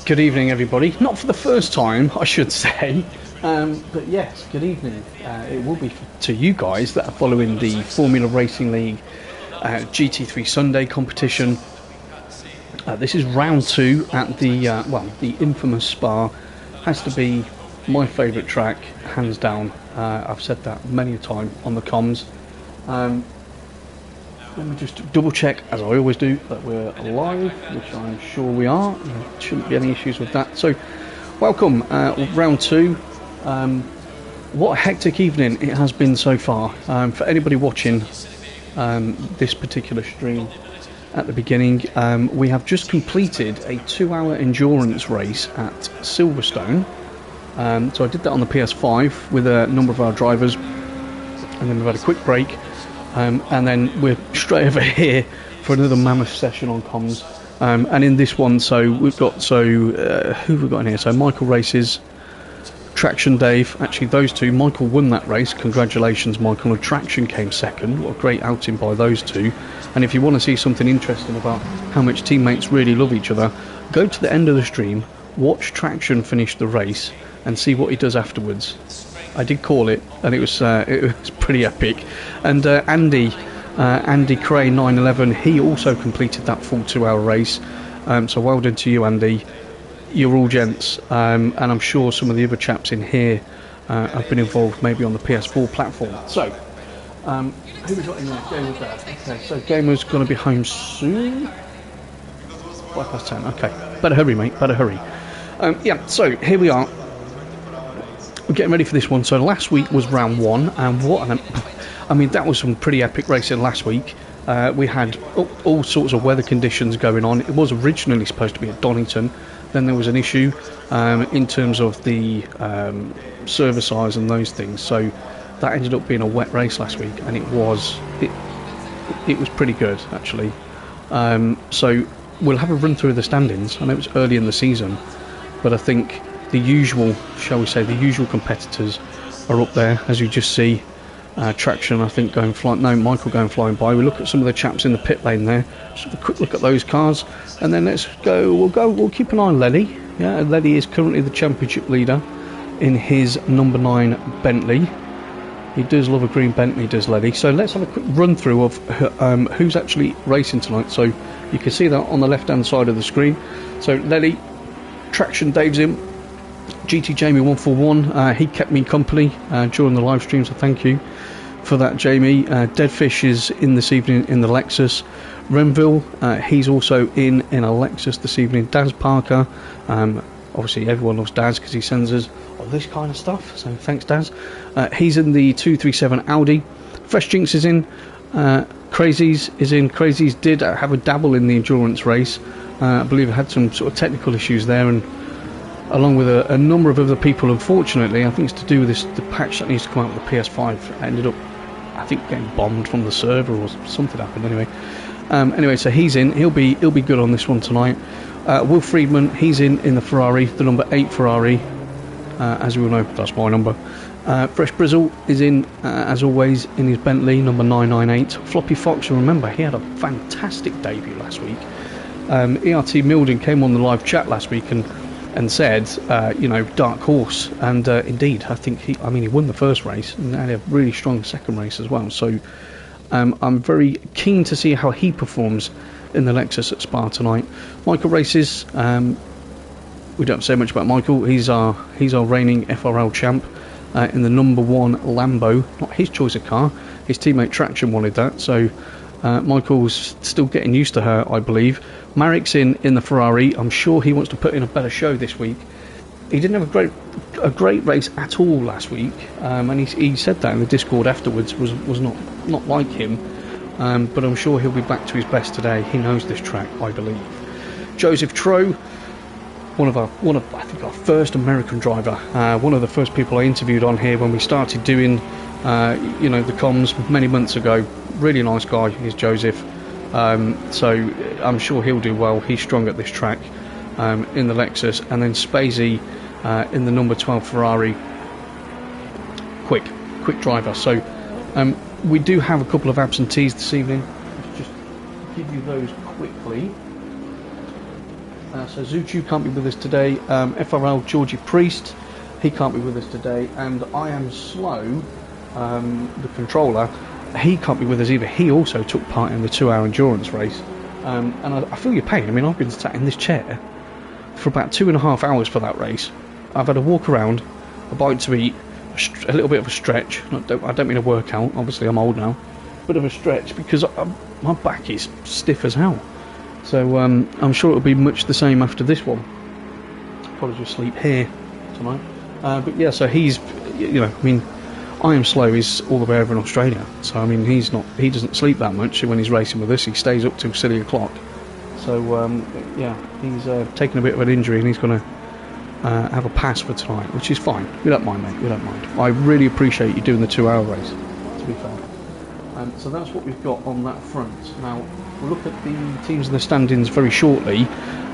Good evening, everybody. Not for the first time, I should say, but yes, good evening. It will be to you guys that are following the Formula Racing League GT3 Sunday competition. This is round 2 at the the infamous Spa. Has to be my favourite track, hands down. I've said that many a time on the comms. Let me just double check, as I always do, that we're live, which I'm sure we are. There shouldn't be any issues with that. So, welcome, round 2. What a hectic evening it has been so far. For anybody watching this particular stream at the beginning, we have just completed a 2-hour endurance race at Silverstone. So I did that on the PS5 with a number of our drivers, and then we've had a quick break. And then we're straight over here for another mammoth session on comms. And in this one, so we've got, who have we got in here? So Michael races, Traction Dave. Actually, those two, Michael won that race. Congratulations, Michael. And Traction came second. What a great outing by those two. And if you want to see something interesting about how much teammates really love each other, go to the end of the stream, watch Traction finish the race, and see what he does afterwards. I did call it, and it was pretty epic. And Andy Cray 911, he also completed that full 2-hour race. So well done to you, Andy. You're all gents, and I'm sure some of the other chaps in here have been involved, maybe on the PS4 platform. So, who we got in there? Gamer's there. Okay, so Gamer's going to be home soon. 10:05. Okay, better hurry, mate. Better hurry. Yeah. So here we are. We're getting ready for this one. So last week was round 1, and I mean, that was some pretty epic racing last week. We had all sorts of weather conditions going on. It was originally supposed to be at Donington. Then there was an issue in terms of the server size and those things. So that ended up being a wet race last week, and it was pretty good, actually. So we'll have a run through the standings. I know it's early in the season, but I think the usual, shall we say, the usual competitors are up there, as you just see. Traction, I think, Michael going flying by. We look at some of the chaps in the pit lane there. Just have a quick look at those cars, and then we'll keep an eye on Leddy. Yeah, Leddy is currently the championship leader in his number 9 Bentley. He does love a green Bentley, does Leddy. So let's have a quick run through of who's actually racing tonight. So you can see that on the left hand side of the screen. So Leddy, Traction Dave's in. GT Jamie 141, he kept me company during the live stream, so thank you for that, Jamie. Deadfish is in this evening in the Lexus. Renville, he's also in a Lexus this evening. Daz Parker, obviously everyone loves Daz because he sends us all this kind of stuff, so thanks, Daz. He's in the 237 Audi. Fresh Jinx is in. Crazies is in. Crazies did have a dabble in the endurance race. I believe it had some sort of technical issues there, and along with a number of other people, unfortunately, I think it's to do with the patch that needs to come out with the PS5. Ended up, I think, getting bombed from the server or something happened. Anyway, so he's in. He'll be good on this one tonight. Will Friedman, he's in the Ferrari, the number 8 Ferrari. As you all know, that's my number. Fresh Brizzle is in, as always, in his Bentley, number 998. Floppy Fox, remember, he had a fantastic debut last week. ERT Milden came on the live chat last week and said, dark horse, and indeed, I think he won the first race and had a really strong second race as well. So I'm very keen to see how he performs in the Lexus at Spa tonight. Michael races. We don't say much about Michael. He's our reigning FRL champ in the number 1 Lambo. Not his choice of car. His teammate Traction wanted that, so Michael's still getting used to her, I believe. Marek's in the Ferrari. I'm sure he wants to put in a better show this week. He didn't have a great race at all last week, and he said that in the Discord afterwards was not like him. But I'm sure he'll be back to his best today. He knows this track, I believe. Joseph Troe, one of I think our first American driver, one of the first people I interviewed on here when we started doing the comms many months ago. Really nice guy is Joseph. So I'm sure he'll do well. He's strong at this track in the Lexus. And then Spacey in the number 12 Ferrari. Quick driver. So we do have a couple of absentees this evening. Let's just give you those quickly. So Zuchu can't be with us today. FRL Georgie Priest, he can't be with us today. And I Am Slow, the controller, he can't be with us either. He also took part in the 2-hour endurance race. And I feel your pain. I mean, I've been sat in this chair for about 2.5 hours for that race. I've had a walk around, a bite to eat, a little bit of a stretch. I don't mean a workout, obviously I'm old now. Bit of a stretch because my back is stiff as hell. So I'm sure it'll be much the same after this one. Probably just sleep here tonight. But yeah, so he's, you know, I mean, I Am Slow is all the way over in Australia. So I mean, he doesn't sleep that much when he's racing with us. He stays up till silly o'clock. So yeah, he's taken a bit of an injury and he's going to have a pass for tonight, which is fine. We don't mind, mate. We don't mind. I really appreciate you doing the 2-hour race, to be fair. So that's what we've got on that front. Now, we'll look at the teams in the standings very shortly.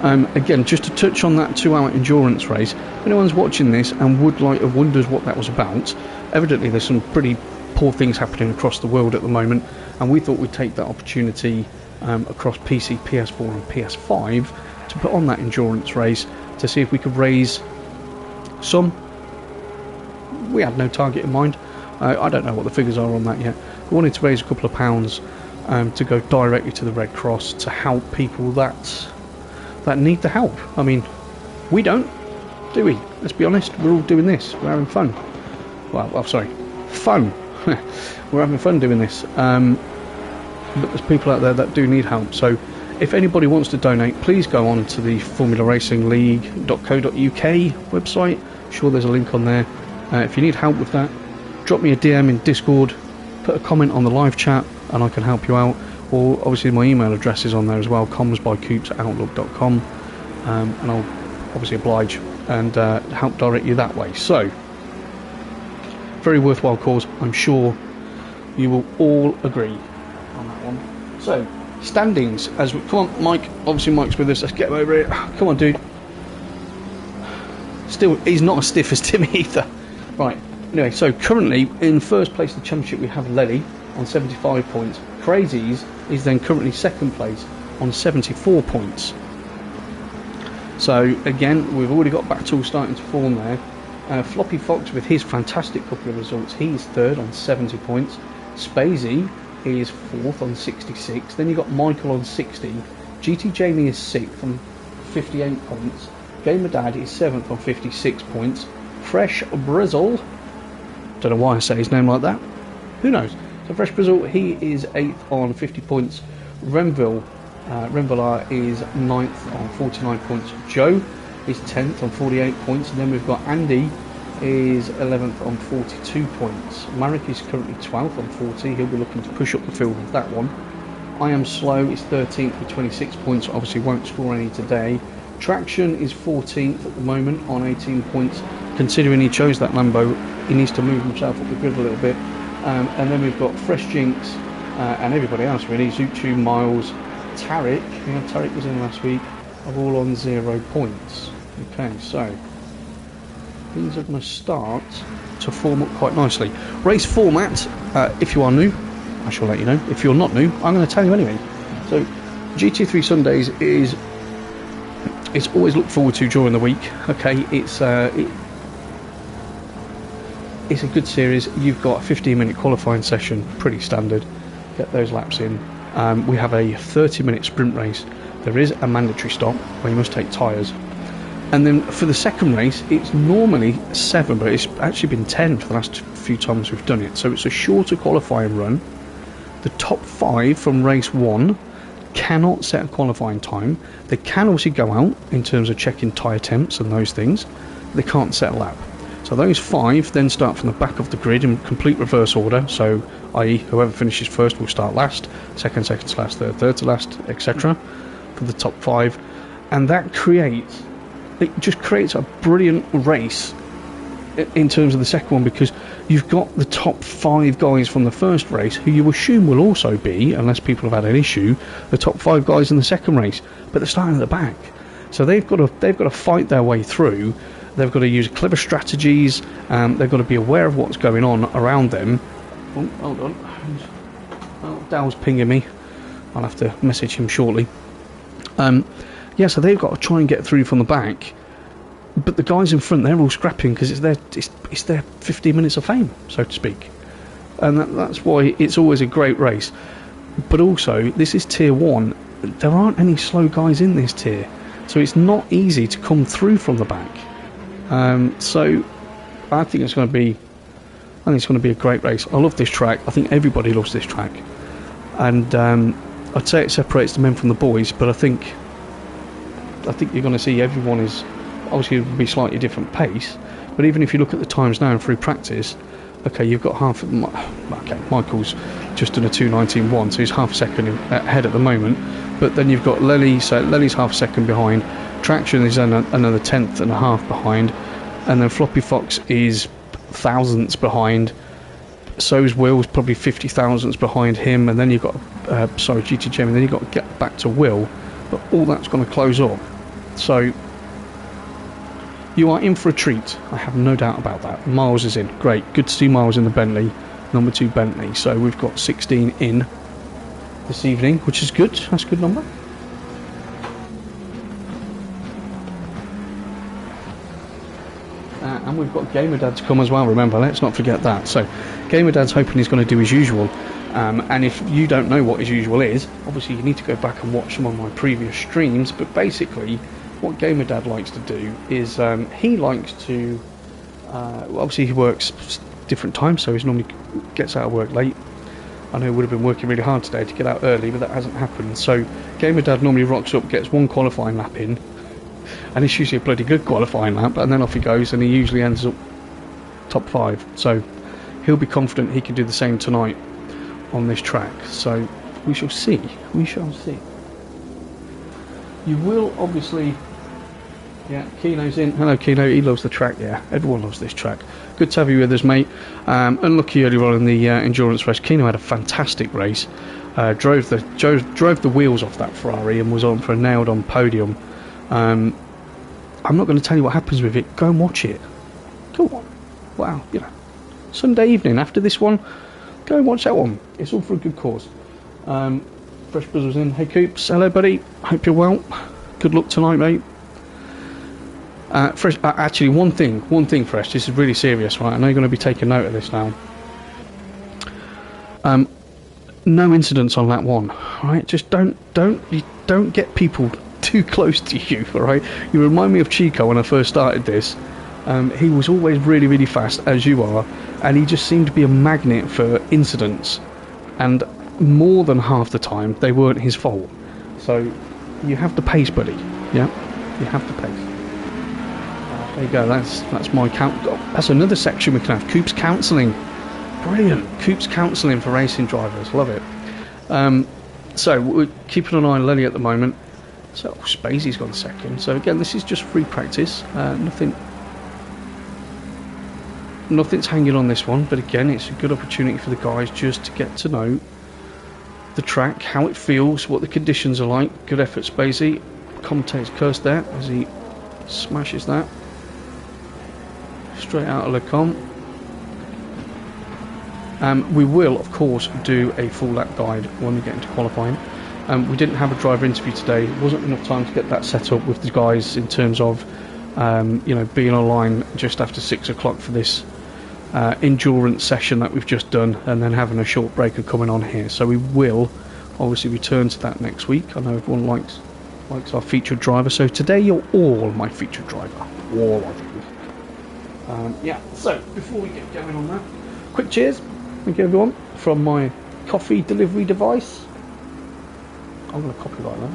Again, just to touch on that 2-hour endurance race, if anyone's watching this and wonders what that was about, evidently there's some pretty poor things happening across the world at the moment, and we thought we'd take that opportunity across PC, PS4 and PS5 to put on that endurance race to see if we could raise some. We had no target in mind. I don't know what the figures are on that yet. We wanted to raise a couple of pounds to go directly to the Red Cross to help people that need the help. I mean, we don't, do we? Let's be honest, we're all doing this. We're having fun. Well, I'm sorry, fun. We're having fun doing this. But there's people out there that do need help. So if anybody wants to donate, please go on to the formularacingligue.co.uk website. I'm sure there's a link on there. If you need help with that, drop me a DM in Discord, put a comment on the live chat and I can help you out. Or obviously my email address is on there as well, comsbycoops@outlook.com, and I'll obviously oblige and help direct you that way. So, very worthwhile cause, I'm sure you will all agree on that one. So, standings, come on Mike, obviously Mike's with us, let's get him over here. Come on dude. Still, he's not as stiff as Tim either. Right, anyway, so currently in first place in the championship we have Lely on 75 points. Crazies is then currently second place on 74 points. So again, we've already got Battle starting to form there. Floppy Fox with his fantastic couple of results, he's third on 70 points. Spacey is fourth on 66. Then you've got Michael on 60. GT Jamie is sixth on 58 points. Gamer Dad is seventh on 56 points. Fresh Brizzle, don't know why I say his name like that, who knows. So Fresh Brizzle, he is 8th on 50 points. Renville is 9th on 49 points. Joe is 10th on 48 points. And then we've got Andy is 11th on 42 points. Marek is currently 12th on 40. He'll be looking to push up the field with that one. I Am Slow is 13th with 26 points. Obviously won't score any today. Traction is 14th at the moment on 18 points. Considering he chose that Lambo, he needs to move himself up the grid a little bit. And then we've got Fresh Jinx and everybody else really. Zuchu, Miles, Tarek. Yeah, Tarek was in last week. Are all on 0 points. Okay, so things are going to start to form up quite nicely. Race format. If you are new, I shall let you know. If you're not new, I'm going to tell you anyway. So GT3 Sundays is. It's always looked forward to during the week. Okay, it's a good series. You've got a 15-minute qualifying session, pretty standard. Get those laps in. We have a 30-minute sprint race. There is a mandatory stop where you must take tyres. And then for the second race, it's normally 7, but it's actually been 10 for the last few times we've done it. So it's a shorter qualifying run. The top 5 from race 1 cannot set a qualifying time. They can obviously go out in terms of checking tyre temps and those things. They can't set a lap. So those 5 then start from the back of the grid in complete reverse order. So, i.e., whoever finishes first will start last, second to last, third to last, etc. for the top 5. And that just creates a brilliant race in terms of the second one, because you've got the top 5 guys from the first race, who you assume will also be, unless people have had an issue, the top 5 guys in the second race, but they're starting at the back. So they've got to fight their way through. They've got to use clever strategies. They've got to be aware of what's going on around them. Oh, hold on. Oh, Dal's pinging me. I'll have to message him shortly. Yeah, Yeah, so they've got to try and get through from the back, but the guys in front, they're all scrapping because it's their 15 minutes of fame, so to speak. And that's why it's always a great race. But also, this is Tier 1. There aren't any slow guys in this tier, so it's not easy to come through from the back. So I think it's going to be a great race. I love this track. I think everybody loves this track. And I'd say it separates the men from the boys, but I think you're going to see everyone is obviously it will be slightly different pace. But even if you look at the times now and through practice, okay, you've got Michael's just done a 2:19.1, so he's half a second ahead at the moment. But then you've got Lely, so Lely's half a second behind. Traction is another 1/10 and a half behind, and then Floppy Fox is thousandths behind. So is Will's probably 50 thousandths behind him, and then you've got GT Gem, and then you've got to get back to Will. But all that's going to close up. So you are in for a treat, I have no doubt about that. Miles is in, great, good to see Miles in the Bentley, number 2 Bentley. So we've got 16 in this evening, which is good, that's a good number. And we've got Gamer Dad to come as well, remember, let's not forget that. So Gamer Dad's hoping he's going to do his usual. And if you don't know what his usual is, obviously you need to go back and watch some of my previous streams. But basically, what Gamer Dad likes to do is he likes to obviously he works different times, so he normally gets out of work late. I know he would have been working really hard today to get out early, but that hasn't happened. So Gamer Dad normally rocks up, gets one qualifying lap in, and it's usually a bloody good qualifying lap, and then off he goes, and he usually ends up top 5. So he'll be confident he can do the same tonight on this track. So we shall see. We shall see. You will obviously. Yeah, Keno's in. Hello, Keno. He loves the track. Yeah, everyone loves this track. Good to have you with us, mate. Unlucky earlier on in the endurance race. Keno had a fantastic race. Drove the wheels off that Ferrari and was on for a nailed-on podium. I'm not going to tell you what happens with it. Go and watch it. Go on. Wow, you know, Sunday evening after this one, go and watch that one. It's all for a good cause. Fresh Buzzers in. Hey, Coops. Hello, buddy. Hope you're well. Good luck tonight, mate. Fresh, actually, one thing, Fresh. This is really serious, right? I know you're going to be taking note of this now. No incidents on lap 1, right? Just don't get people too close to you, all right? You remind me of Chico when I first started this. He was always really, really fast, as you are, and he just seemed to be a magnet for incidents. And more than half the time, they weren't his fault. So you have the pace, buddy. Yeah, you have the pace. There you go, that's my count. Oh, that's another section we can have. Coops counselling. Brilliant. Coops counselling for racing drivers. Love it. So we're keeping an eye on Lenny at the moment. So Spacey's gone second. So again, this is just free practice. Nothing's hanging on this one. But again, it's a good opportunity for the guys just to get to know the track, how it feels, what the conditions are like. Good effort, Spacey. Commentator's cursed there as he smashes that. Straight out of Lecombe. We will, of course, do a full lap guide when we get into qualifying. We didn't have a driver interview today. There wasn't enough time to get that set up with the guys in terms of, being online just after 6 o'clock for this endurance session that we've just done, and then having a short break and coming on here. So we will obviously return to that next week. I know everyone likes our featured driver. So today you're all my featured driver. All of you. So before we get going on that, quick cheers. Thank you, everyone, from my coffee delivery device. I'm going to copyright that.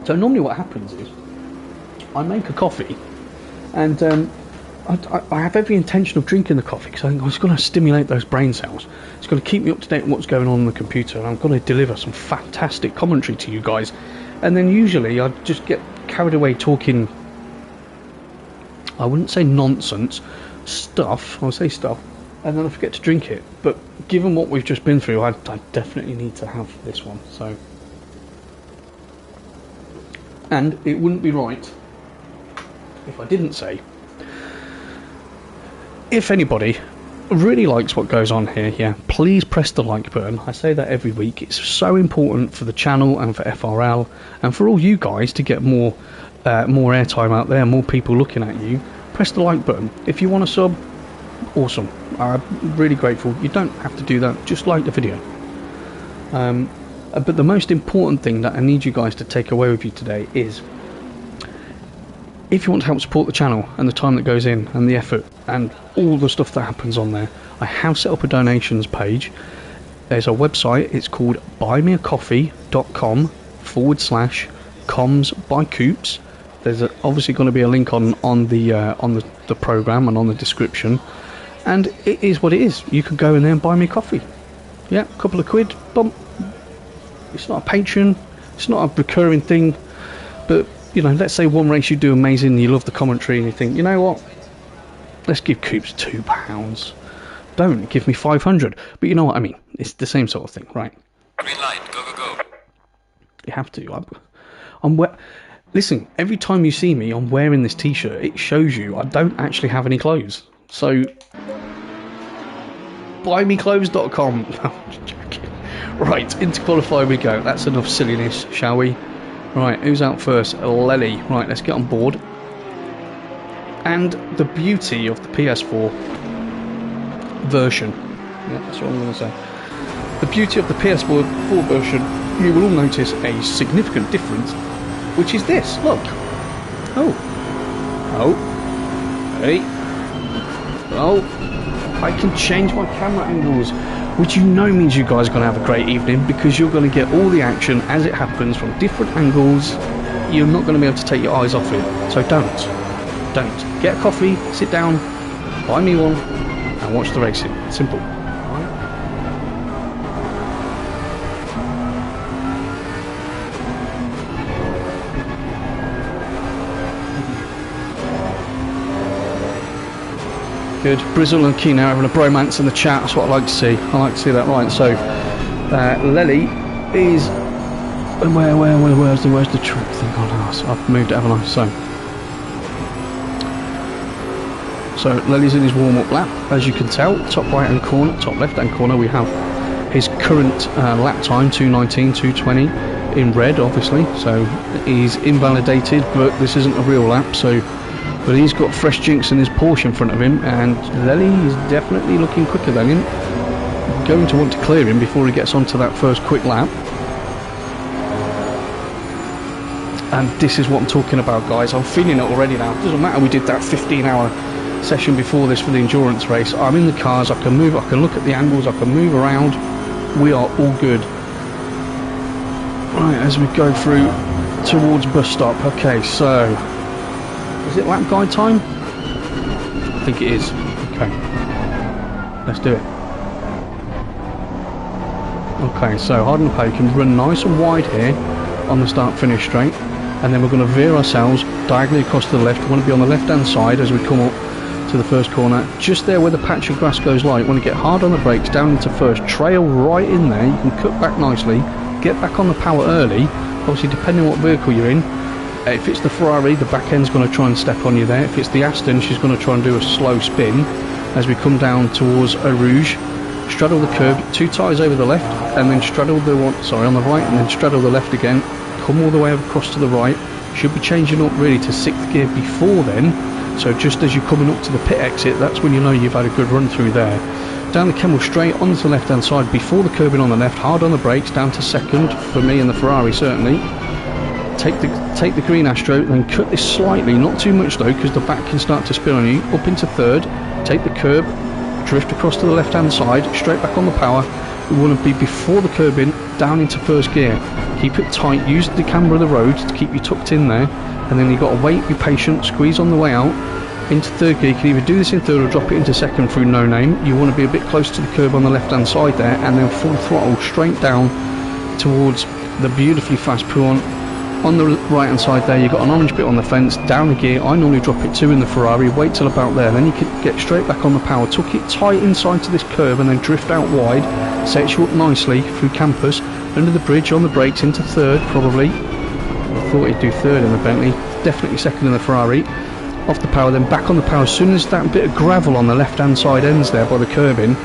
So normally what happens is I make a coffee, and I have every intention of drinking the coffee because I think it's going to stimulate those brain cells. It's going to keep me up to date on what's going on the computer, and I'm going to deliver some fantastic commentary to you guys. And then usually I just get carried away talking, I wouldn't say nonsense, stuff, I'll say stuff, and then I forget to drink it. But given what we've just been through, I definitely need to have this one. So, and it wouldn't be right if I didn't say, if anybody really likes what goes on here, yeah, please press the like button. I say that every week. It's so important for the channel and for FRL and for all you guys to get more airtime out there, more people looking at you. Press the like button. If you want to sub, awesome. I'm really grateful. You don't have to do that, just like the video. But the most important thing that I need you guys to take away with you today is, if you want to help support the channel and the time that goes in and the effort and all the stuff that happens on there, I have set up a donations page. There's a website. It's called buymeacoffee.com/comms by Coops. There's obviously going to be a link on the program and on the description, and it is what it is. You can go in there and buy me a coffee. Yeah, a couple of quid, bump. It's not a Patreon, it's not a recurring thing, but you know, let's say one race you do amazing, you love the commentary, and you think, you know what, let's give Coops £2. Don't give me 500. But you know what I mean. It's the same sort of thing, right? Green light, go, go, go. You have to. Listen, every time you see me, I'm wearing this t-shirt. It shows you I don't actually have any clothes. So, buymeclothes.com. No, I'm joking. Right, into qualify we go. That's enough silliness, shall we? Right, who's out first? Lely. Right, let's get on board. And the beauty of the PS4 version. Yeah, that's what I'm going to say. The beauty of the PS4 version, you will all notice a significant difference, which is this. Look. Oh. Hey. Oh. I can change my camera angles, which you know means you guys are going to have a great evening, because you're going to get all the action as it happens from different angles. You're not going to be able to take your eyes off it. So don't. Get a coffee, sit down, buy me one, and watch the racing. Simple. Good. Brizzle and Keno having a bromance in the chat. That's what I like to see. I like to see that. Right. So, Lely is. Where's the track thing on us? I've moved it, haven't I? So Lely's in his warm-up lap, as you can tell. Top right-hand corner, top left-hand corner, we have his current lap time, 2:19, 2:20, in red, obviously. So he's invalidated, but this isn't a real lap. So. But he's got fresh jinx in his Porsche in front of him, and Lely is definitely looking quicker than him. Going to want to clear him before he gets onto that first quick lap. And this is what I'm talking about, guys. I'm feeling it already now. It doesn't matter we did that 15-hour session before this for the endurance race. I'm in the cars, I can move, I can look at the angles, I can move around. We are all good. Right, as we go through towards bus stop. Okay, so... is it lap guide time? I think it is. Okay. Let's do it. Okay, so hard on the pay, can run nice and wide here on the start-finish straight. And then we're going to veer ourselves diagonally across to the left. We want to be on the left-hand side as we come up to the first corner. Just there where the patch of grass goes light. Want to get hard on the brakes, down into first. Trail right in there. You can cut back nicely. Get back on the power early. Obviously, depending on what vehicle you're in. If it's the Ferrari, the back end's going to try and step on you there. If it's the Aston, she's going to try and do a slow spin as we come down towards Eau Rouge. Straddle the curb, 2 tyres over the left, and then straddle the one, sorry, on the right, and then straddle the left again. Come all the way across to the right. Should be changing up really to 6th gear before then. So just as you're coming up to the pit exit, that's when you know you've had a good run through there. Down the Kemmel straight onto the left hand side before the curbing on the left. Hard on the brakes, down to 2nd for me and the Ferrari certainly. Take the green Astro, then cut this slightly, not too much though, because the back can start to spin on you. Up into 3rd, take the curb, drift across to the left hand side, straight back on the power. We want to be before the curbing, down into 1st gear. Keep it tight, use the camber of the road to keep you tucked in there, and then you've got to wait, be patient, squeeze on the way out. Into 3rd gear, you can either do this in 3rd or drop it into 2nd through no name. You want to be a bit close to the curb on the left hand side there, and then full throttle straight down towards the beautifully fast Puon. On the right hand side there, you've got an orange bit on the fence, down a gear. I normally drop it 2 in the Ferrari, wait till about there, then you can get straight back on the power, tuck it tight inside to this curve and then drift out wide, sets you up nicely through campus, under the bridge, on the brakes, into 3rd probably. I thought he'd do 3rd in the Bentley, definitely 2nd in the Ferrari. off the power, then back on the power. As soon as that bit of gravel on the left hand side ends there by the curbing,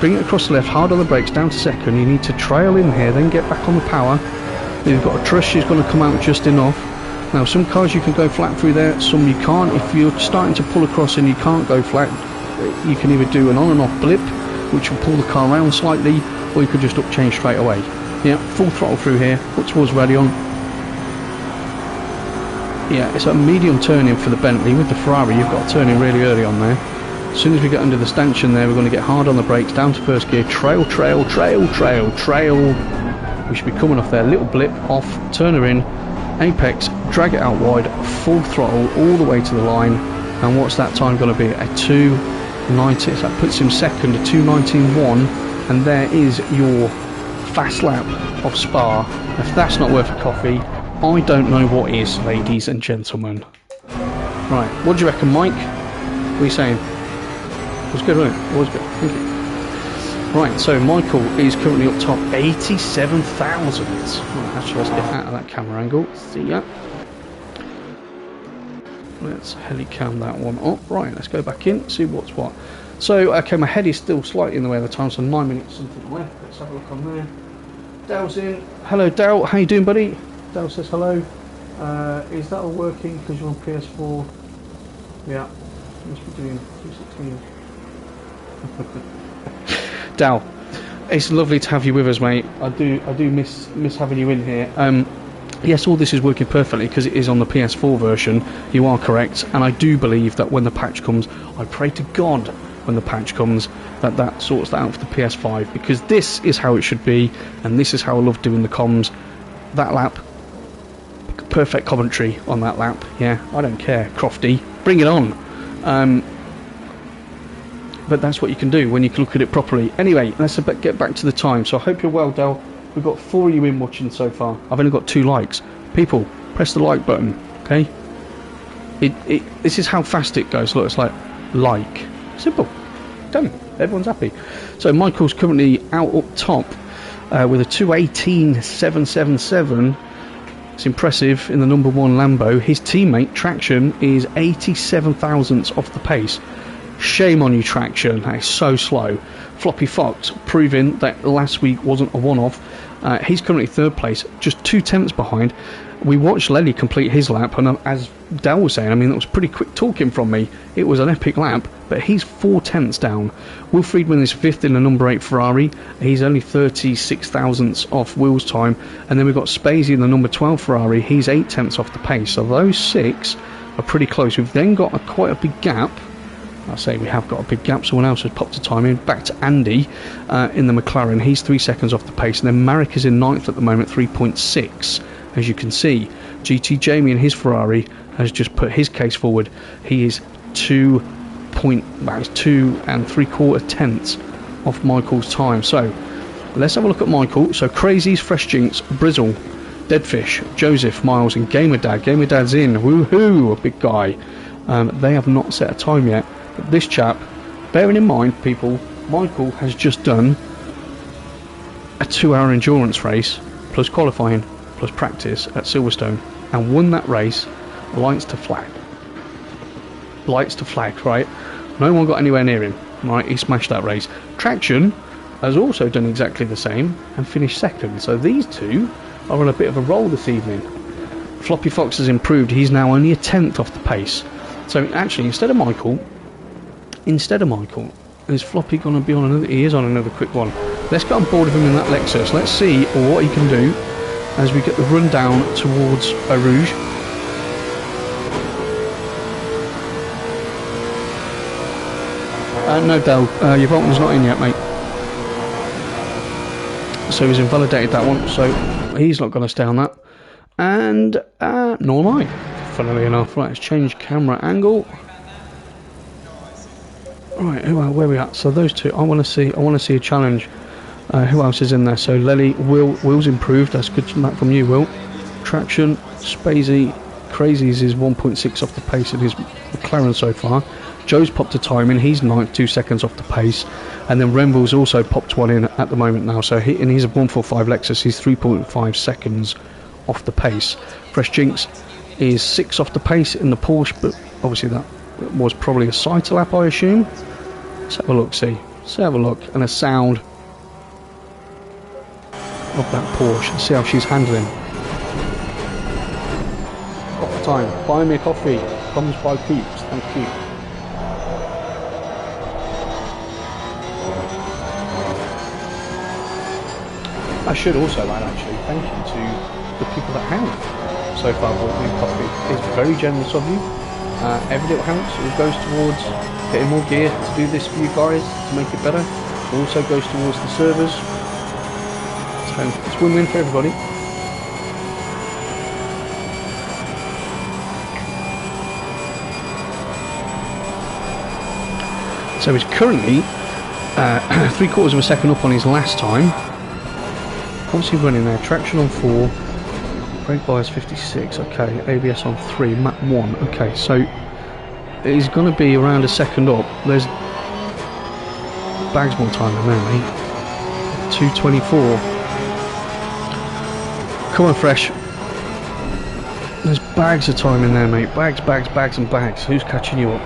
bring it across the left, hard on the brakes, down to second. You need to trail in here, then get back on the power. You've got a trust she's going to come out just enough. Now some cars you can go flat through there, some you can't. If you're starting to pull across and you can't go flat, you can either do an on and off blip, which will pull the car around slightly, or you could just up change straight away. Yeah, full throttle through here, put towards radion. Yeah, it's a medium turn in for the Bentley. With the Ferrari you've got to turn in really early on there. As soon as we get under the stanchion there, we're going to get hard on the brakes, down to first gear, trail. We should be coming off there, little blip, off, turn her in, apex, drag it out wide, full throttle all the way to the line. And what's that time going to be? A 2:19, so that puts him second, a 2:19.1, and there is your fast lap of Spa. If that's not worth a coffee, I don't know what is, ladies and gentlemen. Right, what do you reckon, Mike? What are you saying? It was good, wasn't it? It was good, thank you. Right, so Michael is currently up top, 87,000. Right, actually, let's get out of that camera angle. See ya. Let's helicam that one up. Right, let's go back in, see what's what. So, okay, my head is still slightly in the way of the time, so 9 minutes something left. Let's have a look on there. Dale's in. Hello, Dale. How you doing, buddy? Dale says hello. Is that all working because you're on PS4? Yeah. Must be doing 216. Dal, it's lovely to have you with us, mate. I do miss having you in here. Yes, all this is working perfectly because it is on the PS4 version. You are correct, and I do believe that when the patch comes, I pray to God when the patch comes that sorts that out for the PS5, because this is how it should be, and this is how I love doing the comms. That lap, perfect commentary on that lap. Yeah, I don't care, Crofty, bring it on. But that's what you can do when you can look at it properly. Anyway, let's get back to the time. So I hope you're well, Del. We've got 4 of you in watching so far. I've only got 2 likes. People, press the like button, okay? This is how fast it goes. Look, it's like, simple, done. Everyone's happy. So Michael's currently out up top with a 2:18.777. It's impressive in the number 1 Lambo. His teammate Traction is 87 thousandths off the pace. Shame on you, Traction. That is so slow. Floppy Fox proving that last week wasn't a one-off. He's currently 3rd place, just 2 tenths behind. We watched Lely complete his lap, and as Dal was saying, I mean, that was pretty quick talking from me. It was an epic lap, but he's 4 tenths down. Will Friedman is 5th in the number 8 Ferrari. He's only 36 thousandths off Will's time. And then we've got Spacey in the number 12 Ferrari. He's 8 tenths off the pace. So those 6 are pretty close. We've then got quite a big gap. I say we have got a big gap. Someone else has popped a time in. Back to Andy in the McLaren. He's 3 seconds off the pace. And then Marek is in 9th at the moment, 3.6. As you can see, GT Jamie in his Ferrari has just put his case forward. He is 2 3/4 tenths off Michael's time. So let's have a look at Michael. So Crazies, Fresh Jinx, Brizzle, Deadfish, Joseph, Miles, and Gamer Dad. Gamer Dad's in. Woohoo! A big guy. They have not set a time yet. But this chap, bearing in mind, people, Michael has just done a 2-hour endurance race plus qualifying plus practice at Silverstone and won that race. Lights to flag, right? No one got anywhere near him, right? He smashed that race. Traction has also done exactly the same and finished 2nd. So these two are on a bit of a roll this evening. Floppy Fox has improved. He's now only a 10th off the pace. So actually, instead of Michael, is Floppy going to be on another? He is on another quick one. Let's get on board with him in that Lexus. Let's see what he can do as we get the run down towards Eau Rouge. No, Del, your Bolton's not in yet, mate. So he's invalidated that one, so he's not going to stay on that. And nor am I, funnily enough. Right, let's change camera angle. Right, where are we at? So those two, I want to see a challenge. Who else is in there? So Lely, Will's improved. That's good from you, Will. Traction, Spacey, Crazies is 1.6 off the pace in his McLaren so far. Joe's popped a time in. He's 9th, 2 seconds off the pace. And then Renville's also popped one in at the moment now. So he's a 145 Lexus. He's 3.5 seconds off the pace. Fresh Jinx is 6 off the pace in the Porsche, but obviously that was probably a cycle lap, I assume. Let's have a look, see. Let's have a look, and a sound of that Porsche, and see how she's handling. Coffee time. Buy me a coffee. Comes by Peeps. Thank you. I should also add, actually, thank you to the people that have so far bought me coffee. It's very generous of you. Every little helps. It goes towards getting more gear to do this for you guys, to make it better. It also goes towards the servers. So it's win-win for everybody. So he's currently 3/4 of a second up on his last time. Obviously running there, traction on 4, brake bias 56, okay, ABS on 3, map 1, okay, so he's going to be around a second up. There's bags more time than there, mate. 2:24. Come on, Fresh. There's bags of time in there, mate. Bags, bags, bags and bags. Who's catching you up?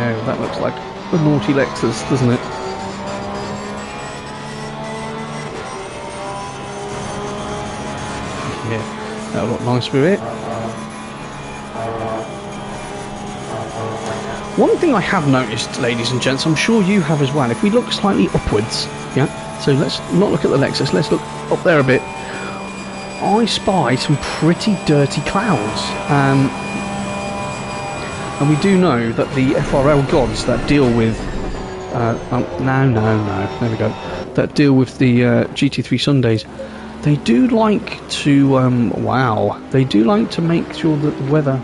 There, that looks like a naughty Lexus, doesn't it? Yeah, that'll look nice with it. One thing I have noticed, ladies and gents, I'm sure you have as well, if we look slightly upwards, yeah, so let's not look at the Lexus, let's look up there a bit. I spy some pretty dirty clouds, and we do know that the FRL gods that deal with there we go, that deal with the GT3 Sundays, they do like to they do like to make sure that the weather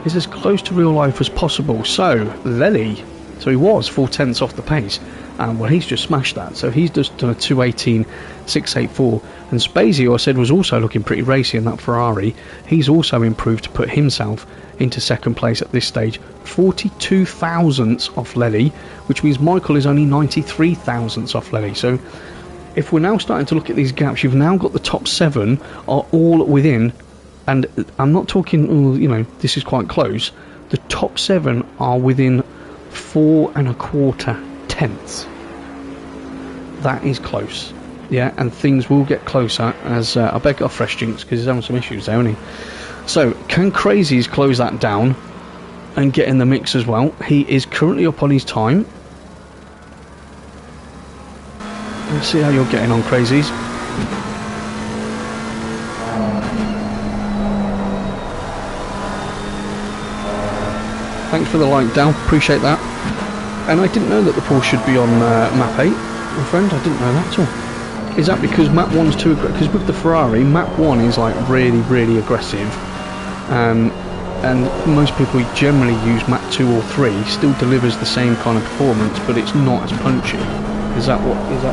is as close to real life as possible. So Lely, so he was 4/10 off the pace, and well, he's just smashed that. So he's just done a 2:18.684, and Spazio, I said, was also looking pretty racy in that Ferrari. He's also improved to put himself into second place at this stage, 42 thousandths off Lely, which means Michael is only 93 thousandths off Lely. So if we're now starting to look at these gaps, you've now got the top 7 are all within, and I'm not talking, you know, this is quite close. The top 7 are within 4 1/4 tenths. That is close, yeah, and things will get closer as I beg off Fresh Jinx because he's having some issues there, isn't he? So can Crazies close that down and get in the mix as well? He is currently up on his time. Let's see how you're getting on, Crazies. Thanks for the like, Dal. Appreciate that. And I didn't know that the Porsche should be on map 8, my friend. I didn't know that at all. Is that because map 1's too aggressive? Because with the Ferrari, map 1 is like really, really aggressive. And most people generally use map 2 or 3. Still delivers the same kind of performance, but it's not as punchy. Is that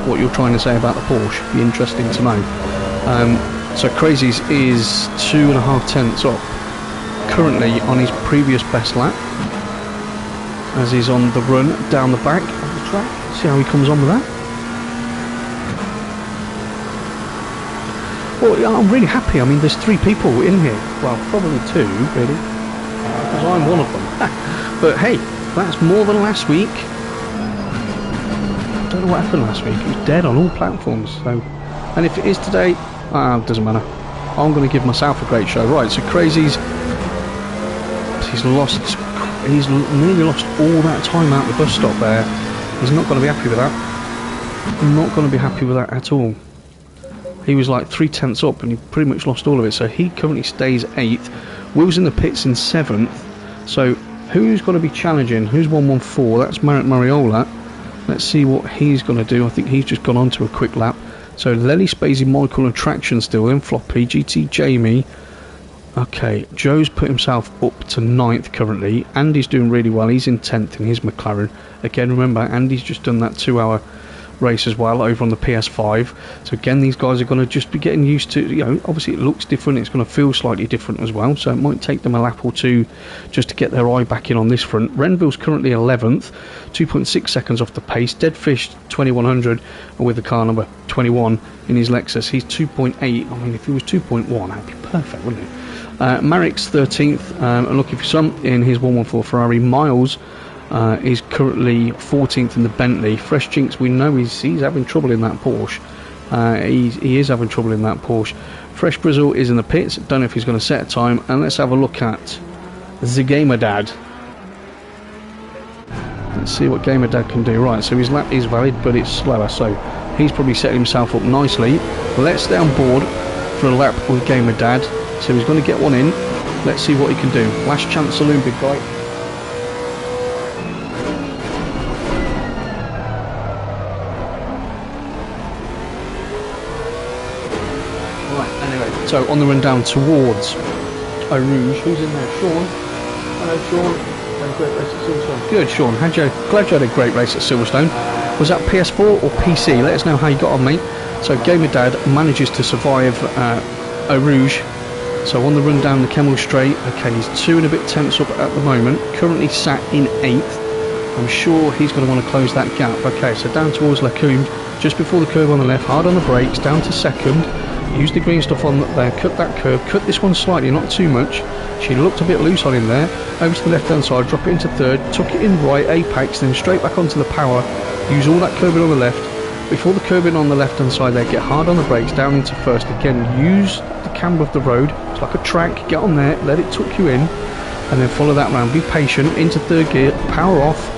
what you're trying to say about the Porsche? Be interesting to know. So Crazies is 2.5 tenths off, currently on his previous best lap, as he's on the run down the back of the track. See how he comes on with that. Well, yeah, I'm really happy. I mean, there's 3 people in here. Well, probably 2, really, because I'm one of them. But hey, that's more than last week. I don't know what happened last week. It was dead on all platforms. So, and if it is today, it doesn't matter. I'm going to give myself a great show. Right, so Crazy's, he's nearly lost all that time out the bus stop there. He's not going to be happy with that. I'm not going to be happy with that at all. He was like 3 tenths up and he pretty much lost all of it. So he currently stays 8th. Will's in the pits in 7th. So who's going to be challenging? Who's 114? That's Marit Mariola. Let's see what he's going to do. I think he's just gone on to a quick lap. So Lely, Spacey, Michael and Traction still in. Floppy, GT, Jamie. Okay, Joe's put himself up to 9th currently. Andy's doing really well. He's in 10th in his McLaren. Again, remember, Andy's just done that 2-hour race as well over on the PS5. So again, these guys are going to just be getting used to, you know, obviously it looks different, it's going to feel slightly different as well, so it might take them a lap or two just to get their eye back in on this front. Renville's currently 11th, 2.6 seconds off the pace. Deadfish 2100 with the car number 21 in his Lexus. He's 2.8. I mean, if he was 2.1, that'd be perfect, wouldn't it? Marek's 13th, and looking for some in his 114 Ferrari. Miles is currently 14th in the Bentley. Fresh Jinx, we know he's having trouble in that Porsche. He is having trouble in that Porsche. Fresh Brizzle is in the pits. Don't know if he's going to set a time. And let's have a look at the Gamer Dad. Let's see what Gamer Dad can do. Right, so his lap is valid, but it's slower, so he's probably setting himself up nicely. Let's stay on board for a lap with Gamer Dad. So he's going to get one in. Let's see what he can do. Last chance saloon, big guy. So on the run down towards Eau Rouge, who's in there? Sean. Hello, Sean. Had a great race at Silverstone. Good, Sean. Glad you had a great race at Silverstone. Was that PS4 or PC? Let us know how you got on, mate. So Gamer Dad manages to survive Eau Rouge. So on the run down the Kemmel Straight, okay, he's 2 and a bit tenths up at the moment. Currently sat in 8th. I'm sure he's going to want to close that gap. Okay, so down towards Lacombe, just before the curve on the left, hard on the brakes, down to 2nd. Use the green stuff on there, cut that curve, cut this one slightly, not too much. She looked a bit loose on him there. Over to the left hand side, drop it into 3rd, tuck it in right, apex, then straight back onto the power. Use all that curbing on the left. Before the curbing on the left hand side there, get hard on the brakes, down into 1st. Again, use the camber of the road. It's like a track, get on there, let it tuck you in, and then follow that round. Be patient, into 3rd gear, power off.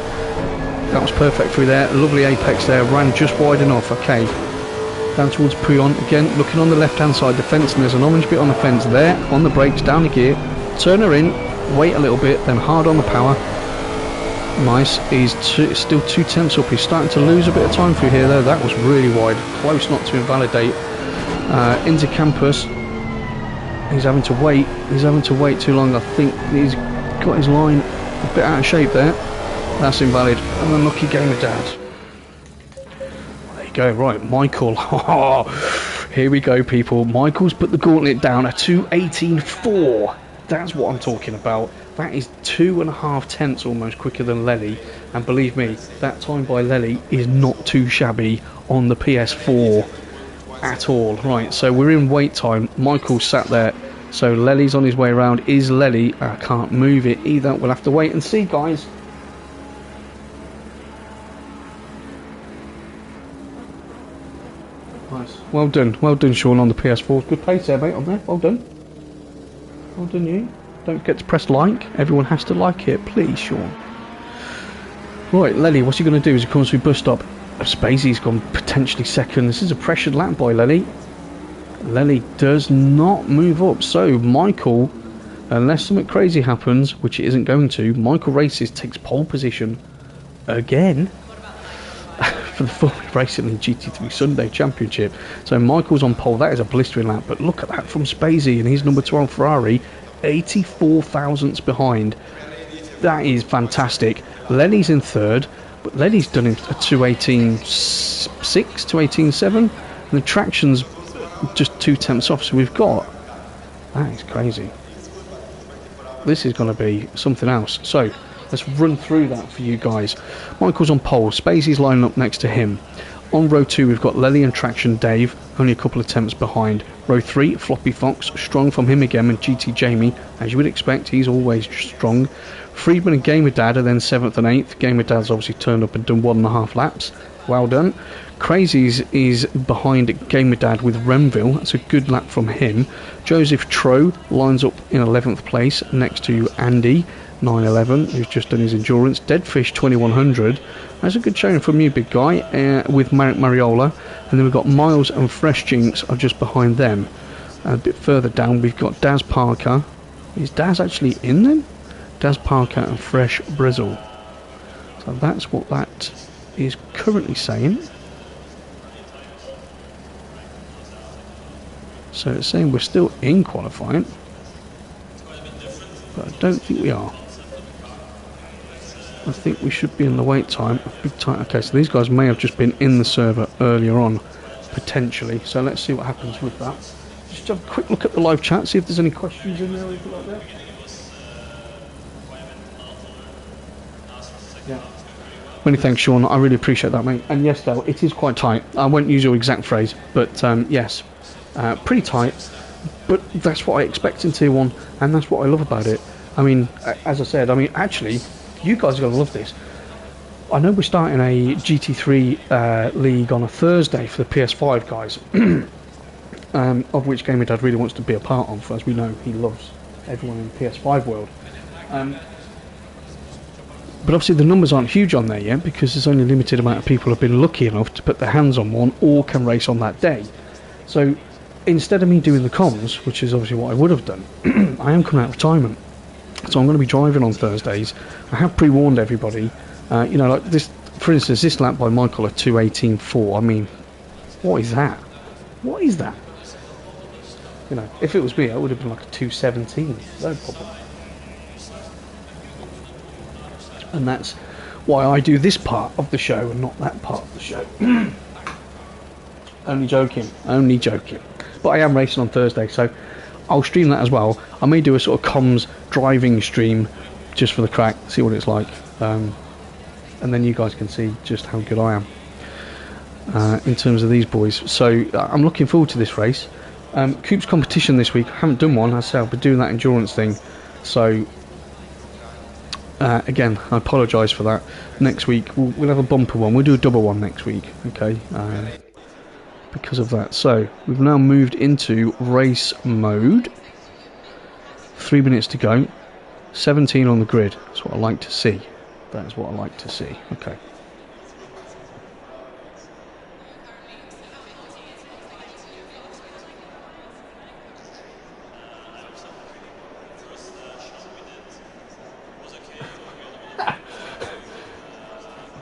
That was perfect through there, lovely apex there, ran just wide enough, okay. Down towards Puyon, again looking on the left hand side, the fence, and there's an orange bit on the fence there, on the brakes, down the gear, turn her in, wait a little bit, then hard on the power. Nice, he's still 2 tenths up, he's starting to lose a bit of time through here though. That was really wide, close not to invalidate. Into Campus, he's having to wait too long. I think he's got his line a bit out of shape there. That's invalid. And unlucky Gamer Dad. Go right, Michael. Here we go, people. Michael's put the gauntlet down at 2:18.4. That's what I'm talking about. That is 2.5 tenths almost quicker than Lely, and believe me, that time by Lely is not too shabby on the PS4 at all. Right, so we're in wait time. Michael sat there, so Lely's on his way around. Is Lely? I can't move it either. We'll have to wait and see, guys. Nice. Well done, Sean, on the PS4. Good pace there, mate, on there. Well done you. Don't forget to press like. Everyone has to like it, please, Sean. Right, Lely, what's he going to do as he comes through bus stop? Spacey's gone potentially 2nd. This is a pressured lap by Lely. Lely does not move up, so Michael, unless something crazy happens, which it isn't going to, Michael Races takes pole position again for the Formula Racing and GT3 Sunday Championship. So Michael's on pole. That is a blistering lap, but look at that from Spacey and his number 12 Ferrari, 84 thousandths behind. That is fantastic. Lenny's in 3rd, but Lenny's done it at 2:18.6, 2:18.7, and the traction's just 2 tenths off. So we've got, that is crazy. This is going to be something else. So let's run through that for you guys. Michael's on pole. Spacey's lining up next to him. On row 2, we've got Lely and Traction Dave, only a couple of attempts behind. Row 3, Floppy Fox, strong from him again, and GT Jamie, as you would expect, he's always strong. Friedman and Gamer Dad are then 7th and 8th. Gamer Dad's obviously turned up and done 1.5 laps. Well done. Crazies is behind Gamer Dad with Renville. That's a good lap from him. Joseph Tro lines up in 11th place next to Andy 911, who's just done his endurance. Deadfish 2100. That's a good showing from you, big guy, with Marek Mariola. And then we've got Miles and Fresh Jinx are just behind them. A bit further down, we've got Daz Parker. Is Daz actually in then? Daz Parker and Fresh Brizzle. So that's what that is currently saying. So it's saying we're still in qualifying, but I don't think we are. I think we should be in the wait time. Big time. Okay, so these guys may have just been in the server earlier on, potentially. So let's see what happens with that. Just have a quick look at the live chat, see if there's any questions in there or anything like that. Yeah. Many thanks, Sean. I really appreciate that, mate. And yes, Dale, it is quite tight. I won't use your exact phrase, but yes, pretty tight. But that's what I expect in Tier 1, and that's what I love about it. I mean, as I said, actually, you guys are going to love this. I know we're starting a GT3 league on a Thursday for the PS5 guys, of which Gamer Dad really wants to be a part of. As we know, he loves everyone in PS5 World. But obviously the numbers aren't huge on there yet, because there's only a limited amount of people who have been lucky enough to put their hands on one or can race on that day. So instead of me doing the comms, which is obviously what I would have done, I am coming out of retirement. So I'm going to be driving on Thursdays. I have pre-warned everybody. You know, like this, for instance, this lap by Michael at 2:18.4. I mean, what is that? What is that? You know, if it was me, it would have been like a 2:17. No problem. And that's why I do this part of the show and not that part of the show. Only joking. Only joking. But I am racing on Thursday, so I'll stream that as well. I may do a sort of comms driving stream just for the crack, see what it's like, and then you guys can see just how good I am in terms of these boys. So I'm looking forward to this race. Coops competition this week. I haven't done one. As I say, I've been doing that endurance thing. So again, I apologise for that. Next week we'll have a bumper one. We'll do a double one next week. Okay. Because of that. So we've now moved into race mode. 3 minutes to go. 17 on the grid. That's what I like to see. That is what I like to see. Okay.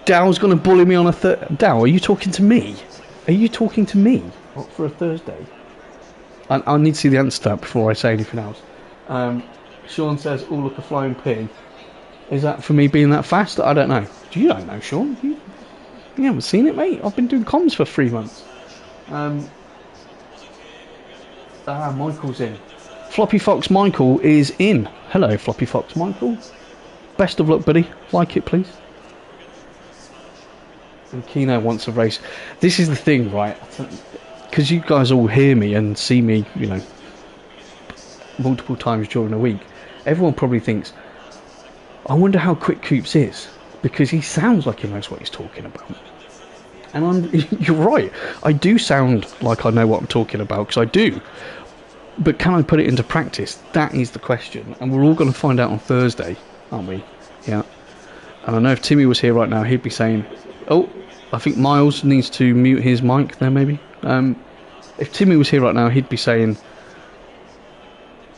Dow's going to bully me on a Dow, are you talking to me? Are you talking to me? What, for a Thursday? I need to see the answer to that before I say anything else. Sean says, "Oh, look, a flying pig." Is that for me being that fast? I don't know. You don't know, Sean. You haven't seen it, mate. I've been doing comms for 3 months. Michael's in. Floppy Fox Michael is in. Hello, Floppy Fox Michael. Best of luck, buddy. Like it, please. And Kino wants a race. This is the thing, right? Because you guys all hear me and see me, you know, multiple times during the week. Everyone probably thinks, I wonder how quick Coops is, because he sounds like he knows what he's talking about. And you're right. I do sound like I know what I'm talking about, because I do. But can I put it into practice? That is the question. And we're all going to find out on Thursday, aren't we? Yeah. And I know if Timmy was here right now, he'd be saying, oh, I think Miles needs to mute his mic there, maybe. If Timmy was here right now, he'd be saying,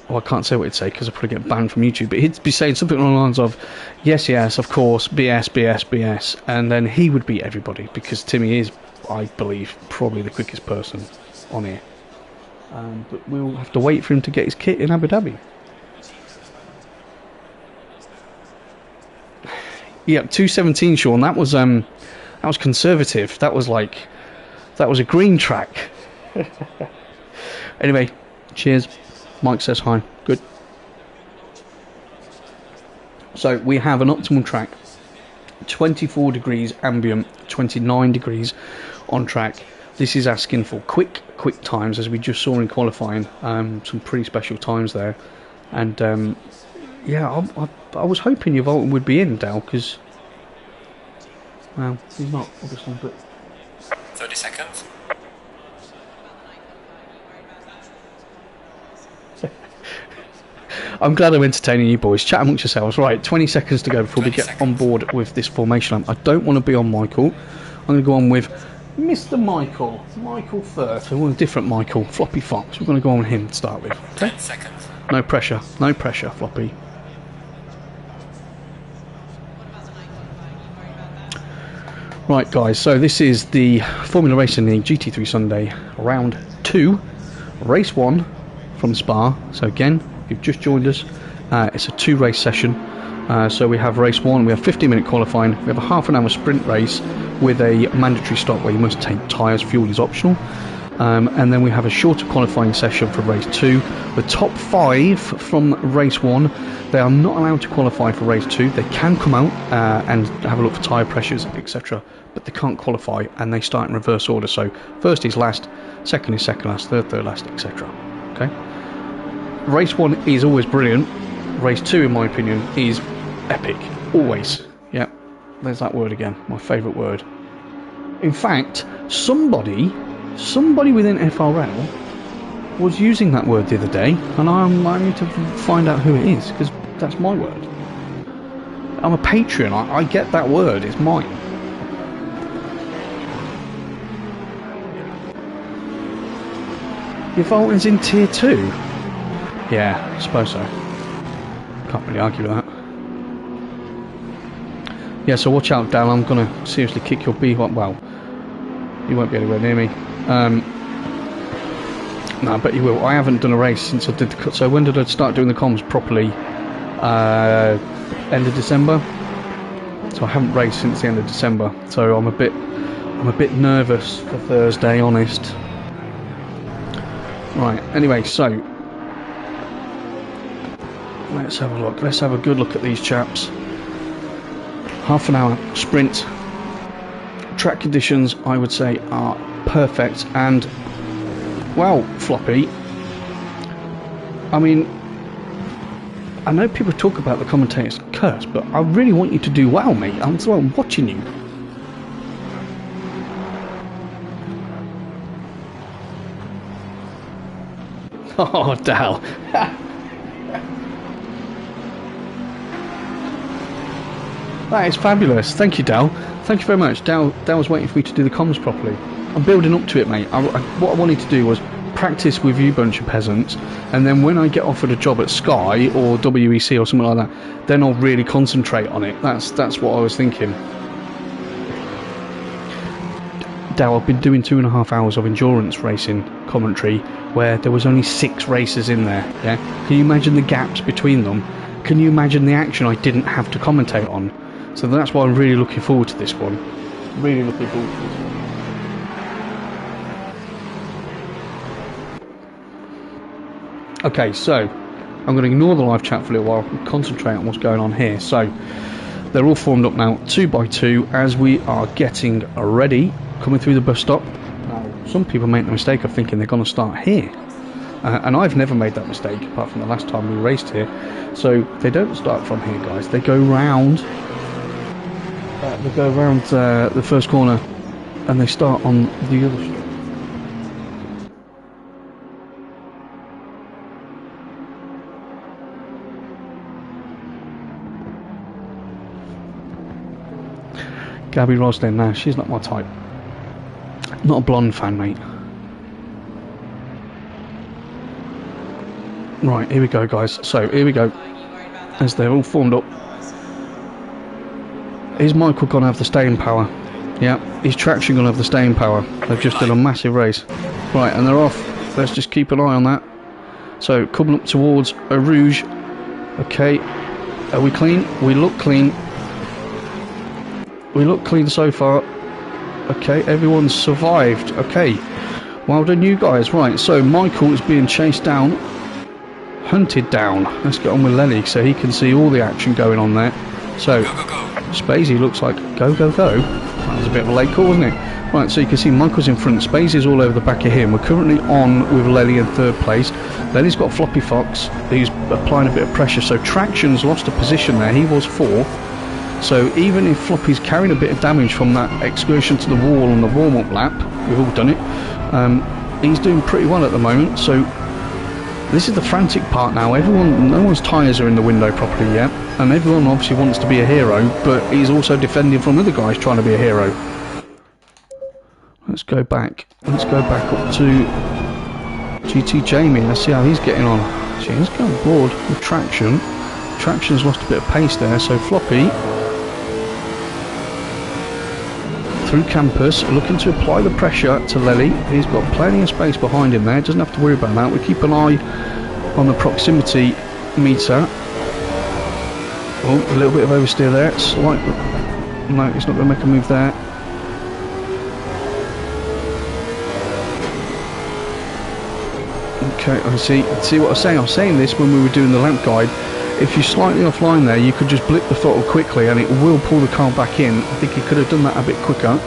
oh, I can't say what he'd say because I'll probably get banned from YouTube, but he'd be saying something along the lines of, yes, yes, of course, BS, BS, BS, and then he would beat everybody, because Timmy is, I believe, probably the quickest person on here. But we'll have to wait for him to get his kit in Abu Dhabi. Yeah, 217, Sean. That was conservative. That was a green track. Anyway, cheers. Mike says hi. Good. So we have an optimal track. 24 degrees ambient, 29 degrees on track. This is asking for quick times, as we just saw in qualifying. Some pretty special times there. And yeah, I was hoping Yvolton would be in, Dal, because, well, he's not, obviously, but... 30 seconds. I'm glad I'm entertaining you boys. Chat amongst yourselves. Right, 20 seconds to go before we get on board with this formation. I don't want to be on Michael. I'm going to go on with Mr. Michael first. I want a different Michael, Floppy Fox. We're going to go on him to start with. Okay? 10 seconds. No pressure, Floppy. Right, guys, so this is the Formula Racing League GT3 Sunday, round 2, race 1 from Spa. So again, if you've just joined us, it's a 2-race session. So we have race 1, we have 15-minute qualifying, we have a half an hour sprint race with a mandatory stop where you must take tyres, fuel is optional. And then we have a shorter qualifying session for race 2. The top 5 from race 1, they are not allowed to qualify for race 2. They can come out and have a look for tyre pressures, etc. But they can't qualify, and they start in reverse order. So first is last, second is second last, third last, etc. Okay. Race 1 is always brilliant. Race 2, in my opinion, is epic. Always. Yeah. There's that word again. My favourite word. In fact, somebody within FRL was using that word the other day, and I need to find out who it is, because that's my word. I'm a Patreon, I get that word, it's mine. Your Vulcan's in tier 2? Yeah, I suppose so. Can't really argue with that. Yeah, so watch out, Dal, I'm going to seriously kick your beehole. Well, you won't be anywhere near me. No, I bet you will. I haven't done a race since I did the cut. So when did I start doing the comms properly? End of December. So I haven't raced since the end of December. So I'm a bit nervous for Thursday, honest. Right. Anyway, so let's have a look. Let's have a good look at these chaps. Half an hour sprint. Track conditions, I would say, are perfect, and well, Floppy, I mean, I know people talk about the commentator's curse, but I really want you to do well, mate. I'm watching you. Oh, Dal. That is fabulous. Thank you, Dal. Thank you very much. Dal was waiting for me to do the comms properly. I'm building up to it, mate. What I wanted to do was practice with you bunch of peasants, and then when I get offered a job at Sky or WEC or something like that, then I'll really concentrate on it. That's what I was thinking. Dal, I've been doing 2.5 hours of endurance racing commentary where there was only 6 races in there. Yeah, can you imagine the gaps between them? Can you imagine the action I didn't have to commentate on? So that's why I'm really looking forward to this one. Really looking forward to this one. Okay, so I'm going to ignore the live chat for a little while and concentrate on what's going on here. So they're all formed up now, 2 by 2, as we are getting ready, coming through the bus stop. Now, some people make the mistake of thinking they're going to start here. And I've never made that mistake, apart from the last time we raced here. So they don't start from here, guys. They go round. The first corner, and they start on the other street. Gabby Roslin, now she's not my type. Not a blonde fan, mate. Right, here we go, guys. So here we go. As they're all formed up. Is Michael going to have the staying power? Yeah. Is Traction going to have the staying power? They've just done a massive race. Right, and they're off. Let's just keep an eye on that. So coming up towards a Rouge. Okay. Are we clean? We look clean. We look clean so far. Okay, everyone's survived. Okay. Well done, you guys. Right, so Michael is being chased down. Hunted down. Let's get on with Lenny so he can see all the action going on there. So Spacey looks like go. That was a bit of a late call, wasn't it? Right, so you can see Michael's in front. Spacey's all over the back of him. We're currently on with Lenny in 3rd place. Lenny's got Floppy Fox. He's applying a bit of pressure. So Traction's lost a position there. He was 4th. So even if Floppy's carrying a bit of damage from that excursion to the wall on the warm-up lap, we've all done it, he's doing pretty well at the moment. So this is the frantic part now. No one's tyres are in the window properly yet, and everyone obviously wants to be a hero, but he's also defending from other guys trying to be a hero. Let's go back. Let's go back up to GT Jamie. Let's see how he's getting on. See, he's going bored with Traction. Traction's lost a bit of pace there, so Floppy through campus, looking to apply the pressure to Lely. He's got plenty of space behind him there, doesn't have to worry about that. We keep an eye on the proximity meter. Oh, a little bit of oversteer there. Slight. No, he's not going to make a move there. Okay, I see what I was saying. I was saying this when we were doing the lap guide. If you're slightly offline there, you could just blip the throttle quickly and it will pull the car back in. I think he could have done that a bit quicker,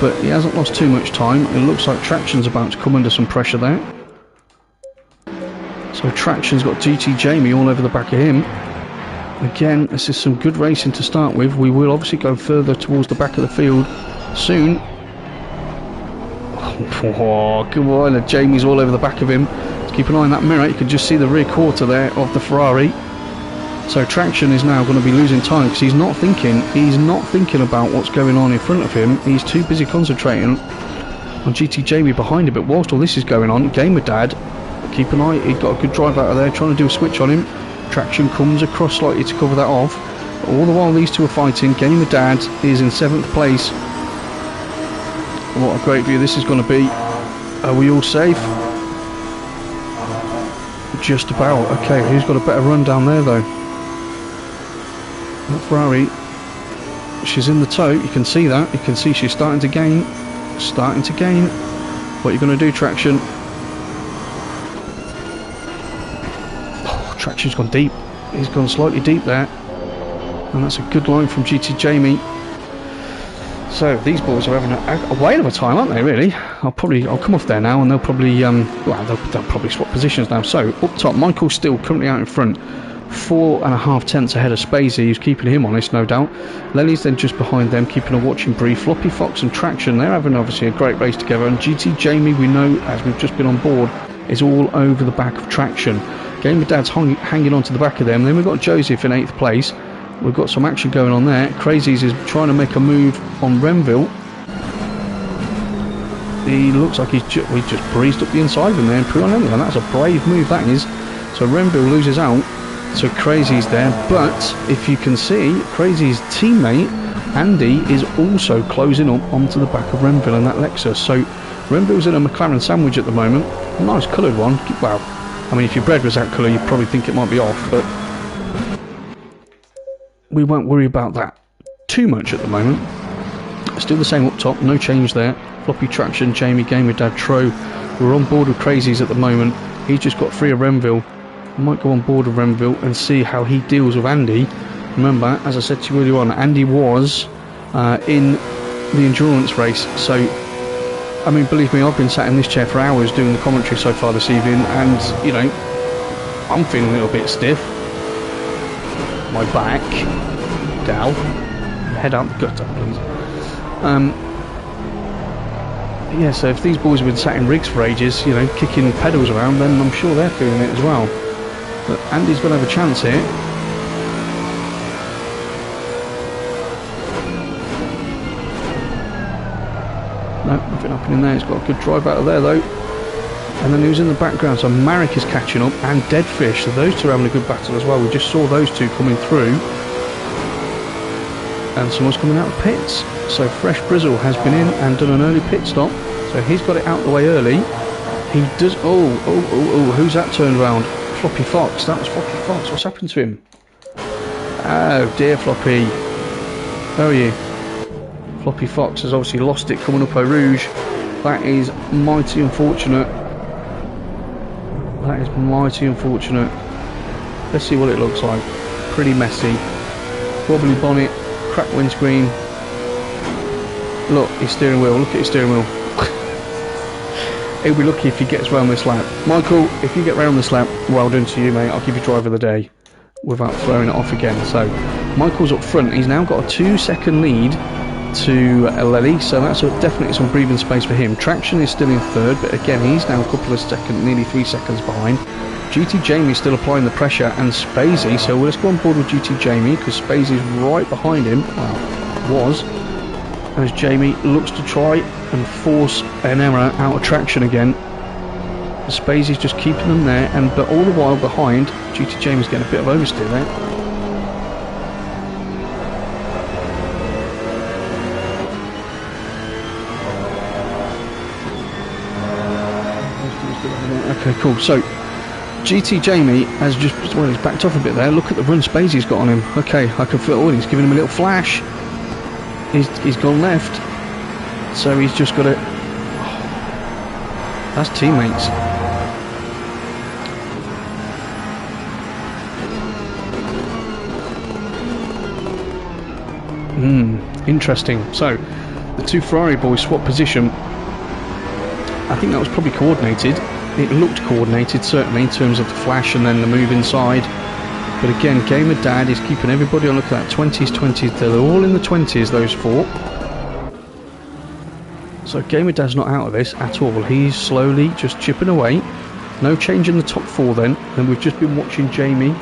but he hasn't lost too much time. It looks like Traction's about to come under some pressure there. So Traction's got GT Jamie all over the back of him. Again, this is some good racing to start with. We will obviously go further towards the back of the field soon. Oh, come on, Jamie's all over the back of him. Let's keep an eye on that mirror. You can just see the rear quarter there of the Ferrari. So Traction is now going to be losing time because he's not thinking about what's going on in front of him. He's too busy concentrating on GT Jamie behind him. But whilst all this is going on, Gamer Dad, keep an eye, he got a good drive out of there, trying to do a switch on him. Traction comes across slightly to cover that off. All the while these two are fighting, Gamer Dad is in 7th place. What a great view this is going to be. Are we all safe? Just about. Okay, who's got a better run down there though? Ferrari, she's in the tow, you can see that, you can see she's starting to gain. What are you going to do, Traction? Oh, Traction's gone deep, he's gone slightly deep there, and that's a good line from GT Jamie. So these boys are having a whale of a time, aren't they, really? I'll come off there now and they'll probably they'll probably swap positions now. So up top, Michael's still currently out in front, 4.5 tenths ahead of Spacey, who's keeping him honest, no doubt. Lely's then just behind them, keeping a watching brief. Floppy Fox and Traction, they're having obviously a great race together. And GT Jamie, we know, as we've just been on board, is all over the back of Traction. Gamer Dad's hanging on to the back of them. Then we've got Joseph in 8th place. We've got some action going on there. Crazies is trying to make a move on Renville. He looks like we just breezed up the inside of him there and put on him, and that's a brave move, that is. So Renville loses out. So Crazy's there, but if you can see, Crazy's teammate Andy is also closing up onto the back of Renville and that Lexus. So Renville's in a McLaren sandwich at the moment. A nice coloured one. Well, I mean, if your bread was that colour, you'd probably think it might be off, but we won't worry about that too much at the moment. Still the same up top, no change there. Floppy, Traction, Jamie, Gamer Dad, Tro. We're on board with Crazies at the moment. He's just got free of Renville. I might go on board of Renville and see how he deals with Andy. Remember, as I said to you earlier on, Andy was in the endurance race. So, I mean, believe me, I've been sat in this chair for hours doing the commentary so far this evening, and, you know, I'm feeling a little bit stiff. My back, down, head up, gut up, please. Yeah, so if these boys have been sat in rigs for ages, you know, kicking pedals around, then I'm sure they're feeling it as well. But Andy's going to have a chance here. No, nothing happening there. He's got a good drive out of there though. And then who's in the background? So Marek is catching up, and Deadfish. So those two are having a good battle as well. We just saw those two coming through. And someone's coming out of pits. So Fresh Brizzle has been in and done an early pit stop. So he's got it out the way early. He does. Oh, who's that turned around? Floppy Fox. That was Floppy Fox. What's happened to him? Oh dear, Floppy. Where are you? Floppy Fox has obviously lost it coming up Eau Rouge. That is mighty unfortunate. That is mighty unfortunate. Let's see what it looks like. Pretty messy. Wobbly bonnet, cracked windscreen. Look, his steering wheel. Look at his steering wheel. He'll be lucky if he gets round this lap. Michael, if you get round this lap, well done to you, mate. I'll give you driver of the day without throwing it off again. So Michael's up front. He's now got a 2-second lead to Lely, so that's definitely some breathing space for him. Traction is still in 3rd, but again he's now a couple of seconds, nearly 3 seconds behind. GT Jamie's still applying the pressure, and Spacey, so let's go on board with GT Jamie because Spacey's right behind him, well, was, as Jamie looks to try and force an error out of Traction again. Spacey's just keeping them there, but all the while behind, GT Jamie's getting a bit of oversteer there. Okay, cool. So GT Jamie has just, well, he's backed off a bit there. Look at the run Spazie's got on him. Okay, I can feel, oh, he's giving him a little flash. He's gone left. So he's just got to, that's teammates. Interesting. So the two Ferrari boys swap position. I think that was probably coordinated. It looked coordinated, certainly, in terms of the flash and then the move inside. But again, Gamer Dad is keeping everybody on. Look at that, 20s, 20s. They're all in the 20s, those four. So Gamer Dad's not out of this at all. He's slowly just chipping away. No change in the top four then. And we've just been watching Jamie,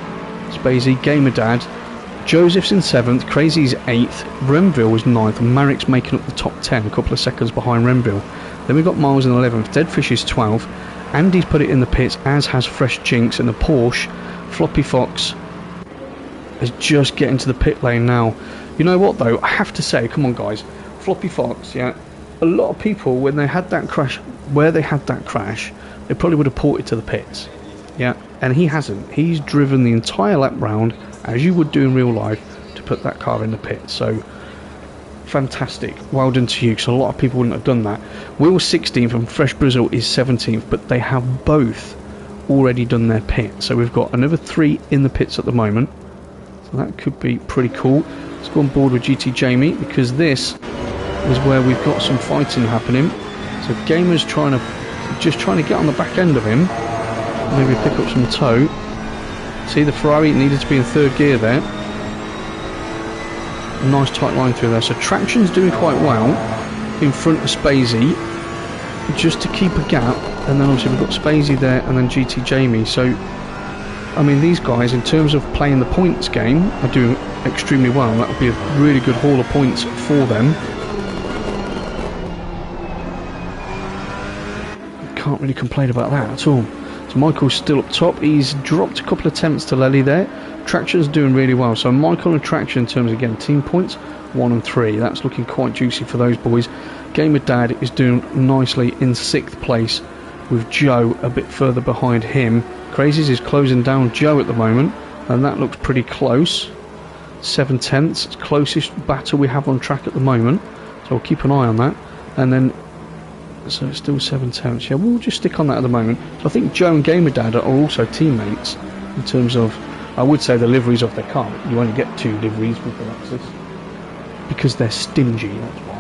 Spazie, Gamer Dad. Joseph's in 7th, Crazy's 8th, Renville was 9th, and Marek's making up the top 10, a couple of seconds behind Renville. Then we've got Miles in 11th, Deadfish is 12th, Andy's put it in the pits, as has Fresh Jinx, and the Porsche, Floppy Fox, is just getting to the pit lane now. You know what though, I have to say, come on guys, Floppy Fox, yeah, a lot of people, when they had that crash, where they had that crash, they probably would have ported to the pits, yeah, and he hasn't. He's driven the entire lap round, as you would do in real life, to put that car in the pit. So fantastic, well done to you, because a lot of people wouldn't have done that. Will's 16th and Fresh Brazil is 17th, but they have both already done their pit. So we've got another 3 in the pits at the moment, so that could be pretty cool. Let's go on board with GT Jamie, because this is where we've got some fighting happening. So Gamer's trying to get on the back end of him, maybe pick up some tow. See, the Ferrari needed to be in 3rd gear there. A nice tight line through there. So Traction's doing quite well in front of Spazie, just to keep a gap. And then obviously we've got Spazie there and then GT Jamie. So, I mean, these guys, in terms of playing the points game, are doing extremely well. That would be a really good haul of points for them. Can't really complain about that at all. So Michael's still up top. He's dropped a couple of attempts to Lely there. Traction's doing really well. So Michael and Traction, in terms of, again, team points, 1 and 3. That's looking quite juicy for those boys. Gamer Dad is doing nicely in 6th place, with Joe a bit further behind him. Crazies is closing down Joe at the moment, and that looks pretty close. 7/10. It's closest battle we have on track at the moment. So we'll keep an eye on that. And then, so it's still 7/10. Yeah, we'll just stick on that at the moment. So I think Joe and Gamer Dad are also teammates in terms of, I would say, the liveries of their car. You only get 2 liveries with the Lexus because they're stingy, that's why.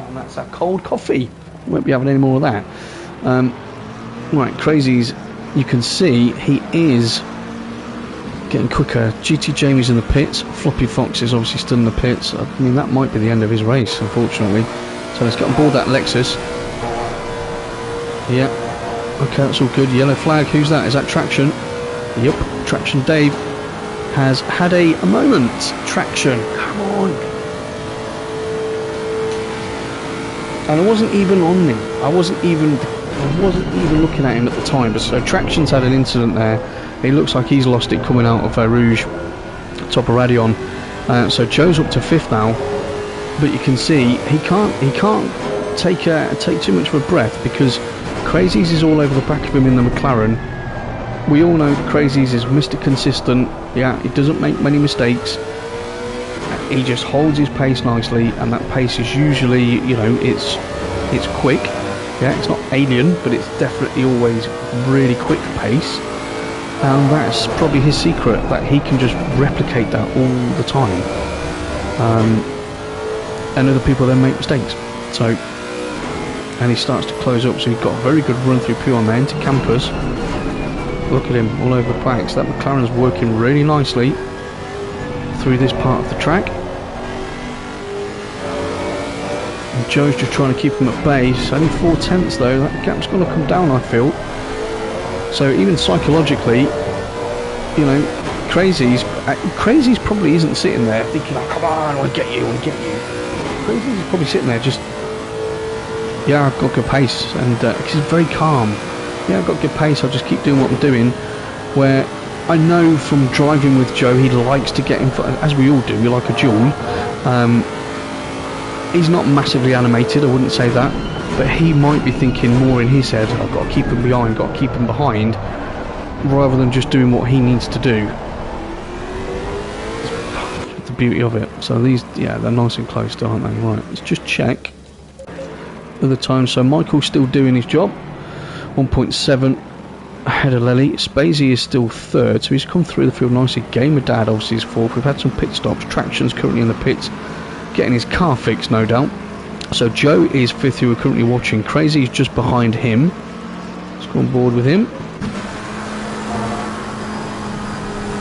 And that's our cold coffee. Won't be having any more of that. Right, Crazies, you can see he is getting quicker. GT Jamie's in the pits. Floppy Fox is obviously still in the pits. I mean, that might be the end of his race, unfortunately. So let's get on board that Lexus. Yeah. Okay, that's all good. Yellow flag. Who's that? Is that Traction? Yep. Traction Dave has had a moment. Traction. Come on. And I wasn't even on him. I wasn't even looking at him at the time. But so Traction's had an incident there. He looks like he's lost it coming out of Rouge, top of Radion. So Joe's up to 5th now, but you can see he can't take too much of a breath, because Crazies is all over the back of him in the McLaren. We all know Crazies is Mr. Consistent. Yeah, he doesn't make many mistakes. He just holds his pace nicely, and that pace is usually, you know, it's quick. Yeah, it's not alien, but it's definitely always really quick pace. And that's probably his secret, that he can just replicate that all the time. And other people then make mistakes. So, and he starts to close up, so he's got a very good run through P1 there into Campus. Look at him all over the place. That McLaren's working really nicely through this part of the track. And Joe's just trying to keep him at bay. It's only 4/10 though. That gap's going to come down, I feel. So even psychologically, you know, Crazies probably isn't sitting there thinking, oh, come on, I want to get you, Crazies is probably sitting there just, yeah, I've got good pace, and he's very calm. Yeah, I've got good pace, I'll just keep doing what I'm doing. Where I know from driving with Joe, he likes to get in front, as we all do, we like a duel. He's not massively animated, I wouldn't say that, but he might be thinking more in his head, I've got to keep him behind, rather than just doing what he needs to do. That's the beauty of it. So these, yeah, they're nice and close, aren't they? Right, let's just check at the time. So Michael's still doing his job, 1.7 ahead of Lely. Spacey is still third, so he's come through the field nicely. Gamer Dad obviously is fourth. We've had some pit stops. Traction's currently in the pits, getting his car fixed, no doubt. So Joe is fifth, who we're currently watching. Crazy's just behind him. Let's go on board with him.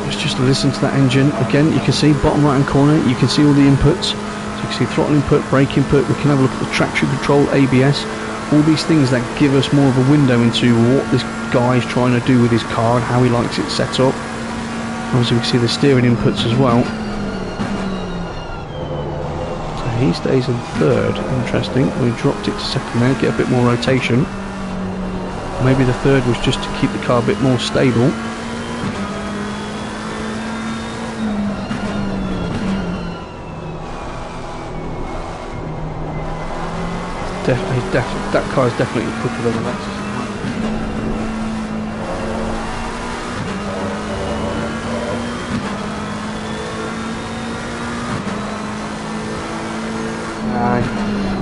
Let's just listen to that engine. Again, you can see bottom right hand corner, you can see all the inputs. So you can see throttle input, brake input. We can have a look at the traction control, ABS. All these things that give us more of a window into what this guy's trying to do with his car and how he likes it set up. Obviously we can see the steering inputs as well. So he stays in third, interesting. We dropped it to second there, get a bit more rotation. Maybe the third was just to keep the car a bit more stable. That car is definitely quicker than the next.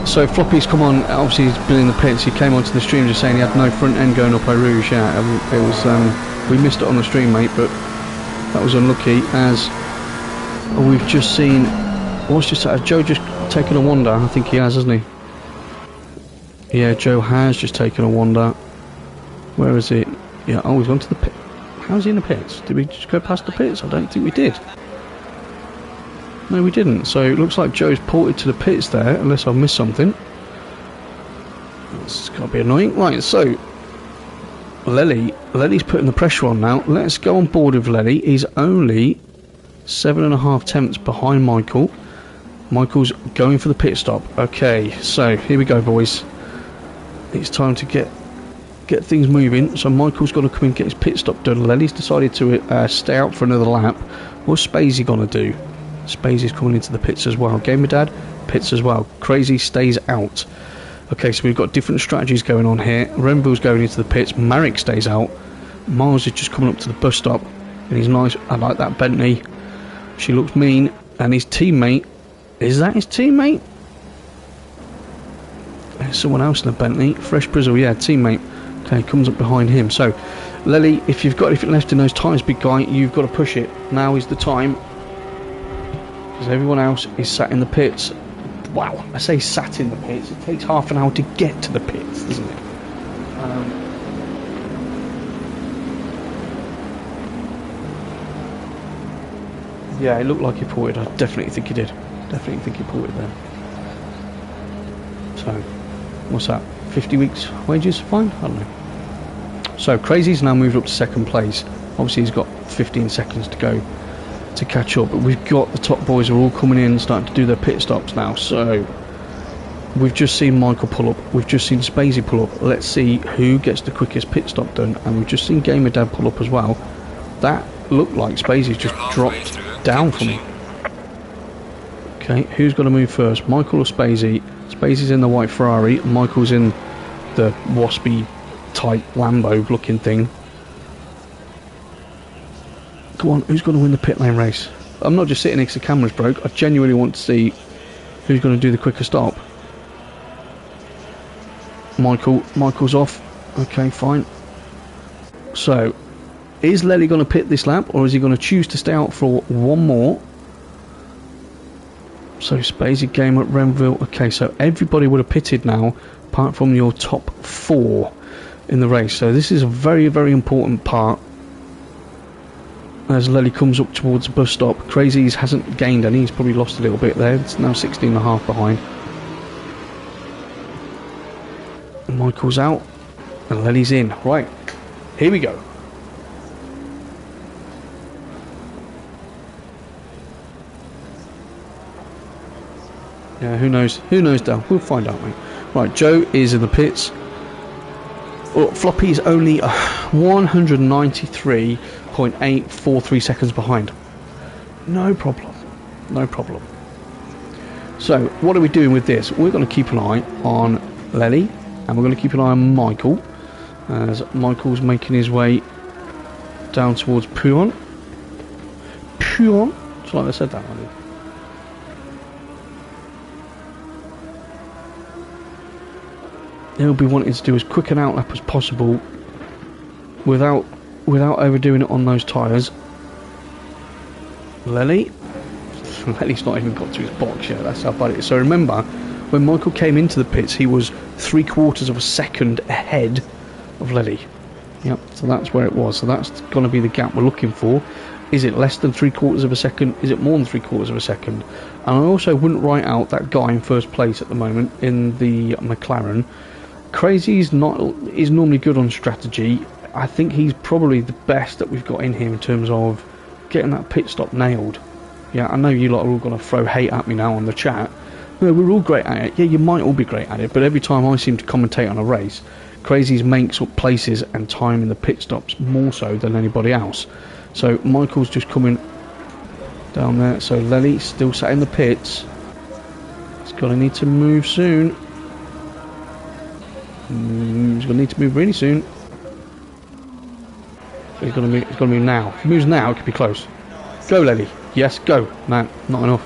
So Floppy's come on, obviously he's been in the pits. He came onto the stream just saying he had no front end going up Eau Rouge. Yeah, it was we missed it on the stream, mate, but that was unlucky, as we've just seen. What's just has Joe just taken a wander? I think he has, hasn't he? Yeah, Joe has just taken a wander. Where is it? Yeah, oh, he's gone to the pit. How's he in the pits? Did we just go past the pits? I don't think we did. No, we didn't. So it looks like Joe's ported to the pits there, unless I've missed something. It's got to be annoying. Right, so Lely's putting the pressure on now. Let's go on board with Lely. He's only 7.5 tenths behind Michael. Michael's going for the pit stop. Okay, so here we go, boys. It's time to get things moving. So Michael's got to come and get his pit stop done. Lely's decided to stay out for another lap. What's Spacey gonna do? Spacey's coming into the pits as well. Gamer Dad, pits as well. Crazy stays out. Okay, so we've got different strategies going on here. Renville's going into the pits. Marek stays out. Miles is just coming up to the bus stop, and he's nice. I like that Bentley. She looks mean. And his teammate, is that his teammate? There's someone else in the Bentley. Fresh Brizzle, yeah, teammate. Okay, comes up behind him. So, Lely, if you've got anything left in those tyres, big guy, you've got to push it. Now is the time. Because everyone else is sat in the pits. Wow, I say sat in the pits. It takes half an hour to get to the pits, doesn't it? Yeah, it looked like he ported. I definitely think he did. Definitely think he ported there. So, what's that? 50 weeks wages? Fine? I don't know. So, Crazy's now moved up to second place. Obviously, he's got 15 seconds to go to catch up. But we've got the top boys are all coming in, starting to do their pit stops now. So, we've just seen Michael pull up. We've just seen Spacey pull up. Let's see who gets the quickest pit stop done. And we've just seen Gamer Dad pull up as well. That looked like Spacey's just dropped down from him. Okay, who's going to move first? Michael or Spacey? Spacey's in the white Ferrari. Michael's in the waspy type Lambo looking thing. Come on, who's going to win the pit lane race? I'm not just sitting next to the cameras broke. I genuinely want to see who's going to do the quicker stop. Michael's off. Okay, fine. So, is Lely going to pit this lap, or is he going to choose to stay out for one more? So Spacey, Gamer, Renville. Okay, so everybody would have pitted now, apart from your top 4 in the race. So this is a very, very important part. As Lely comes up towards the bus stop, Crazy's hasn't gained any. He's probably lost a little bit there. It's now 16.5 behind. And Michael's out, and Lely's in. Right, here we go. Yeah, who knows? Who knows, Dal? We'll find out, mate. Right, Joe is in the pits. Floppy is only 193.843 seconds behind. No problem. No problem. So, what are we doing with this? We're going to keep an eye on Lely, and we're going to keep an eye on Michael, as Michael's making his way down towards Puon. Puon? It's like I said that one. He'll be wanting to do as quick an outlap as possible without overdoing it on those tyres. Lely's not even got to his box yet, that's how bad it is. So remember, when Michael came into the pits, he was 3/4 of a second ahead of Lely. Yep, so that's where it was. So that's going to be the gap we're looking for. Is it less than 3/4 of a second? Is it more than 3/4 of a second? And I also wouldn't write out that guy in first place at the moment in the McLaren. Crazy is normally good on strategy. I think he's probably the best that we've got in here in terms of getting that pit stop nailed. Yeah, I know you lot are all going to throw hate at me now on the chat. No, we're all great at it. Yeah, you might all be great at it, but every time I seem to commentate on a race, Crazy's makes up places and time in the pit stops more so than anybody else. So Michael's just coming down there. So Lely still sat in the pits. He's going to need to move soon. He's going to need to move really soon. He's going to move now. If he moves now, it could be close. Go, Lely. Yes, go. No, not enough.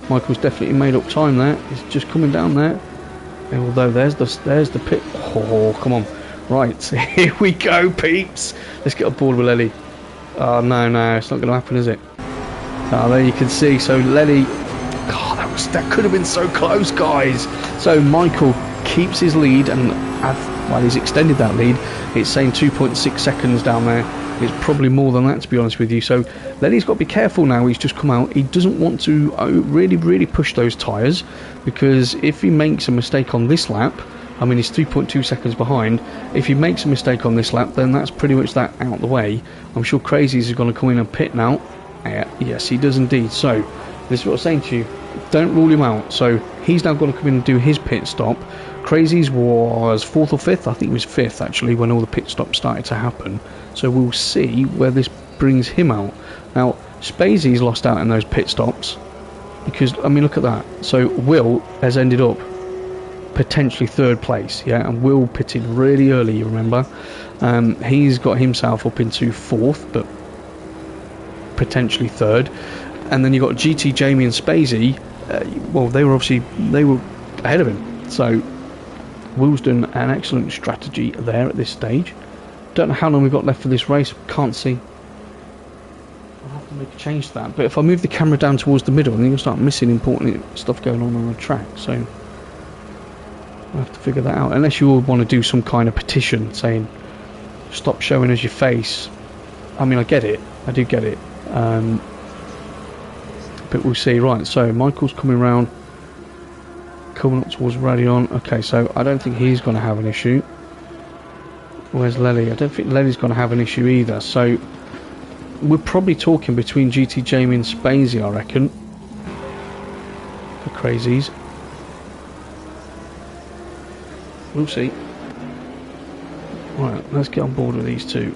Michael's definitely made up time there. He's just coming down there. Although there's the pit. Oh, come on. Right, here we go, peeps. Let's get on board with Lely. Oh, no, it's not going to happen, is it? Oh, there you can see. So Lely. God, that could have been so close, guys. So Michael keeps his lead, and he's extended that lead. It's saying 2.6 seconds down there. It's probably more than that, to be honest with you. So Lenny's got to be careful now. He's just come out. He doesn't want to really push those tyres, because if he makes a mistake on this lap, I mean, he's 3.2 seconds behind. If he makes a mistake on this lap, then that's pretty much that out the way. I'm sure Crazy's is going to come in and pit now. Yes, he does indeed. So this is what I'm saying to you. Don't rule him out. So he's now going to come in and do his pit stop. Crazy's was 4th or 5th. I think it was 5th, actually, when all the pit stops started to happen. So we'll see where this brings him out. Now, Spazie's lost out in those pit stops because, I mean, look at that. So Will has ended up potentially 3rd place, yeah, and Will pitted really early, you remember. He's got himself up into 4th, but potentially 3rd. And then you've got GT, Jamie and Spazie. Well, they were ahead of him. So Will's doing an excellent strategy there at this stage. Don't know how long we've got left for this race. Can't see. I'll have to make a change to that. But if I move the camera down towards the middle, then you'll start missing important stuff going on the track. So I'll have to figure that out. Unless you all want to do some kind of petition saying, stop showing us your face. I mean, I get it. I do get it. But we'll see. Right, so Michael's coming round. Coming up towards Radion. Okay, so I don't think he's going to have an issue. Where's Lely? I don't think Lely's going to have an issue either. So we're probably talking between GT, Jamie and Spazie, I reckon, for Crazies. We'll see. Right, let's get on board with these two.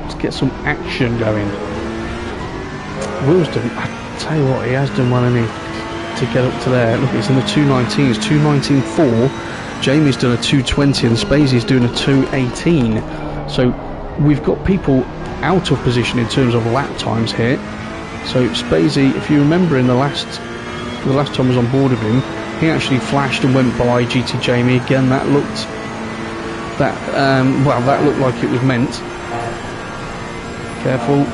Let's get some action going. Will's done, I tell you what, he has done well, hasn't he, to get up to there. Look, it's in the 219s, 219.4. Jamie's done a 220 and Spazie's doing a 218. So we've got people out of position in terms of lap times here. So Spazie, if you remember in the last time I was on board with him, he actually flashed and went by GT Jamie again. That looked like it was meant. Careful.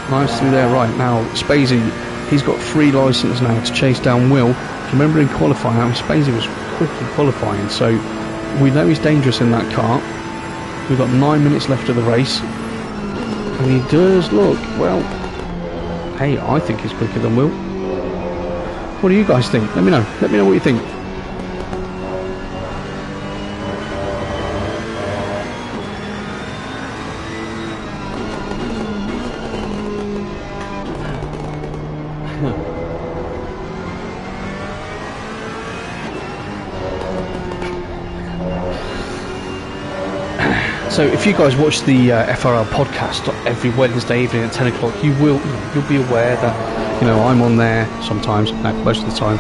Nicely there. Right, now Spazie, he's got free licence now to chase down Will. If you remember in qualifying, I mean, Spazie was quick in qualifying, so we know he's dangerous in that car. We've got 9 minutes left of the race, and he does look, well, hey, I think he's quicker than Will. What do you guys think? Let me know what you think. So if you guys watch the FRL podcast every Wednesday evening at 10 o'clock, you'll be aware that, you know, I'm on there sometimes, most of the time.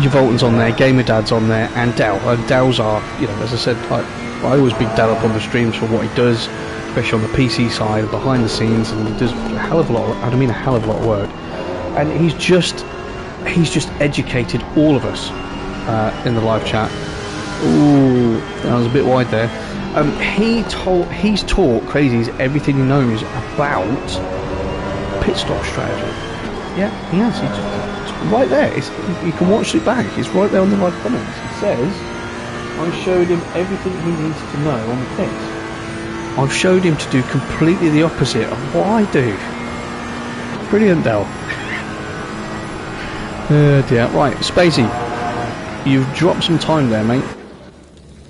Your Volton's on there, Gamer Dad's on there, and Dell. Dell's are, you know, as I said, I always big Dell up on the streams for what he does, especially on the PC side, behind the scenes, and he does a hell of a lot. I mean, a hell of a lot of work. And he's just educated all of us in the live chat. Ooh, that was a bit wide there. He's taught crazies everything he knows about pit stop strategy. Yeah, he has. It's right there. You can watch it back. It's right there on the live comments. It says, I showed him everything he needs to know on the pits. I've showed him to do completely the opposite of what I do. Brilliant, Dell. Dear. Right, Spacey, you've dropped some time there, mate.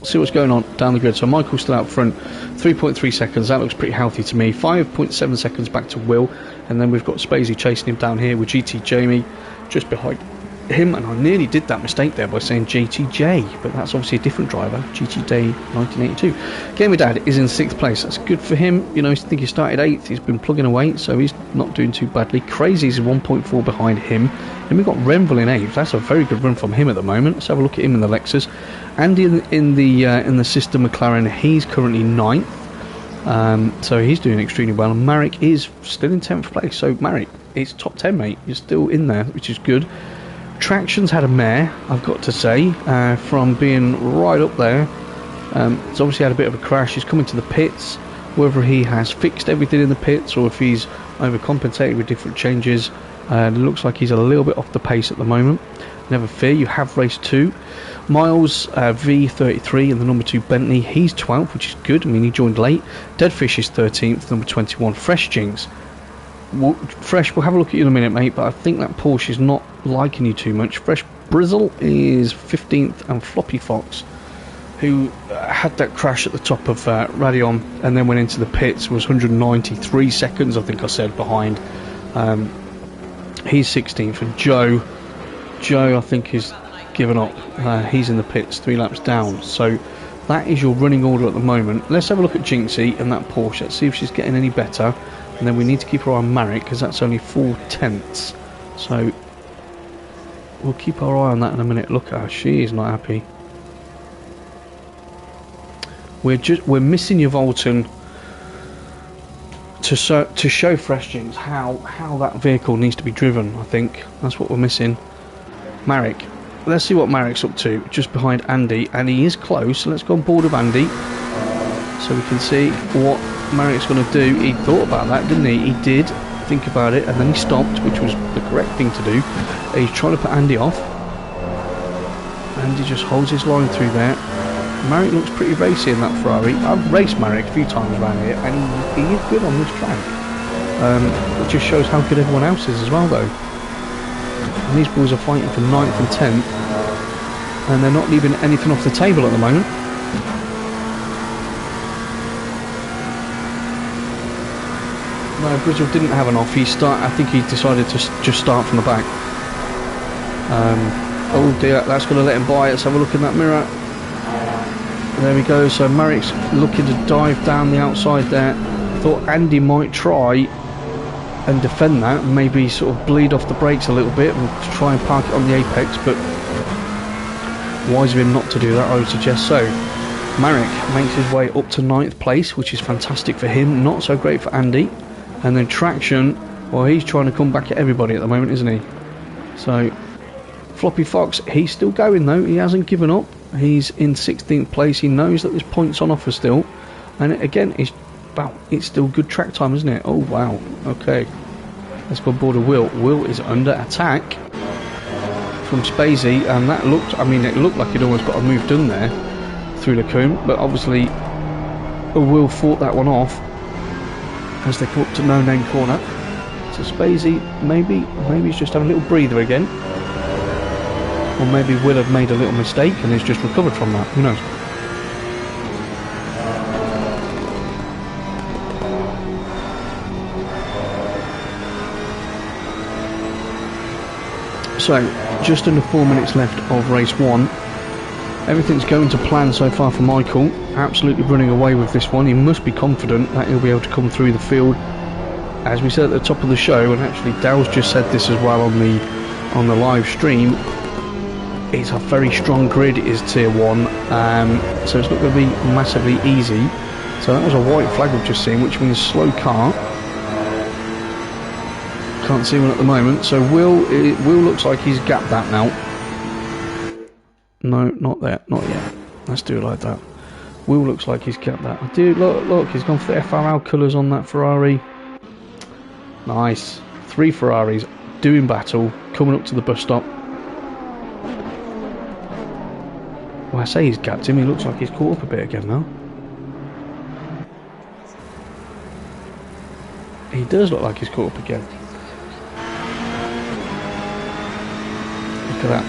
See what's going on down the grid. So Michael's still out front, 3.3 seconds. That looks pretty healthy to me. 5.7 seconds back to Will, and then we've got Spacey chasing him down here with GT Jamie just behind him. And I nearly did that mistake there by saying GTJ, but that's obviously a different driver. GT Day 1982. Gamer Dad is in 6th place. That's good for him. You know, I think he started 8th. He's been plugging away, so he's not doing too badly. Crazy's 1.4 behind him. Then we've got Renville in 8th. That's a very good run from him at the moment. Let's have a look at him in the Lexus. Andy in the sister McLaren, he's currently 9th. So he's doing extremely well. And Marek is still in 10th place. So Marek, it's top 10, mate. You're still in there, which is good. Traction's had a mare, I've got to say, from being right up there. He's obviously had a bit of a crash. He's coming to the pits. Whether he has fixed everything in the pits or if he's overcompensated with different changes, it looks like he's a little bit off the pace at the moment. Never fear, you have race 2. Miles V33 and the number 2 Bentley, he's 12th, which is good. I mean, he joined late. Deadfish is 13th, number 21 Fresh Jinx. Fresh, we'll have a look at you in a minute, mate, but I think that Porsche is not liking you too much. Fresh Brizzle is 15th, and Floppy Fox, who had that crash at the top of Radion and then went into the pits, was 193 seconds, I think I said, behind. He's 16th, and Joe, I think, is given up. He's in the pits, 3 laps down. So that is your running order at the moment. Let's have a look at Jinxie and that Porsche. Let's see if she's getting any better. And then we need to keep our eye on Marek, because that's only 4/10. So we'll keep our eye on that in a minute. Look at her, she is not happy. We're missing your Volton to show Fresh Jinx how that vehicle needs to be driven. I think that's what we're missing. Marek, let's see what Marek's up to, just behind Andy, and he is close. So let's go on board with Andy so we can see what Marek's going to do. He thought about that, didn't he? He did think about it, and then he stopped, which was the correct thing to do. He's trying to put Andy off. Andy just holds his line through there. Marek looks pretty racy in that Ferrari. I've raced Marek a few times around here, and he is good on this track. It just shows how good everyone else is as well, though. And these boys are fighting for 9th and 10th, and they're not leaving anything off the table at the moment. No, Bridgel didn't have an off. I think he decided to just start from the back. Oh dear, that's going to let him by. Let's have a look in that mirror. There we go. So Marek's looking to dive down the outside there. Thought Andy might try and defend that, and maybe sort of bleed off the brakes a little bit and try and park it on the apex, but wise of him not to do that, I would suggest. So Marek makes his way up to 9th place, which is fantastic for him, not so great for Andy. And then Traction, well, he's trying to come back at everybody at the moment, isn't he? So Floppy Fox, he's still going though, he hasn't given up. He's in 16th place. He knows that there's points on offer still, and again, it's still good track time, isn't it? Oh wow, okay, let's go on board of Will. Will is under attack from Spacey, and that looked, I mean, it looked like he'd almost got a move done there through the cone, but obviously Will fought that one off as they come up to No Name Corner. So Spacey, maybe he's just having a little breather again. Or maybe Will have made a little mistake and he's just recovered from that. Who knows? So, just under 4 minutes left of race 1. Everything's going to plan so far for Michael. Absolutely running away with this one. He must be confident that he'll be able to come through the field. As we said at the top of the show, and actually Dale's just said this as well on the live stream, it's a very strong grid, is Tier 1, so it's not going to be massively easy. So that was a white flag we've just seen, which means slow car. Can't see one at the moment, so Will looks like he's gapped that now. No, not that, not yet. Let's do it like that. Will looks like he's gapped that. Dude, look, he's gone for the FRL colours on that Ferrari. Nice. 3 Ferraris doing battle, coming up to the bus stop. Well, I say he's gapped him, he looks like he's caught up a bit again now. He does look like he's caught up again. Look at that.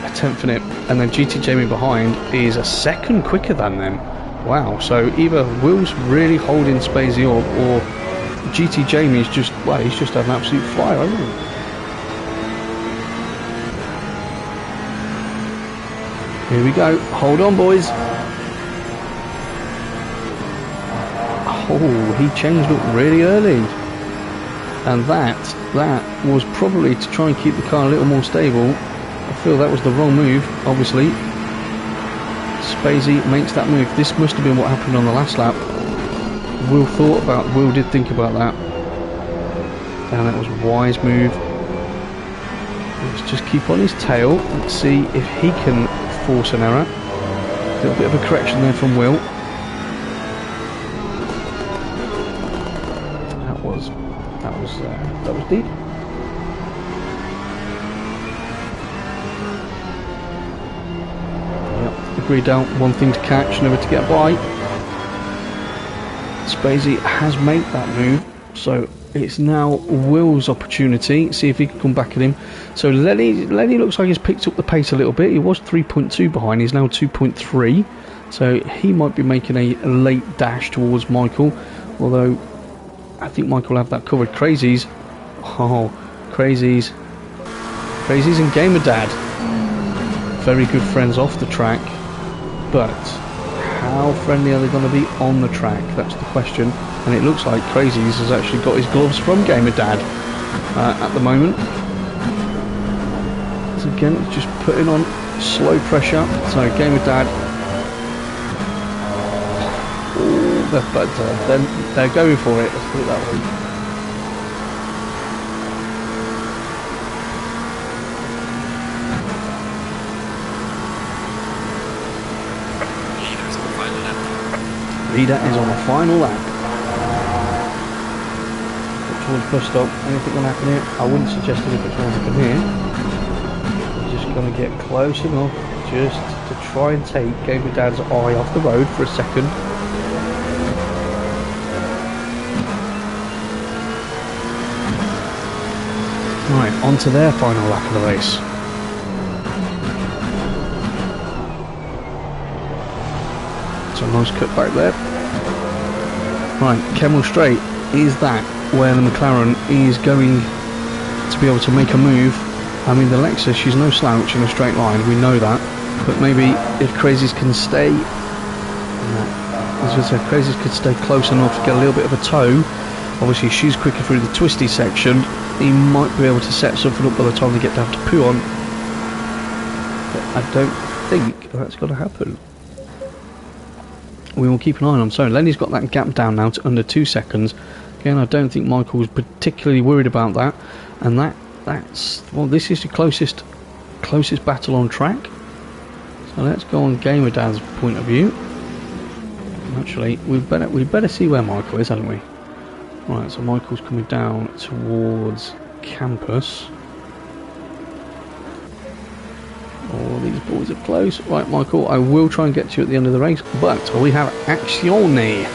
A 10th in it. And then GT Jamie behind is a second quicker than them. Wow, so either Will's really holding Spacey up, or GT Jamie's just, well, he's just had an absolute flyer, hasn't he? Here we go. Hold on, boys. Oh, he changed up really early. And that was probably to try and keep the car a little more stable. I feel that was the wrong move, obviously. Spacey makes that move. This must have been what happened on the last lap. Will did think about that. And that was a wise move. Let's just keep on his tail. Let's see if he can force an error. A little bit of a correction there from Will. That was deep. Yep, agreed down. One thing to catch, another to get by. Spacey has made that move, so it's now Will's opportunity. See if he can come back at him. So Lenny looks like he's picked up the pace a little bit. He was 3.2 behind, he's now 2.3. So he might be making a late dash towards Michael, although I think Michael will have that covered. Crazies. Oh, Crazies and Gamer Dad. Very good friends off the track, but how friendly are they going to be on the track? That's the question. And it looks like Crazies has actually got his gloves from Gamer Dad at the moment. So again, just putting on slow pressure. So Gamer Dad. But they're going for it, let's put it that way. Leader is on the final lap. Towards bus stop. Anything going to happen here? I wouldn't suggest anything's going to happen here. We're just going to get close enough just to try and take Gamer Dad's eye off the road for a second. Right, on to their final lap of the race. So a nice cut back there. Right, Kemmel Straight, is that where the McLaren is going to be able to make a move? I mean, the Lexus, she's no slouch in a straight line, we know that. But maybe if Crazies can stay, as I said, Crazies could stay close enough to get a little bit of a tow. Obviously, she's quicker through the twisty section. He might be able to set something up by the time they get down to Puon. But I don't think that's going to happen. We will keep an eye on him. So Lenny's got that gap down now to under 2 seconds. Again, I don't think Michael was particularly worried about that. And that's well, this is the closest battle on track. So let's go on Gamer Dad's point of view. Actually, we better see where Michael is, haven't we? Right, so Michael's coming down towards campus. Oh, these boys are close. Right, Michael, I will try and get to you at the end of the race, but we have Azione.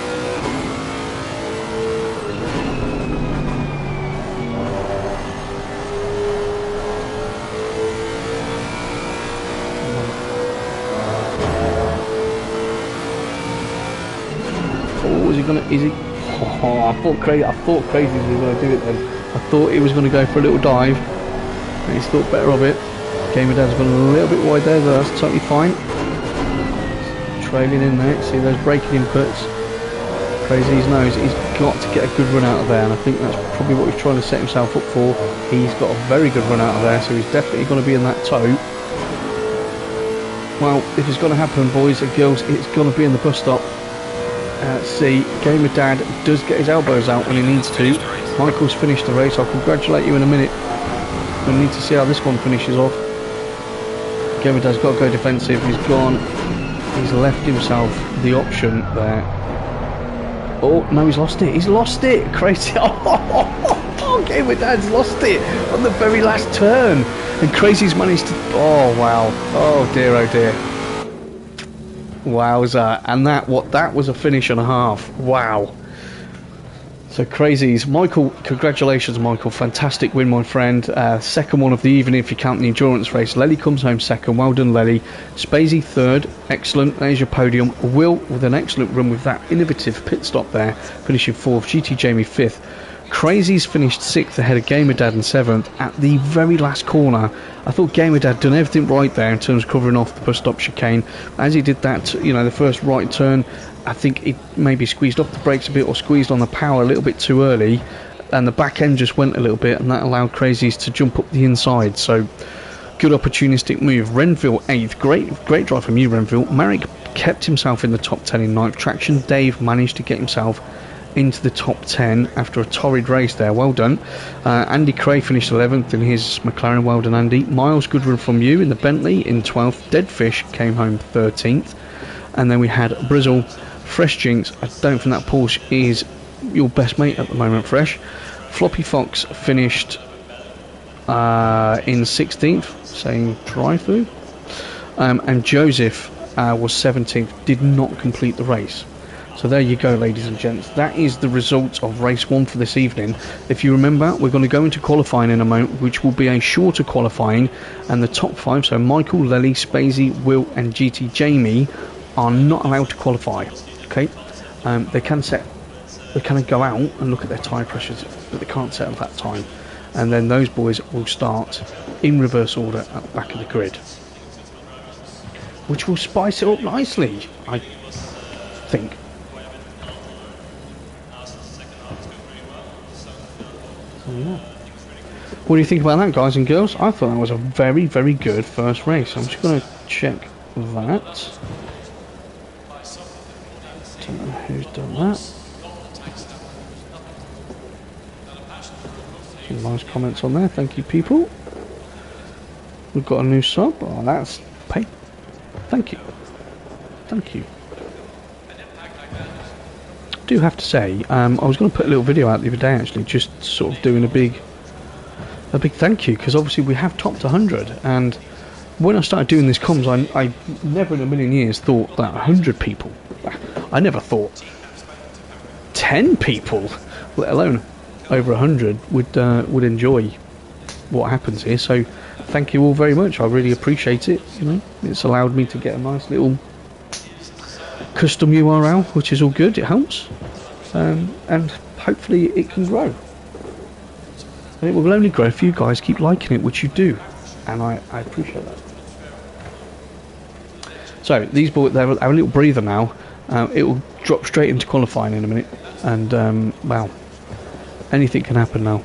Oh, is he gonna? Is he? Oh, I thought Crazy was going to do it then. I thought he was going to go for a little dive, and he's thought better of it. Gamer Dad's gone a little bit wide there, but that's totally fine. trailing in there. See those braking inputs. Crazy's knows he's got to get a good run out of there, and I think that's probably what he's trying to set himself up for. He's got a very good run out of there, so he's definitely going to be in that tow. Well, if it's going to happen, boys and girls, it's going to be in the bus stop. See, Gamer Dad does get his elbows out when he needs to. Michael's finished the race. I'll congratulate you in a minute. We'll need to see how this one finishes off. Gamer Dad's got to go defensive. He's gone. He's left himself the option there. Oh, no, he's lost it. He's lost it. Crazy. Oh, Gamer Dad's lost it on the very last turn. And Crazy's managed to... Oh, wow. Oh, dear, oh, dear. Wowza. And that was a finish and a half. Wow. So Crazy's. Michael, congratulations, Michael. Fantastic win, my friend. Second one of the evening if you count the endurance race. Lely comes home second. Well done, Lely. Spacey third. Excellent. There's your podium. Will with an excellent run with that innovative pit stop there, finishing fourth. GT Jamie fifth. Crazy's finished sixth ahead of Gamer Dad in seventh at the very last corner. I thought Gamer Dad done everything right there in terms of covering off the bus stop chicane. As he did that, you know, the first right turn, I think he maybe squeezed off the brakes a bit or squeezed on the power a little bit too early, and the back end just went a little bit, and that allowed Crazy's to jump up the inside. So good opportunistic move. Renville 8th. Great drive from you, Renville. Marek kept himself in the top 10 in 9th. Traction Dave managed to get himself into the top 10 after a torrid race there. Well done. Andy Cray finished 11th in his McLaren. Well done, Andy. Miles, good run from you in the Bentley in 12th. Deadfish came home 13th. And then we had Brizzle. Fresh Jinx. I don't think that Porsche is your best mate at the moment, Fresh. Floppy Fox finished in 16th, saying drive through. And Joseph was 17th, did not complete the race. So there you go, ladies and gents. That is the result of race 1 for this evening. If you remember, we're going to go into qualifying in a moment, which will be a shorter qualifying, and the top 5, so Michael, Lely, Spacey, Will and GT Jamie, are not allowed to qualify. Okay, they can go out and look at their tyre pressures, but they can't set up that time. And then those boys will start in reverse order at the back of the grid, which will spice it up nicely, I think. So, yeah. What do you think about that, guys and girls? I thought that was a very, very good first race. I'm just going to check that. Don't know who's done that. Some nice comments on there. Thank you, people. We've got a new sub. Oh, that's pay. Thank you. Thank you. I do have to say, I was going to put a little video out the other day, actually, just sort of doing a big thank you, because obviously we have topped 100, and when I started doing this comms, I never in a million years thought that 100 people, I never thought 10 people, let alone over 100, would enjoy what happens here. So thank you all very much. I really appreciate it. You know, it's allowed me to get a nice little custom URL, which is all good. It helps, and hopefully it can grow. And it will only grow if you guys keep liking it, which you do, and I appreciate that. So these boys, they're a little breather now. It will drop straight into qualifying in a minute, and wow, anything can happen now.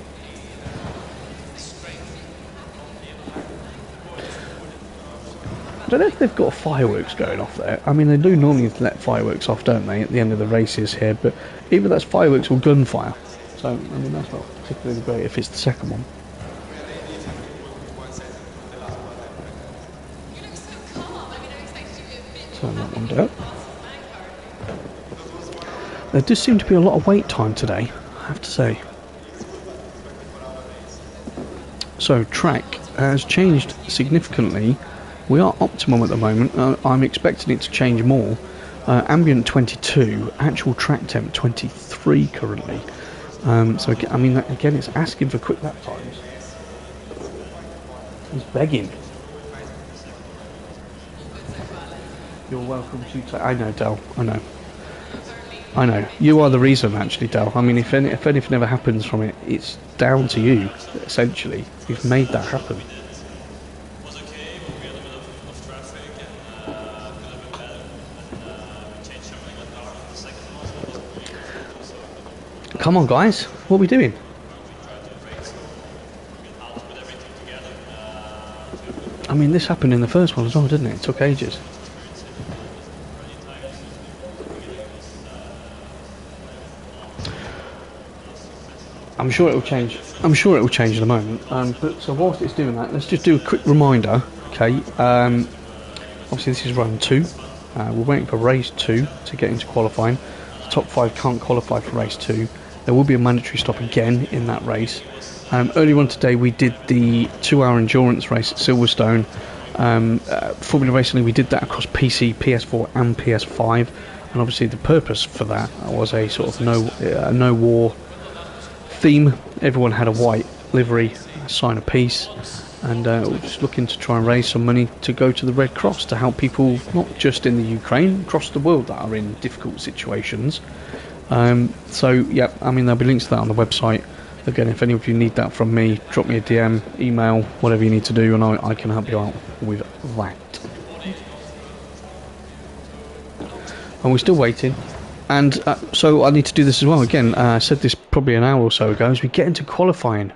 I don't know if they've got fireworks going off there. I mean, they do normally let fireworks off, don't they, at the end of the races here, but either that's fireworks or gunfire. So, I mean, that's not particularly great if it's the second one. Turn that one down. There does seem to be a lot of wait time today, I have to say. So, track has changed significantly. We are optimum at the moment. I'm expecting it to change more. Ambient 22, actual track temp 23 currently. So I mean, again, it's asking for quick lap times. It's begging. You're welcome to. I know, Del. I know. I know. You are the reason, actually, Del. I mean, if anything ever happens from it, it's down to you. Essentially, you've made that happen. Come on, guys. What are we doing? I mean, this happened in the first one as well, didn't it? It took ages. I'm sure it will change. I'm sure it will change in a moment. But so whilst it's doing that, let's just do a quick reminder. Okay. Obviously, this is run 2. We're waiting for race 2 to get into qualifying. The top 5 can't qualify for race 2. There will be a mandatory stop again in that race. Earlier on today, we did the 2-hour endurance race at Silverstone. Formula Racing, we did that across PC, PS4, and PS5. And obviously, the purpose for that was a sort of no war theme. Everyone had a white livery, a sign of peace, and we're just looking to try and raise some money to go to the Red Cross to help people not just in the Ukraine, across the world that are in difficult situations. So yeah, I mean, there'll be links to that on the website. Again, if any of you need that from me, drop me a DM, email, whatever you need to do, and I can help you out with that. And we're still waiting. And so I need to do this as well. Again, I said this probably an hour or so ago, as we get into qualifying.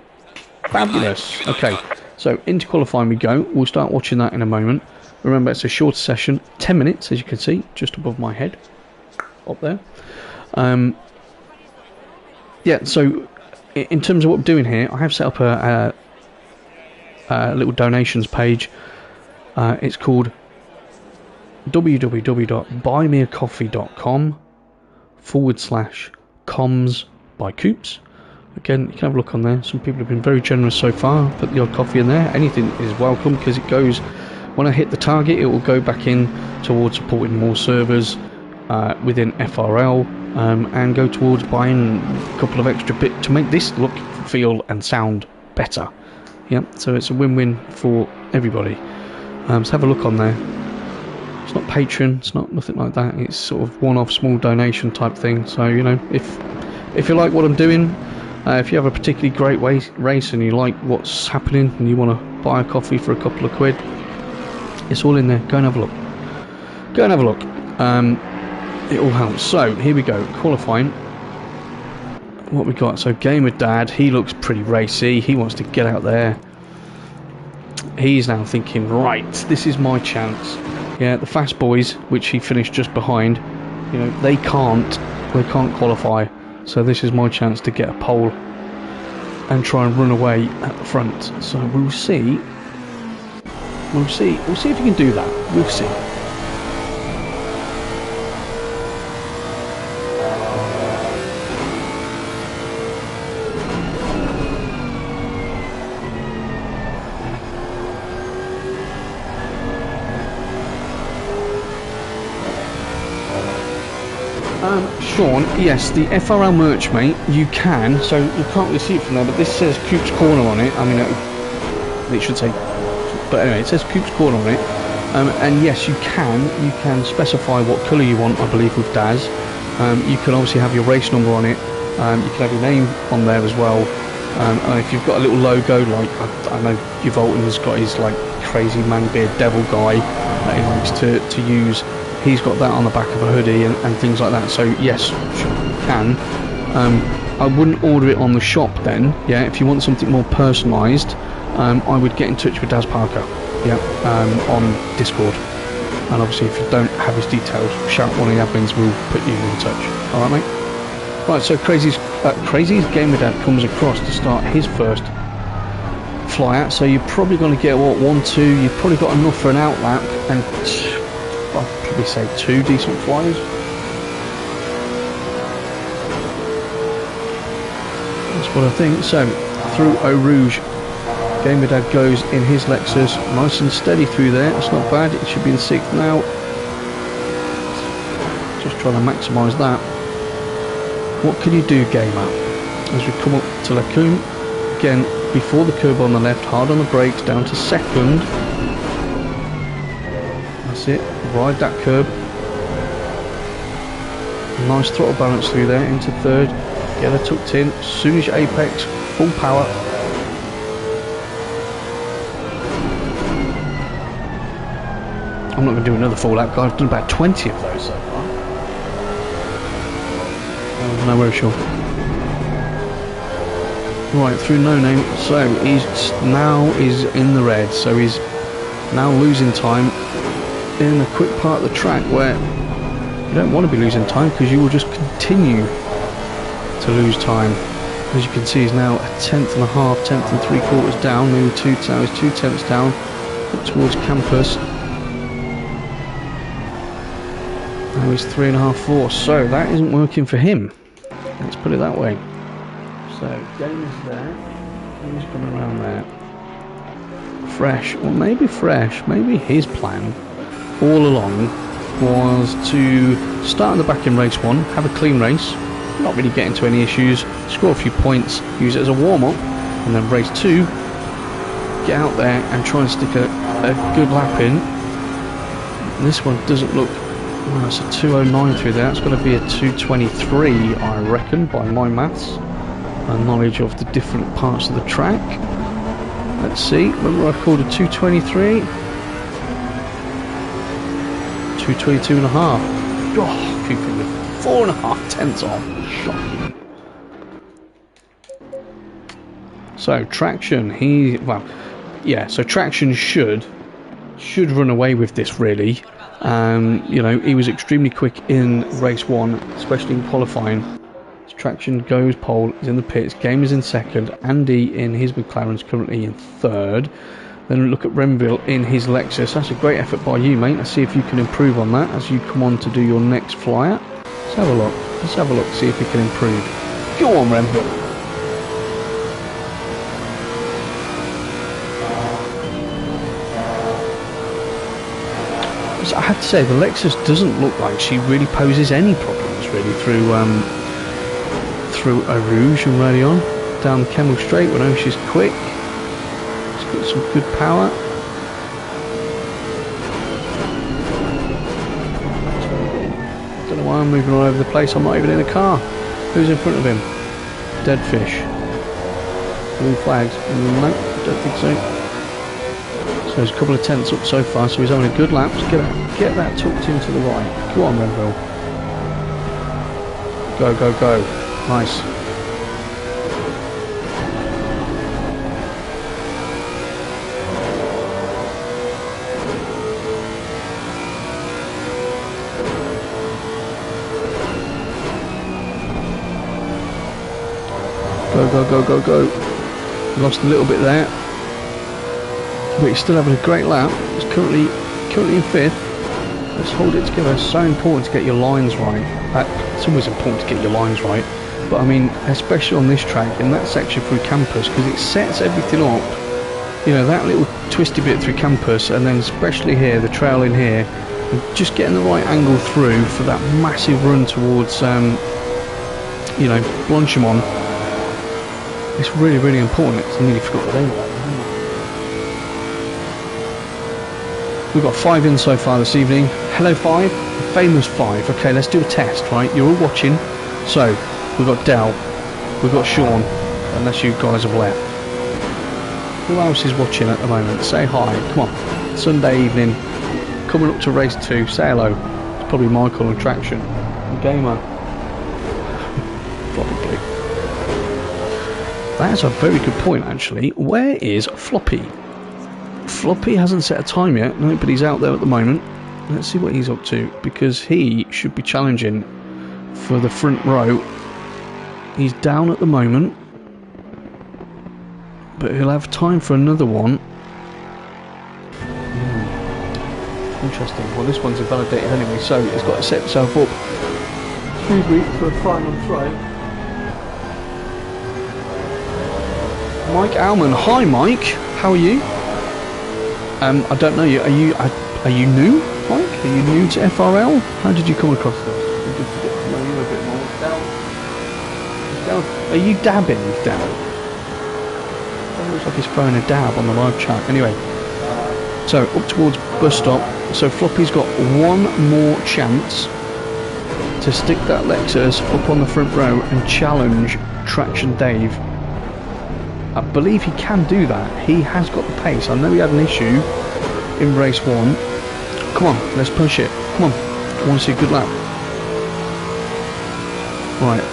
Fabulous. Okay, so into qualifying we go. We'll start watching that in a moment. Remember, it's a shorter session, 10 minutes, as you can see, just above my head, up there. Yeah, so in terms of what I'm doing here, I have set up a little donations page. It's called www.buymeacoffee.com/comms by Coops. Again, you can have a look on there. Some people have been very generous so far. Put the odd coffee in there. Anything is welcome, because it goes, when I hit the target, it will go back in towards supporting more servers within FRL, and go towards buying a couple of extra bits to make this look, feel and sound better. Yeah, so it's a win-win for everybody. So have a look on there. It's not Patreon, it's not nothing like that. It's sort of one-off small donation type thing. So, you know, if you like what I'm doing, if you have a particularly great race and you like what's happening and you want to buy a coffee for a couple of quid, it's all in there. Go and have a look. Go and have a look. It all helps. So here we go, qualifying. What we got? So Gamer Dad, he looks pretty racy. He wants to get out there. He's now thinking, right, this is my chance. Yeah, the fast boys, which he finished just behind, you know, they can't qualify. So this is my chance to get a pole and try and run away at the front. So we'll see. We'll see if you can do that. We'll see. Sean, yes, the FRL merch, mate, you can, so you can't really see it from there, but this says Coop's Corner on it. I mean, it should say, but anyway, it says Coop's Corner on it. And yes, you can specify what colour you want, I believe, with Daz. You can obviously have your race number on it. You can have your name on there as well. And if you've got a little logo, like, I know Uvolton has got his, like, crazy man-beard devil guy that he likes to use. He's got that on the back of a hoodie and things like that. So yes, you can. I wouldn't order it on the shop then. Yeah, if you want something more personalised, I would get in touch with Daz Parker. Yeah, on Discord. And obviously, if you don't have his details, shout one of the admins. We'll put you in touch. All right, mate. Right. So Crazy's Gamer Dad comes across to start his first fly out. So you're probably going to get what 1, 2. You've probably got enough for an out lap and. I'd probably say 2 decent flyers. That's what I think. So, through Eau Rouge, Gamer Dad goes in his Lexus, nice and steady through there. It's not bad. It should be in 6th now. Just trying to maximise that. What can you do, Gamer? As we come up to Lacombe, again, before the curb on the left, hard on the brakes, down to 2nd. That's it. Ride that curb. Nice throttle balance through there into 3rd. Get her tucked in. As soon as you apex, full power. I'm not going to do another full lap, guys. I've done about 20 of those so far. No worries, Sean. Right, through no name. So he's now is in the red. So he's now losing time in a quick part of the track where you don't want to be losing time, because you will just continue to lose time. As you can see, he's now a 1/10 and a half, 1/10 and 3/4 down, nearly 2 now he's 2/10 down up towards campus. Now he's 3.5, 4. So that isn't working for him. Let's put it that way. So game is there. Who's coming around there? Fresh, or maybe Fresh. Maybe his plan all along was to start in the back in race 1, have a clean race, not really get into any issues, score a few points, use it as a warm-up, and then race 2, get out there and try and stick a good lap in. And this one doesn't look, well, it's a 2:09 through there. It's going to be a 2:23, I reckon, by my maths and knowledge of the different parts of the track. Let's see, remember I called a 2:23? 2:22 and a half. Oh, keeping the 4.5 tenths off. Shocking. So traction, so traction should run away with this, really. You know, he was extremely quick in race 1, especially in qualifying. Traction goes pole, is in the pits, Game is in second, Andy in his McLaren's currently in third. Then look at Renville in his Lexus. That's a great effort by you, mate. Let's see if you can improve on that as you come on to do your next flyout. Let's have a look. Let's have a look, see if you can improve. Go on, Renville. So I have to say, the Lexus doesn't look like she really poses any problems, really, through Eau Rouge and early on. Down Kemmel Straight, we know she's quick. She's got some good power. I don't know why I'm moving all over the place. I'm not even in a car. Who's in front of him? Dead fish. Blue flags. No, don't think so. So there's a couple of tenths up so far, so he's having a good lap. Just get that tucked into the right. Go on, Renville. Go, go, go. Nice. Go, go, go, go, go. Lost a little bit there. But he's still having a great lap. He's currently in 5th. Let's hold it together. It's so important to get your lines right. It's always important to get your lines right. But I mean, especially on this track, in that section through campus, because it sets everything up. You know, that little twisty bit through campus, and then especially here, the trail in here, and just getting the right angle through for that massive run towards, you know, Blanchimont. It's really, really important. I nearly forgot the name of that. We've got 5 in so far this evening. Hello 5, the famous 5. Okay, let's do a test, right? You're all watching. So, we've got Del, we've got Sean, unless you guys have left. Who else is watching at the moment? Say hi, come on. Sunday evening, coming up to race 2, say hello. It's probably Michael on traction. Gamer. Probably. That's a very good point, actually. Where is Floppy? Floppy hasn't set a time yet, no, but he's out there at the moment. Let's see what he's up to, because he should be challenging for the front row. He's down at the moment, but he'll have time for another one. Interesting. Well, this one's invalidated anyway, so he's got to set himself up. Excuse me, for a final throw. Mike Alman. Hi, Mike. How are you? I don't know you. Are you new, Mike? Are you new to FRL? How did you come across this? Good to get to know you a bit more. Del, are you dabbing, Del? It looks like he's throwing a dab on the live chat. Anyway, so up towards bus stop. So Floppy's got one more chance to stick that Lexus up on the front row and challenge Traction Dave. I believe he can do that. He has got the pace. I know he had an issue in race 1. Come on, let's push it. Come on. I want to see a good lap. Right.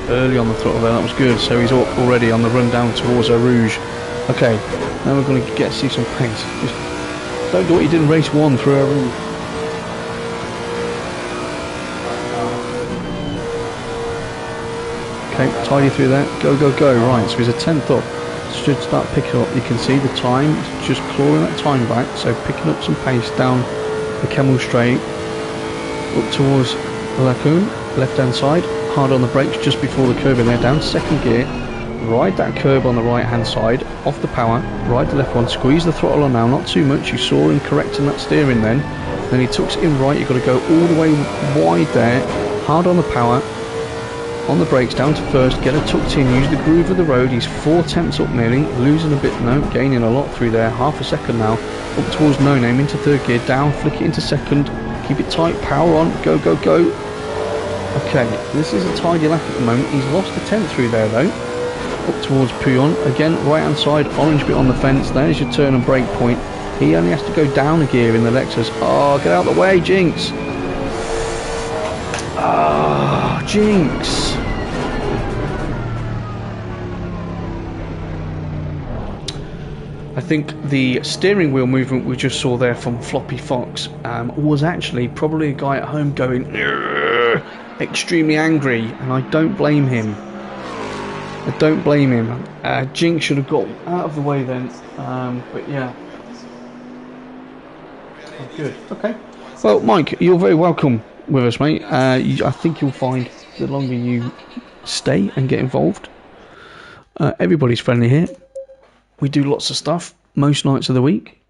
early on the throttle there, that was good. So he's already on the run down towards Eau Rouge. Okay, now we're going to get to see some pace. Just don't do what you did in race 1 through Eau Rouge. Okay, tidy through there. Go, go, go. Right, so he's a 10th up. Should start picking up. You can see the time, just clawing that time back. So picking up some pace down the Camel Straight, up towards Lacoon, left hand side. Hard on the brakes just before the curve in there. Down second gear. Ride that curb on the right hand side. Off the power. Ride the left one. Squeeze the throttle on now. Not too much. You saw him correcting that steering then. Then he tucks it in right. You've got to go all the way wide there. Hard on the power. On the brakes, down to first, get it tucked in, use the groove of the road. He's 4 tenths up nearly, losing a bit, no, gaining a lot through there, half a second now, up towards no name, into third gear, down, flick it into second, keep it tight, power on, go, go, go. Okay, this is a tidy lap at the moment. He's lost a tenth through there though, up towards Pouillon, again, right hand side, orange bit on the fence, there's your turn and brake point. He only has to go down a gear in the Lexus. Oh, get out of the way, Jinx. Ah, Jinx. I think the steering wheel movement we just saw there from Floppy Fox was actually probably a guy at home going extremely angry, and I don't blame him. I don't blame him. Jinx should have got out of the way then, but yeah. Oh, good. Okay. Well, Mike, you're very welcome with us, mate. I think you'll find the longer you stay and get involved, everybody's friendly here. We do lots of stuff most nights of the week,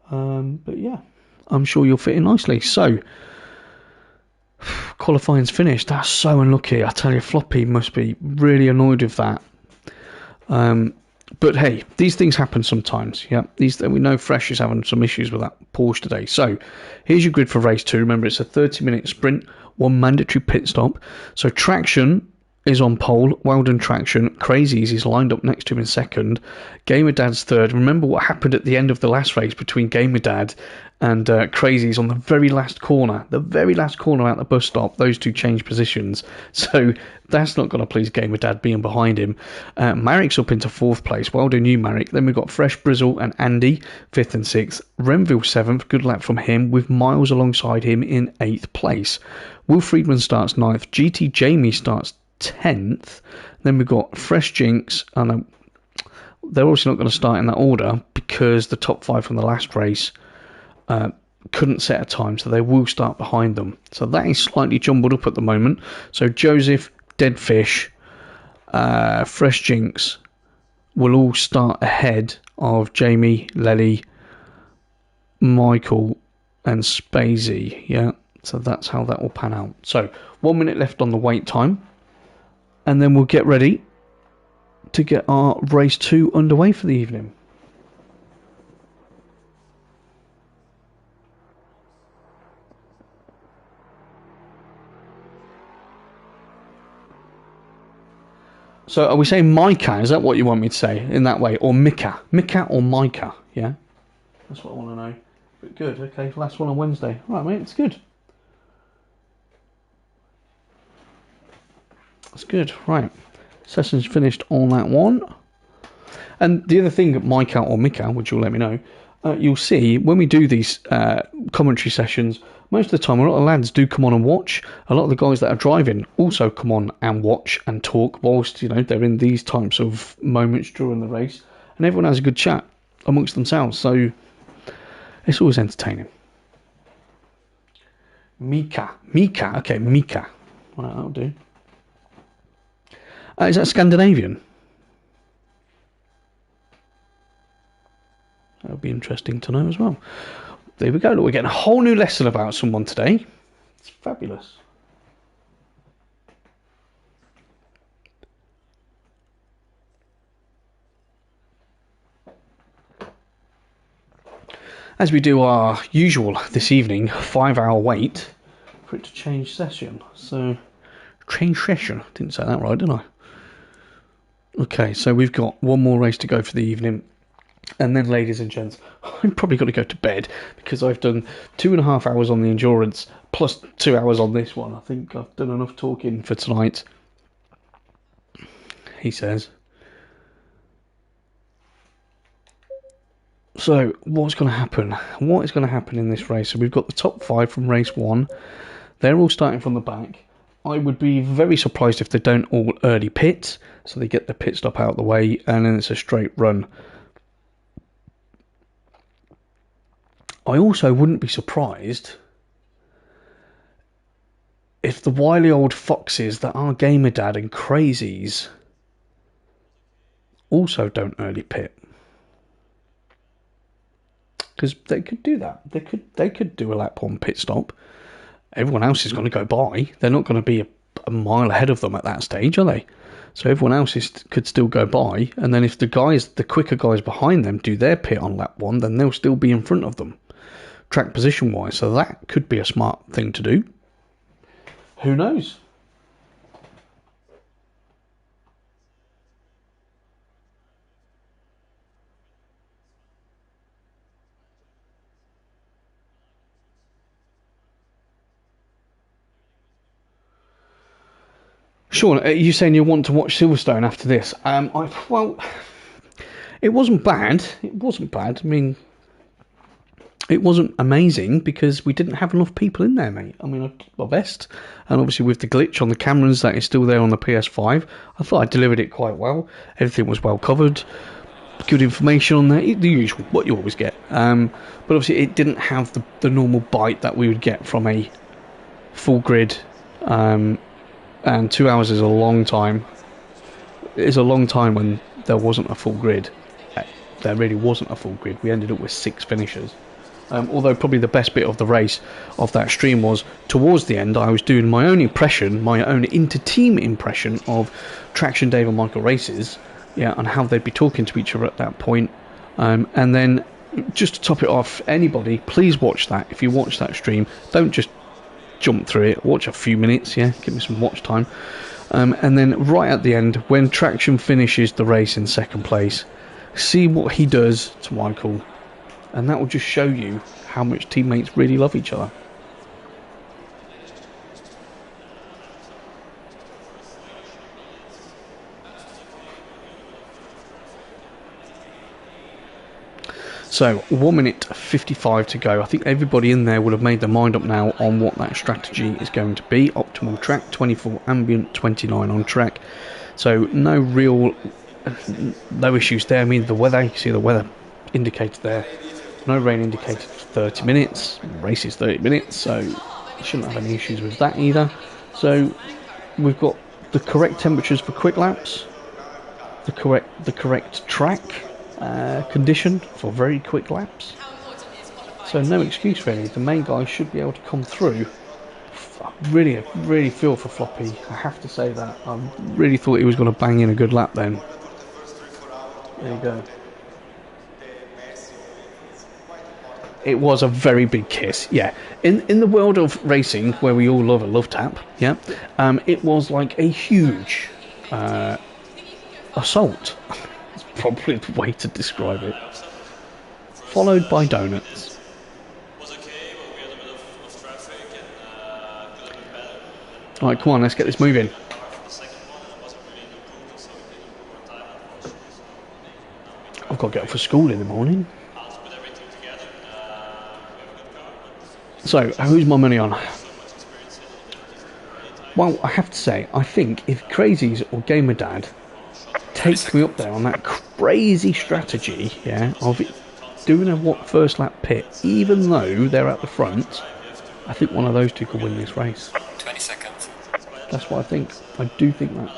but yeah, I'm sure you'll fit in nicely. So, qualifying's finished. That's so unlucky. I tell you, Floppy must be really annoyed with that. But hey, these things happen sometimes. Yeah, we know Fresh is having some issues with that Porsche today. So, here's your grid for race 2. Remember, it's a 30-minute sprint, 1 mandatory pit stop. So, Traction is on pole, well done Traction. Crazies is lined up next to him in second. Gamer Dad's third. Remember what happened at the end of the last race between Gamer Dad and Crazies on the very last corner. The very last corner out the bus stop, those two changed positions. So that's not going to please Gamer Dad being behind him. Marrick's up into 4th place. Well done you, Marrick. Then we've got Fresh Brizzle and Andy, 5th and 6th. Renville 7th. Good lap from him, with Miles alongside him in 8th place. Will Friedman starts 9th. GT Jamie starts 10th. Then we've got Fresh Jinx, and they're obviously not going to start in that order because the top 5 from the last race couldn't set a time, so they will start behind them. So that is slightly jumbled up at the moment. So Joseph, Dead Fish, Fresh Jinx will all start ahead of Jamie, Lely, Michael and Spacey. Yeah, so that's how that will pan out. So 1 minute left on the wait time, and then we'll get ready to get our race 2 underway for the evening. So are we saying Micah? Is that what you want me to say in that way? Or Micah? Micah or Micah? Yeah? That's what I want to know. But good, okay, last one on Wednesday. All right, mate, it's good. That's good, right. Session's finished on that one. And the other thing, Micah or Micah, which you'll let me know, you'll see when we do these commentary sessions, most of the time a lot of lads do come on and watch. A lot of the guys that are driving also come on and watch and talk whilst, you know, they're in these types of moments during the race, and everyone has a good chat amongst themselves, so it's always entertaining. Mika, okay, Mika. Right, that'll do. Is that Scandinavian? That'll be interesting to know as well. There we go. Look, we're getting a whole new lesson about someone today. It's fabulous. As we do our usual this evening, 5-hour wait for it to change session. So, change session. Didn't say that right, did I? Okay, so we've got one more race to go for the evening. And then, ladies and gents, I'm probably got to go to bed because I've done 2.5 hours on the endurance plus 2 hours on this one. I think I've done enough talking for tonight. he says. So, what's going to happen? What is going to happen in this race? So, we've got the top 5 from race 1. They're all starting from the back. I would be very surprised if they don't all early pit, so they get the pit stop out of the way, and then it's a straight run. I also wouldn't be surprised if the wily old foxes that are Gamerdad and Crazies also don't early pit. Because they could do that. They could do a lap 1 pit stop. Everyone else is going to go by. They're not going to be a mile ahead of them at that stage, are they? So everyone else could still go by. And then if the quicker guys behind them do their pit on lap 1, then they'll still be in front of them, track position wise. So that could be a smart thing to do. Who knows? Sean, are you saying you want to watch Silverstone after this? Well, it wasn't bad. It wasn't bad. I mean, it wasn't amazing because we didn't have enough people in there, mate. I mean, I did my best. And obviously with the glitch on the cameras that is still there on the PS5, I thought I delivered it quite well. Everything was well covered. Good information on there. The usual, what you always get. But obviously it didn't have the normal bite that we would get from a full grid. And 2 hours is a long time. It is a long time when there wasn't a full grid. There really wasn't a full grid. We ended up with 6 finishers. Although probably the best bit of the race of that stream was towards the end I was doing my own impression, my own inter-team impression of Traction Dave and Michael races, and how they'd be talking to each other at that point. And then just to top it off, anybody, please watch that. If you watch that stream, don't just jump through it, watch a few minutes, give me some watch time. And then right at the end, when Traction finishes the race in second place, see what he does to Michael, and that will just show you how much teammates really love each other. So 1 minute 55 to go. I think everybody in there would have made their mind up now on what that strategy is going to be. Optimal track, 24 ambient, 29 on track. So no issues there. I mean, the weather, you see the weather indicated there. No rain indicated for 30 minutes. Race is 30 minutes, so you shouldn't have any issues with that either. So we've got the correct temperatures for quick laps, the correct track condition for very quick laps. So no excuse really. The main guy should be able to come through. I really feel for Floppy. I have to say that. I really thought he was going to bang in a good lap then. There you go. It was a very big kiss, In the world of racing, where we all love a love tap, it was like a huge assault. It's probably the way to describe it. Followed by donuts. Alright, come on, let's get this moving. I've got to get up for school in the morning. So, who's my money on? Well, I have to say, I think if Crazies or Gamerdad takes me up there on that crazy strategy, of doing a first lap pit, even though they're at the front, I think one of those two could win this race. 20 seconds. That's what I think. I do think that.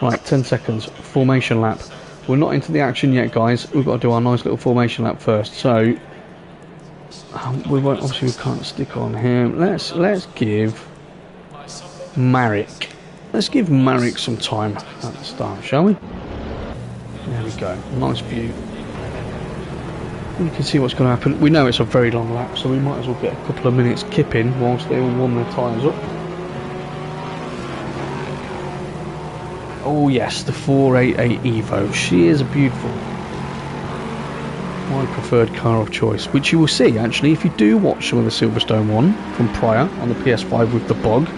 Right, 10 seconds. Formation lap. We're not into the action yet, guys. We've got to do our nice little formation lap first. So we won't. Obviously, we can't stick on him. Let's give Marek. Let's give Marek some time at the start, shall we? There we go. Nice view. You can see what's going to happen. We know it's a very long lap, so we might as well get a couple of minutes kipping whilst they all warm their tyres up. Oh yes, the 488 Evo. She is beautiful. my preferred car of choice, which you will see actually if you do watch some of the Silverstone one from prior on the PS5 with the bog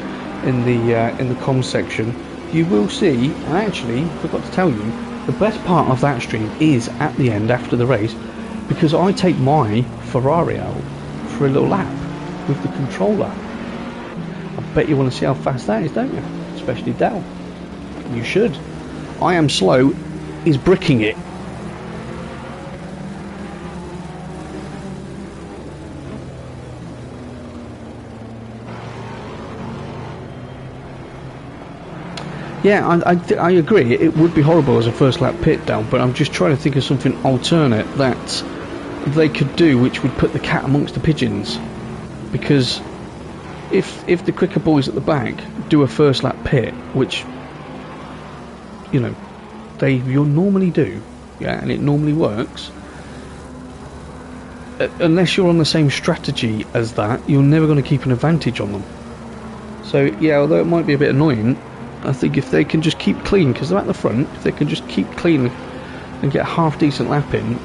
in the comms section. You will see, I actually forgot to tell you, the best part of that stream is at the end after the race, because I take my Ferrari out for a little lap with the controller. I bet you want to see how fast that is, don't you? Especially Dell. You should. I Am Slow is bricking it. Yeah, I agree. It would be horrible as a first lap pit down, but I'm just trying to think of something alternate that they could do, which would put the cat amongst the pigeons. Because if the quicker boys at the back do a first lap pit, which you'll normally do, yeah, and it normally works. Unless you're on the same strategy as that, you're never going to keep an advantage on them. So yeah, although it might be a bit annoying, I think if they can just keep clean, because they're at the front, if they can just keep clean and get a half decent lap in,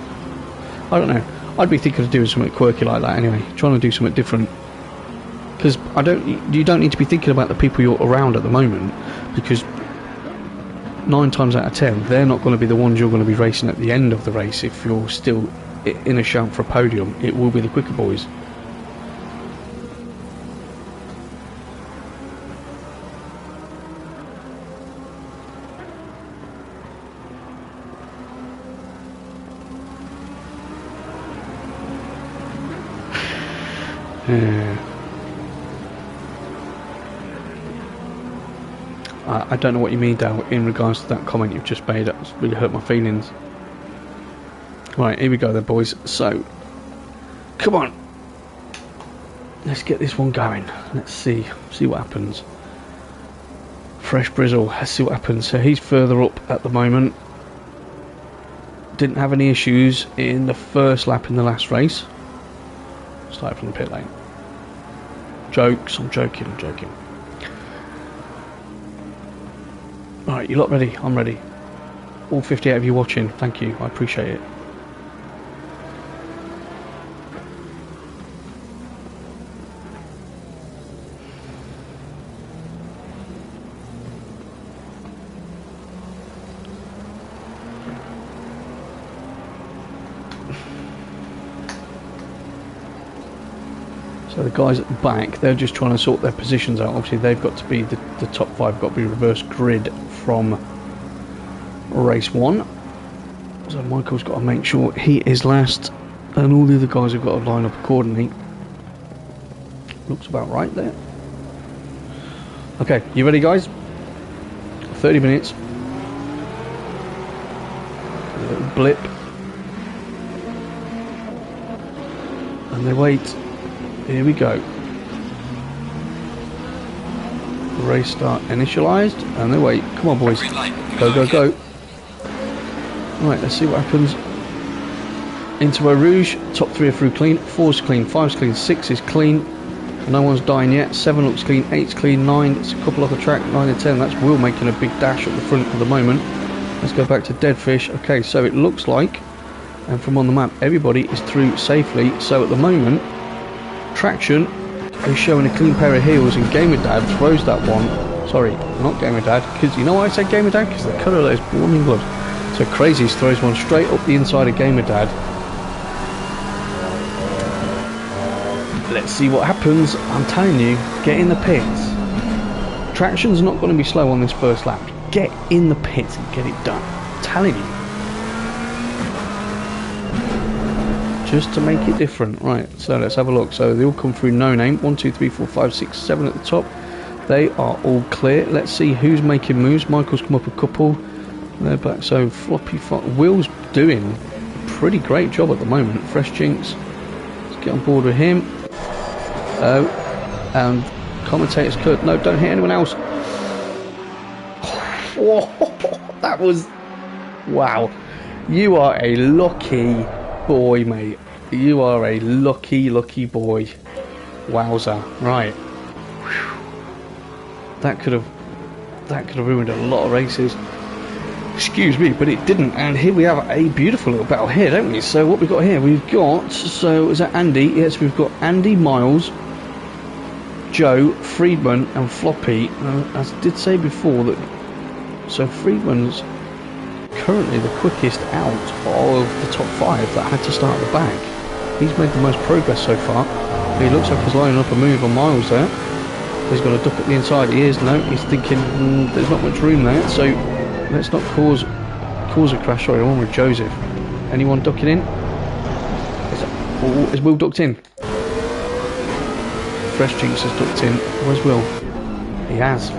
I don't know. I'd be thinking of doing something quirky like that anyway, trying to do something different. Because you don't need to be thinking about the people you're around at the moment, because 9 times out of 10 they're not going to be the ones you're going to be racing at the end of the race. If you're still in a shout for a podium, it will be the quicker boys. I don't know what you mean, Dal, in regards to that comment you've just made. That's really hurt my feelings. Right, here we go then, boys. So, come on. Let's get this one going. Let's see what happens. Fresh Brizzle, let's see what happens. So he's further up at the moment. Didn't have any issues in the first lap in the last race. Started from the pit lane. Jokes, I'm joking. Alright, you lot ready? I'm ready. All 58 of you watching, thank you, I appreciate it. So the guys at the back, they're just trying to sort their positions out. Obviously they've got to be, the top 5 got to be reverse grid from race 1. So Michael's got to make sure he is last, and all the other guys have got to line up accordingly. Looks about right there. Okay, you ready guys? 30 minutes. A little blip. And they wait. Here we go. Race start initialized, and they wait. Come on, boys. Go. Right, let's see what happens. Into Eau Rouge. Top 3 are through clean. 4's clean. 5's clean. 6 is clean. No one's dying yet. 7 looks clean. 8's clean. 9. It's a couple off the track. 9 and 10. That's Will making a big dash at the front at the moment. Let's go back to Deadfish. Okay, so it looks like, and from on the map, everybody is through safely. So at the moment, Traction is showing a clean pair of heels, and Gamer Dad throws that one. Sorry, not Gamer Dad, because you know why I say Gamer Dad? Because the colour of that is blooming blood. So Crazies throws one straight up the inside of Gamer Dad. Let's see what happens. I'm telling you, get in the pits. Traction's not going to be slow on this first lap. Get in the pits and get it done. I'm telling you. Just to make it different. Right, so let's have a look. So they all come through no name. 1, 2, 3, 4, 5, 6, 7 at the top. They are all clear. Let's see who's making moves. Michael's come up a couple. They're back. So Floppy Will's doing a pretty great job at the moment. Fresh Jinx. Let's get on board with him. Oh, and commentators could. No, don't hit anyone else. Whoa, that was... Wow. You are a lucky boy, mate. You are a lucky boy. Wowza. Right. Whew. That could have ruined a lot of races. Excuse me, but it didn't. And here we have a beautiful little battle here, don't we? So what we've got here, we've got, so is that Andy? Yes, we've got Andy, Miles, Joe, Friedman and Floppy. As I did say before, that so Friedman's currently the quickest out of the top 5 that had to start at the back. He's made the most progress so far. He looks like he's lining up a move on Miles there. He's got a duck at the inside. He is. No, he's thinking there's not much room there, so let's not cause a crash. Sorry, I want with Joseph. Anyone ducking in? Is Will ducked in? Fresh Jinx has ducked in. Where's Will? He has.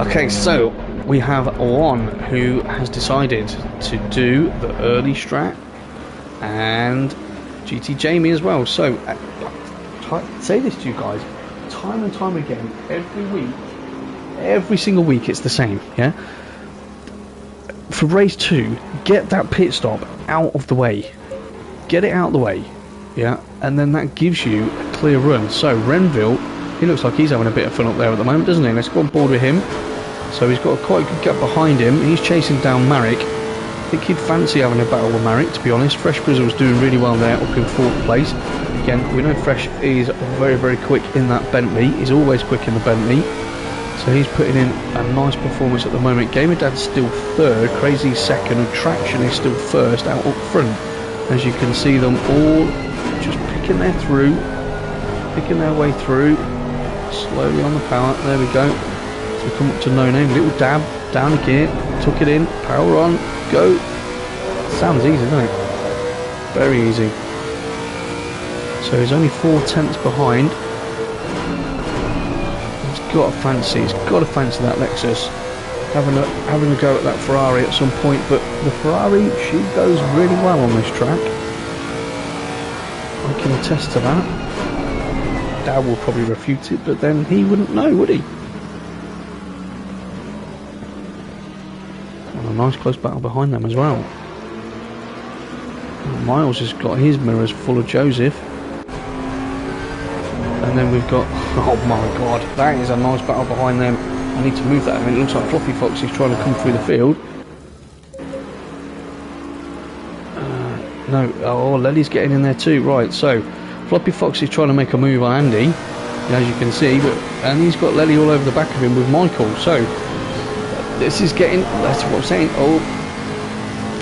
Okay, so we have one who has decided to do the early strat, and GT Jamie as well. So I say this to you guys time and time again, every single week it's the same, yeah? For race 2, get that pit stop out of the way. Get it out of the way, yeah? And then that gives you a clear run. So Renville, he looks like he's having a bit of fun up there at the moment, doesn't he? Let's go on board with him. So he's got a quite good gap behind him. He's chasing down Marek. I think he'd fancy having a battle with Marek, to be honest. Fresh Grizzle's doing really well there, up in 4th place. Again, we know Fresh is very, very quick in that Bentley. He's always quick in the Bentley. So he's putting in a nice performance at the moment. Gamer Dad's still 3rd, Crazy's 2nd, and Traction is still 1st out up front. As you can see them all just picking their way through, slowly on the power. There we go. So we come up to No Name, little dab, down a gear, took it in, power on, go. Sounds easy, doesn't it? Very easy. So he's only 4 tenths behind. He's got to fancy that Lexus. Having a go at that Ferrari at some point, but the Ferrari, she goes really well on this track. I can attest to that. Dad will probably refute it, but then he wouldn't know, would he? Well, a nice close battle behind them as well. Miles has got his mirrors full of Joseph. And then we've got, oh my god, that is a nice battle behind them. I need to move that. I mean, it looks like Floppy Fox is trying to come through the field. No, oh, Lely's getting in there too. Right, so Floppy Fox is trying to make a move on Andy, as you can see, and he's got Lely all over the back of him with Michael. So this is getting, that's what I'm saying. Oh,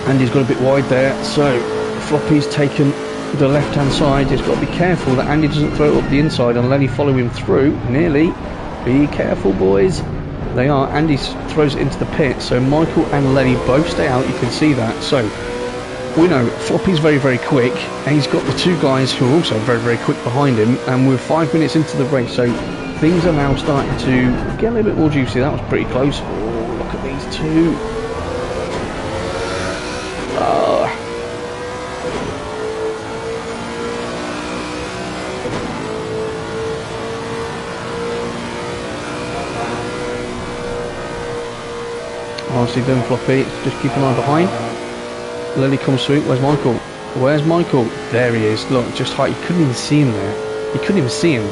Andy's got a bit wide there. So Floppy's taken the left-hand side. He's got to be careful that Andy doesn't throw it up the inside and Lely follow him through. Nearly. Be careful, boys. They are. Andy throws it into the pit, so Michael and Lenny both stay out. You can see that. So we know Floppy's very, very quick, and he's got the 2 guys who are also very, very quick behind him. And we're 5 minutes into the race, so things are now starting to get a little bit more juicy. That was pretty close. Oh, look at these 2. Nicely done, Floppy. Just keep an eye behind. Lily comes through. Where's Michael? Where's Michael? There he is. Look, just high. You couldn't even see him there. You couldn't even see him.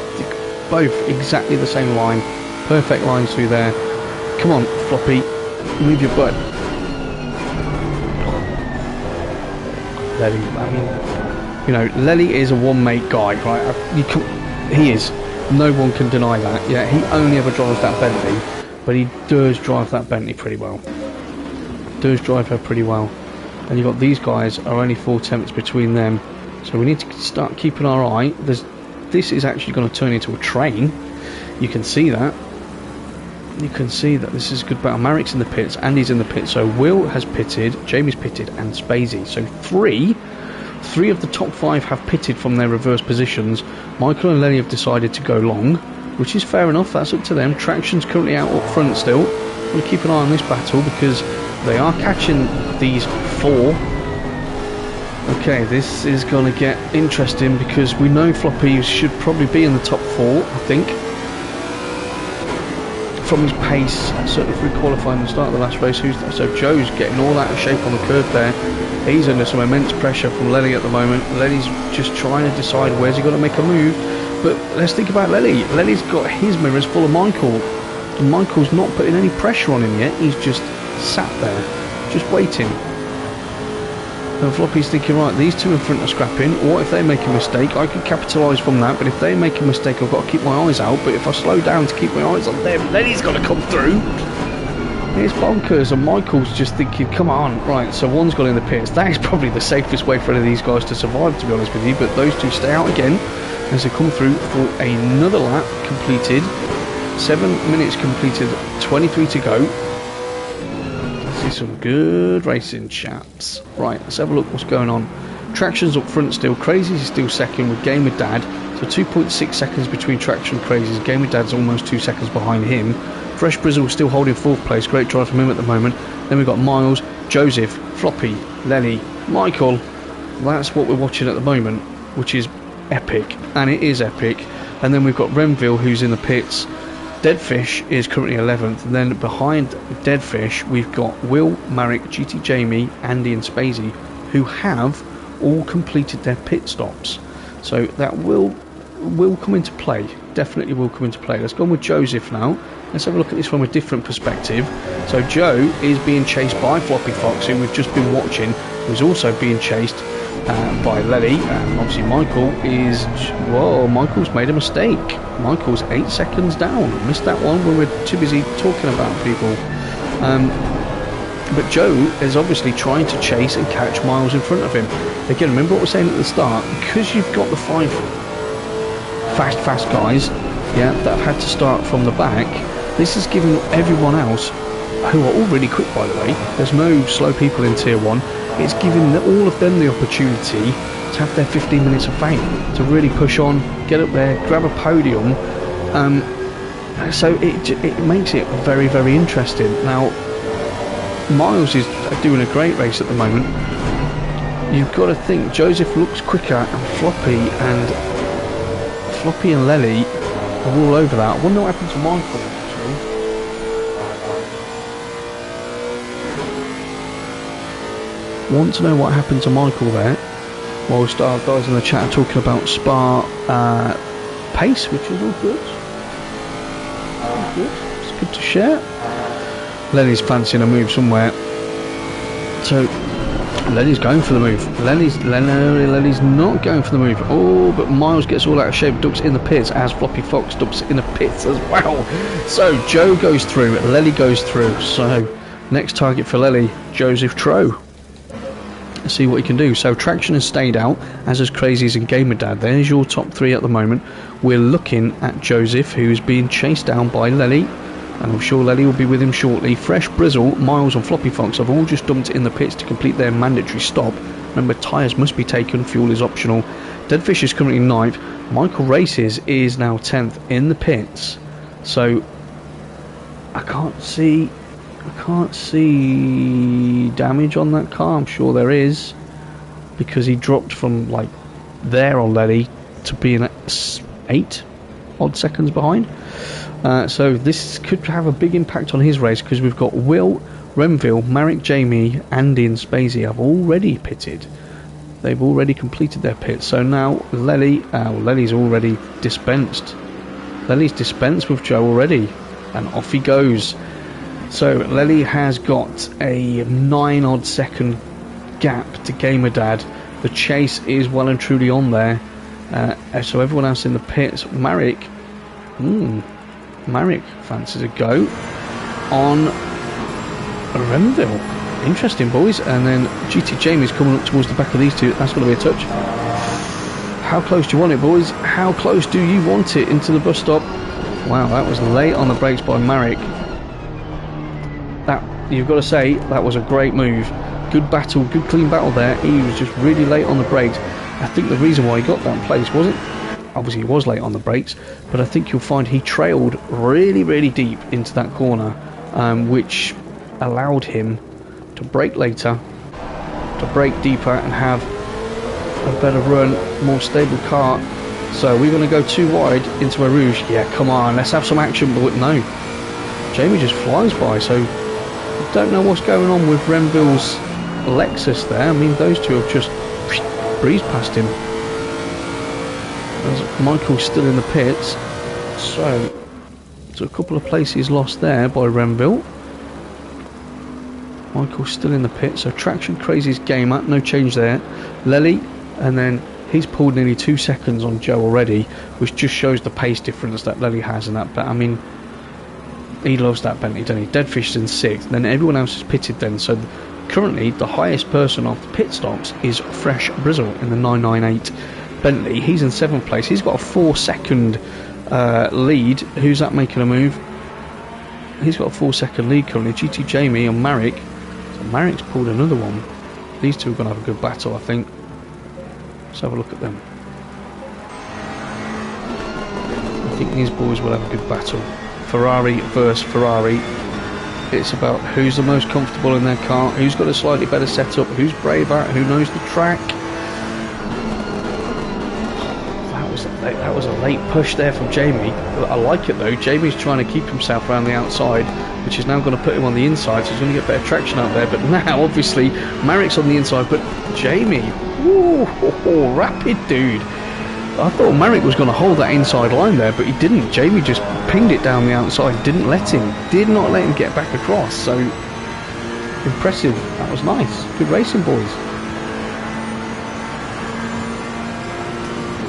Both exactly the same line. Perfect lines through there. Come on, Floppy. Move your butt. Lely, I mean, you know, Lely is a one-mate guy, right? He is. No one can deny that. Yeah, he only ever drives that Bentley. But he does drive that Bentley pretty well. Does drive her pretty well. And you've got these guys are only 4 tenths between them. So we need to start keeping our eye. This is actually going to turn into a train. You can see that. You can see that this is a good battle. Marek's in the pits, Andy's in the pits. So Will has pitted, Jamie's pitted, and Spacey. So three of the top 5 have pitted from their reverse positions. Michael and Lenny have decided to go long, which is fair enough. That's up to them. Traction's currently out up front still. We'll keep an eye on this battle because they are catching these 4. Okay, this is going to get interesting because we know Floppy should probably be in the top 4, I think. From his pace, certainly through qualifying and start of the last race. So Joe's getting all out of shape on the curve there. He's under some immense pressure from Lenny at the moment. Lenny's just trying to decide where's he going to make a move. But let's think about Lely. Lely's got his mirrors full of Michael. And Michael's not putting any pressure on him yet. He's just sat there. just waiting. And Floppy's thinking, right, these two in front are scrapping. What if they make a mistake? I could capitalise from that, but if they make a mistake, I've got to keep my eyes out. But if I slow down to keep my eyes on them, then he's got to come through. It's bonkers, and Michael's just thinking, come on, right, so one's got in the pits. That is probably the safest way for any of these guys to survive, to be honest with you, but those two stay out again as they come through for another lap completed. 7 minutes completed, 23 to go. See some good racing, chaps. Right, let's have a look what's going on. Traction's up front still, Crazy's is still second with Gamer Dad, so 2.6 seconds between Traction and Crazy's. Gamer Dad's almost 2 seconds behind him. Fresh Brizzle still holding 4th place, great drive from him at the moment. Then we've got Miles, Joseph, Floppy, Lenny, Michael. That's what we're watching at the moment, which is epic, and it is epic. And then we've got Renville, who's in the pits. Deadfish is currently 11th, and then behind Deadfish we've got Will, Marek, GT Jamie, Andy and Spacey, who have all completed their pit stops. So that will come into play, definitely will come into play. Let's go on with Joseph now. Let's have a look at this from a different perspective. So Joe is being chased by Floppy Fox, who we've just been watching, who's also being chased by Lely, and obviously Michael is, whoa, Michael's made a mistake. Michael's 8 seconds down. Missed that one when we're too busy talking about people. But Joe is obviously trying to chase and catch Miles in front of him. Again, remember what we were saying at the start, because you've got the 5 fast guys, yeah, that have had to start from the back. This is giving everyone else, who are all really quick by the way, there's no slow people in Tier 1, it's giving all of them the opportunity to have their 15 minutes of fame, to really push on, get up there, grab a podium. So it makes it very, very interesting. Now, Miles is doing a great race at the moment. You've got to think, Joseph looks quicker, and Floppy and Lely are all over that. I wonder what happened to Michael, actually. Want to know what happened to Michael there? Whilst our guys in the chat are talking about Spa pace, which is all good. It's good to share. Lenny's fancying a move somewhere. So Lenny's going for the move. Lenny's not going for the move. Oh, but Miles gets all out of shape, ducks in the pits, as Floppy Fox ducks in the pits as well. So Joe goes through, Lely goes through. So next target for Lely, Joseph Tro. Let's see what he can do. So Traction has stayed out, as has Crazy's and Gamer Dad. There's your top 3 at the moment. We're looking at Joseph, who's being chased down by Lely, and I'm sure Lely will be with him shortly. Fresh Brizzle, Miles and Floppy Fox have all just dumped in the pits to complete their mandatory stop. Remember, tyres must be taken, fuel is optional. Deadfish is currently 9th. Michael Races is now 10th in the pits. So I can't see damage on that car. I'm sure there is, because he dropped from like there on Lely to being 8 odd seconds behind. So this could have a big impact on his race, because we've got Will, Renville, Marek, Jamie, Andy and Spacey have already pitted. They've already completed their pits. So now Lely's already dispensed. Lely's dispensed with Joe already, and off he goes. So Lely has got a 9 odd second gap to Gamer Dad. The chase is well and truly on there. So everyone else in the pits, Marek fancies a go on Renville. Interesting, boys. And then GT Jamie's coming up towards the back of these two. That's going to be a touch. How close do you want it, boys? How close do you want it into the bus stop? Wow, that was late on the brakes by Marek. That, you've got to say, that was a great move. Good battle, good clean battle there. He was just really late on the brakes. I think the reason why he got that place wasn't, obviously he was late on the brakes, but I think you'll find he trailed really, really deep into that corner, which allowed him to brake later, to brake deeper and have a better run, more stable car. So we're going to go too wide into a Rouge. Yeah, come on, let's have some action. But no, Jamie just flies by. So I don't know what's going on with Renville's Lexus there. I mean, those two have just breezed past him. As Michael's still in the pits. So a couple of places lost there by Renville. Michael's still in the pit, so Traction Crazy's Gamer, no change there. Lely, and then he's pulled nearly 2 seconds on Joe already, which just shows the pace difference that Lely has in that. But I mean, he loves that Bentley, doesn't he? Deadfish's in 6th, then everyone else is pitted then. So currently, the highest person off the pit stops is Fresh Brizzle in the 998 Bentley. He's in 7th place. He's got a 4-second lead. Who's that making a move? He's got a 4-second lead currently. GT Jamie and Marek. So Marek's pulled another one. These two are going to have a good battle, I think. Let's have a look at them. I think these boys will have a good battle. Ferrari versus Ferrari. It's about who's the most comfortable in their car, who's got a slightly better setup, who's braver, who knows the track. That was a late push there from Jamie. I like it though. Jamie's trying to keep himself around the outside, which is now going to put him on the inside, so he's going to get better traction out there. But now, obviously, Marek's on the inside, but Jamie, ooh, rapid dude. I thought Marek was going to hold that inside line there, but he didn't. Jamie just pinged it down the outside, did not let him get back across. So impressive. That was nice. Good racing, boys.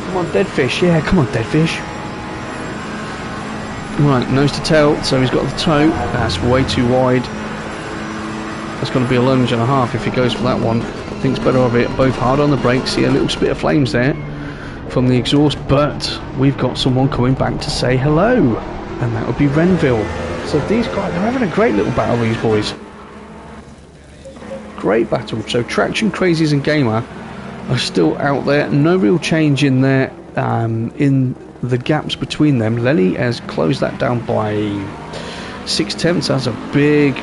Come on, Deadfish. Yeah, come on, Deadfish. Right, nose to tail. So he's got the toe. That's way too wide. That's going to be a lunge and a half if he goes for that one. Thinks better of it. Both hard on the brakes. See a little spit of flames there from the exhaust, but we've got someone coming back to say hello, and that would be Renville. So these guys are having a great little battle, these boys. Great battle. So Traction Crazies and Gamer are still out there. No real change in there in the gaps between them. Lely has closed that down by 6/10. That's a big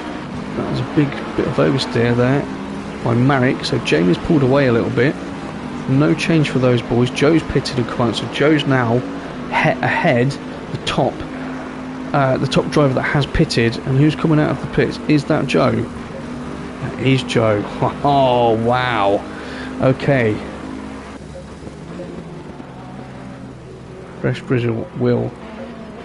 bit of oversteer there by Marek. So Jamie's pulled away a little bit. No change for those boys. Joe's pitted and come out, so Joe's now ahead, the top driver that has pitted. And who's coming out of the pits? Is that Joe? That is Joe. Oh wow. Okay. Fresh Brizzle, Will,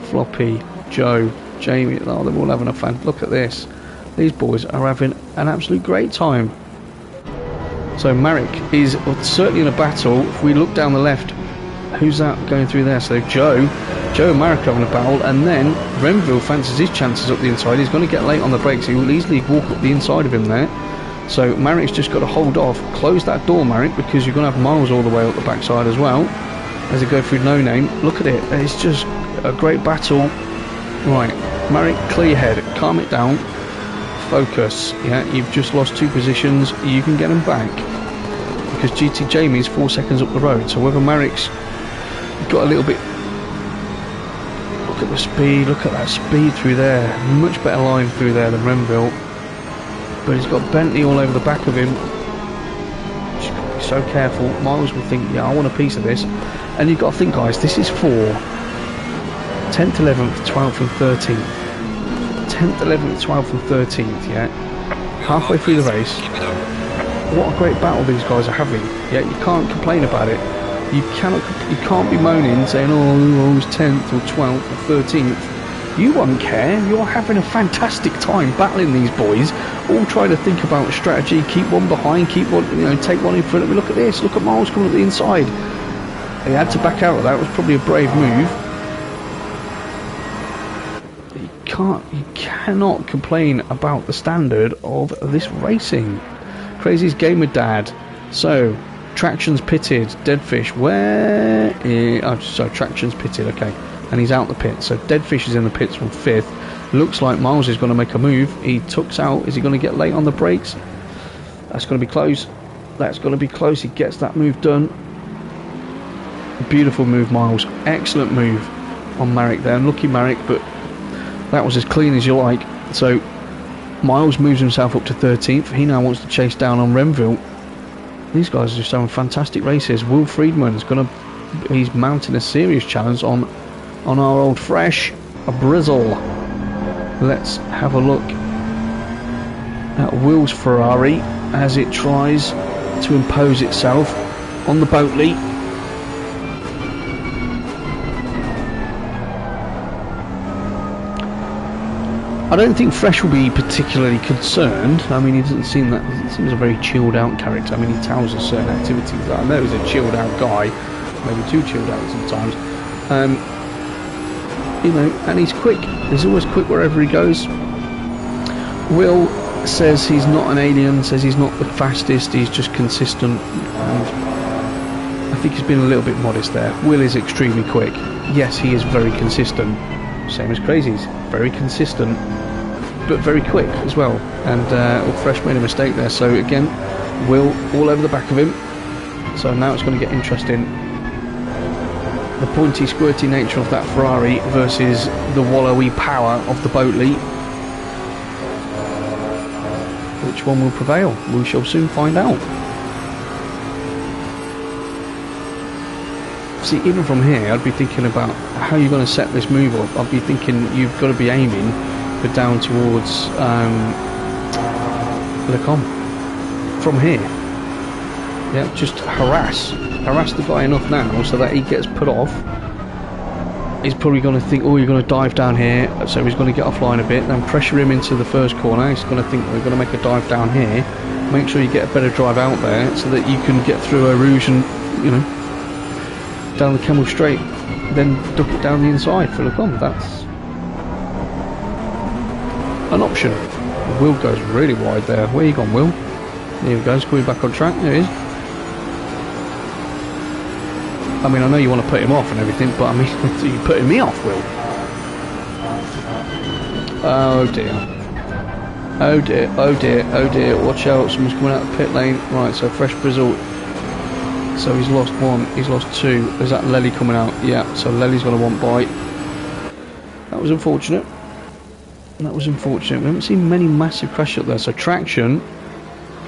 Floppy, Joe, Jamie. Oh, they're all having a fan. Look at this. These boys are having an absolute great time. So Marek is certainly in a battle. If we look down the left, who's that going through there? So Joe and Marek are having a battle, and then Renville fancies his chances up the inside. He's going to get late on the brakes. He will easily walk up the inside of him there. So Marek's just got to hold off. Close that door, Marek, because you're going to have Miles all the way up the backside as well as they go through No Name. Look at it. It's just a great battle. Right, Marek, clear your head. Calm it down. Focus. Yeah, you've just lost 2 positions. You can get them back because GT Jamie's 4 seconds up the road. So whether Marek's got a little bit. Look at the speed. Look at that speed through there. Much better line through there than Renville. But he's got Bentley all over the back of him. Just got to be so careful. Miles will think, yeah, I want a piece of this. And you've got to think, guys, this is for 10th, 11th, 12th, and 13th. 10th, 11th, 12th and 13th, yeah, halfway through the race. What a great battle these guys are having. Yeah, you can't complain about it. You can't be moaning saying, oh, I was 10th or 12th or 13th. You won't care. You're having a fantastic time battling these boys, all trying to think about strategy, keep one behind, keep one, take one in front of me. Look at this, look at Miles coming up the inside. He had to back out of that. It was probably a brave move. You cannot complain about the standard of this racing. Crazy's Gamer Dad. So Traction's pitted. Deadfish, where is... oh, sorry, Traction's pitted, okay, and he's out the pit. So Deadfish is in the pits from 5th. Looks like Miles is going to make a move. He tucks out. Is he going to get late on the brakes? That's going to be close. That's going to be close. He gets that move done. Beautiful move, Miles. Excellent move on Marek there. Unlucky Marek, but that was as clean as you like. So Miles moves himself up to 13th. He now wants to chase down on Renville. These guys are just having fantastic races. Will Friedman's he's mounting a serious challenge on our old Fresh Brizzle. Let's have a look at Will's Ferrari as it tries to impose itself on the Boatley. I don't think Fresh will be particularly concerned. I mean, he doesn't seem that. He seems a very chilled out character. I mean, he tells us certain activities. I know he's a chilled out guy, maybe too chilled out sometimes. You know, and he's quick. He's always quick wherever he goes. Will says he's not an alien. Says he's not the fastest. He's just consistent. And I think he's been a little bit modest there. Will is extremely quick. Yes, he is very consistent. Same as Crazy's. Very consistent, but very quick as well. And Fresh made a mistake there. So again, Will all over the back of him. So now it's going to get interesting. The pointy, squirty nature of that Ferrari versus the wallowy power of the Boatley. Which one will prevail? We shall soon find out. See, even from here, I'd be thinking about how you're going to set this move up. I'd be thinking you've got to be aiming for down towards Lecom. From here. Yeah, just harass the guy enough now so that he gets put off. He's probably going to think, oh, you're going to dive down here, so he's going to get offline a bit, then pressure him into the first corner. He's going to think, we're going to make a dive down here. Make sure you get a better drive out there so that you can get through a rouge and, you know, down the Camel straight, then duck it down the inside for Lecom. That's an option. Will goes really wide there. Where you gone, Will? There he goes, coming back on track. There he is. I mean, I know you want to put him off and everything, but I mean, you're putting me off, Will. Oh dear. Oh dear, oh dear, oh dear. Watch out, someone's coming out of the pit lane. Right, so Fresh Brizzle. So he's lost one, he's lost two. There's that Lely coming out. Yeah, so Lely's going to want bite. That was unfortunate. That was unfortunate. We haven't seen many massive crashes up there. So Traction.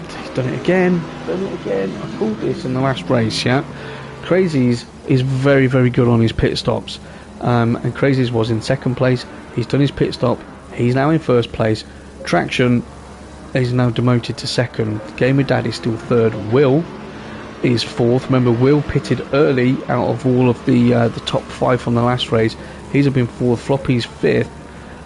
He's done it again. Done it again. I called this in the last race, yeah. Crazy's is very, very good on his pit stops, and Crazy's was in second place. He's done his pit stop. He's now in first place. Traction is now demoted to second. Gamer Dad is still third. Will is fourth. Remember, Will pitted early out of all of the top five from the last race. He's been fourth. Floppy's fifth,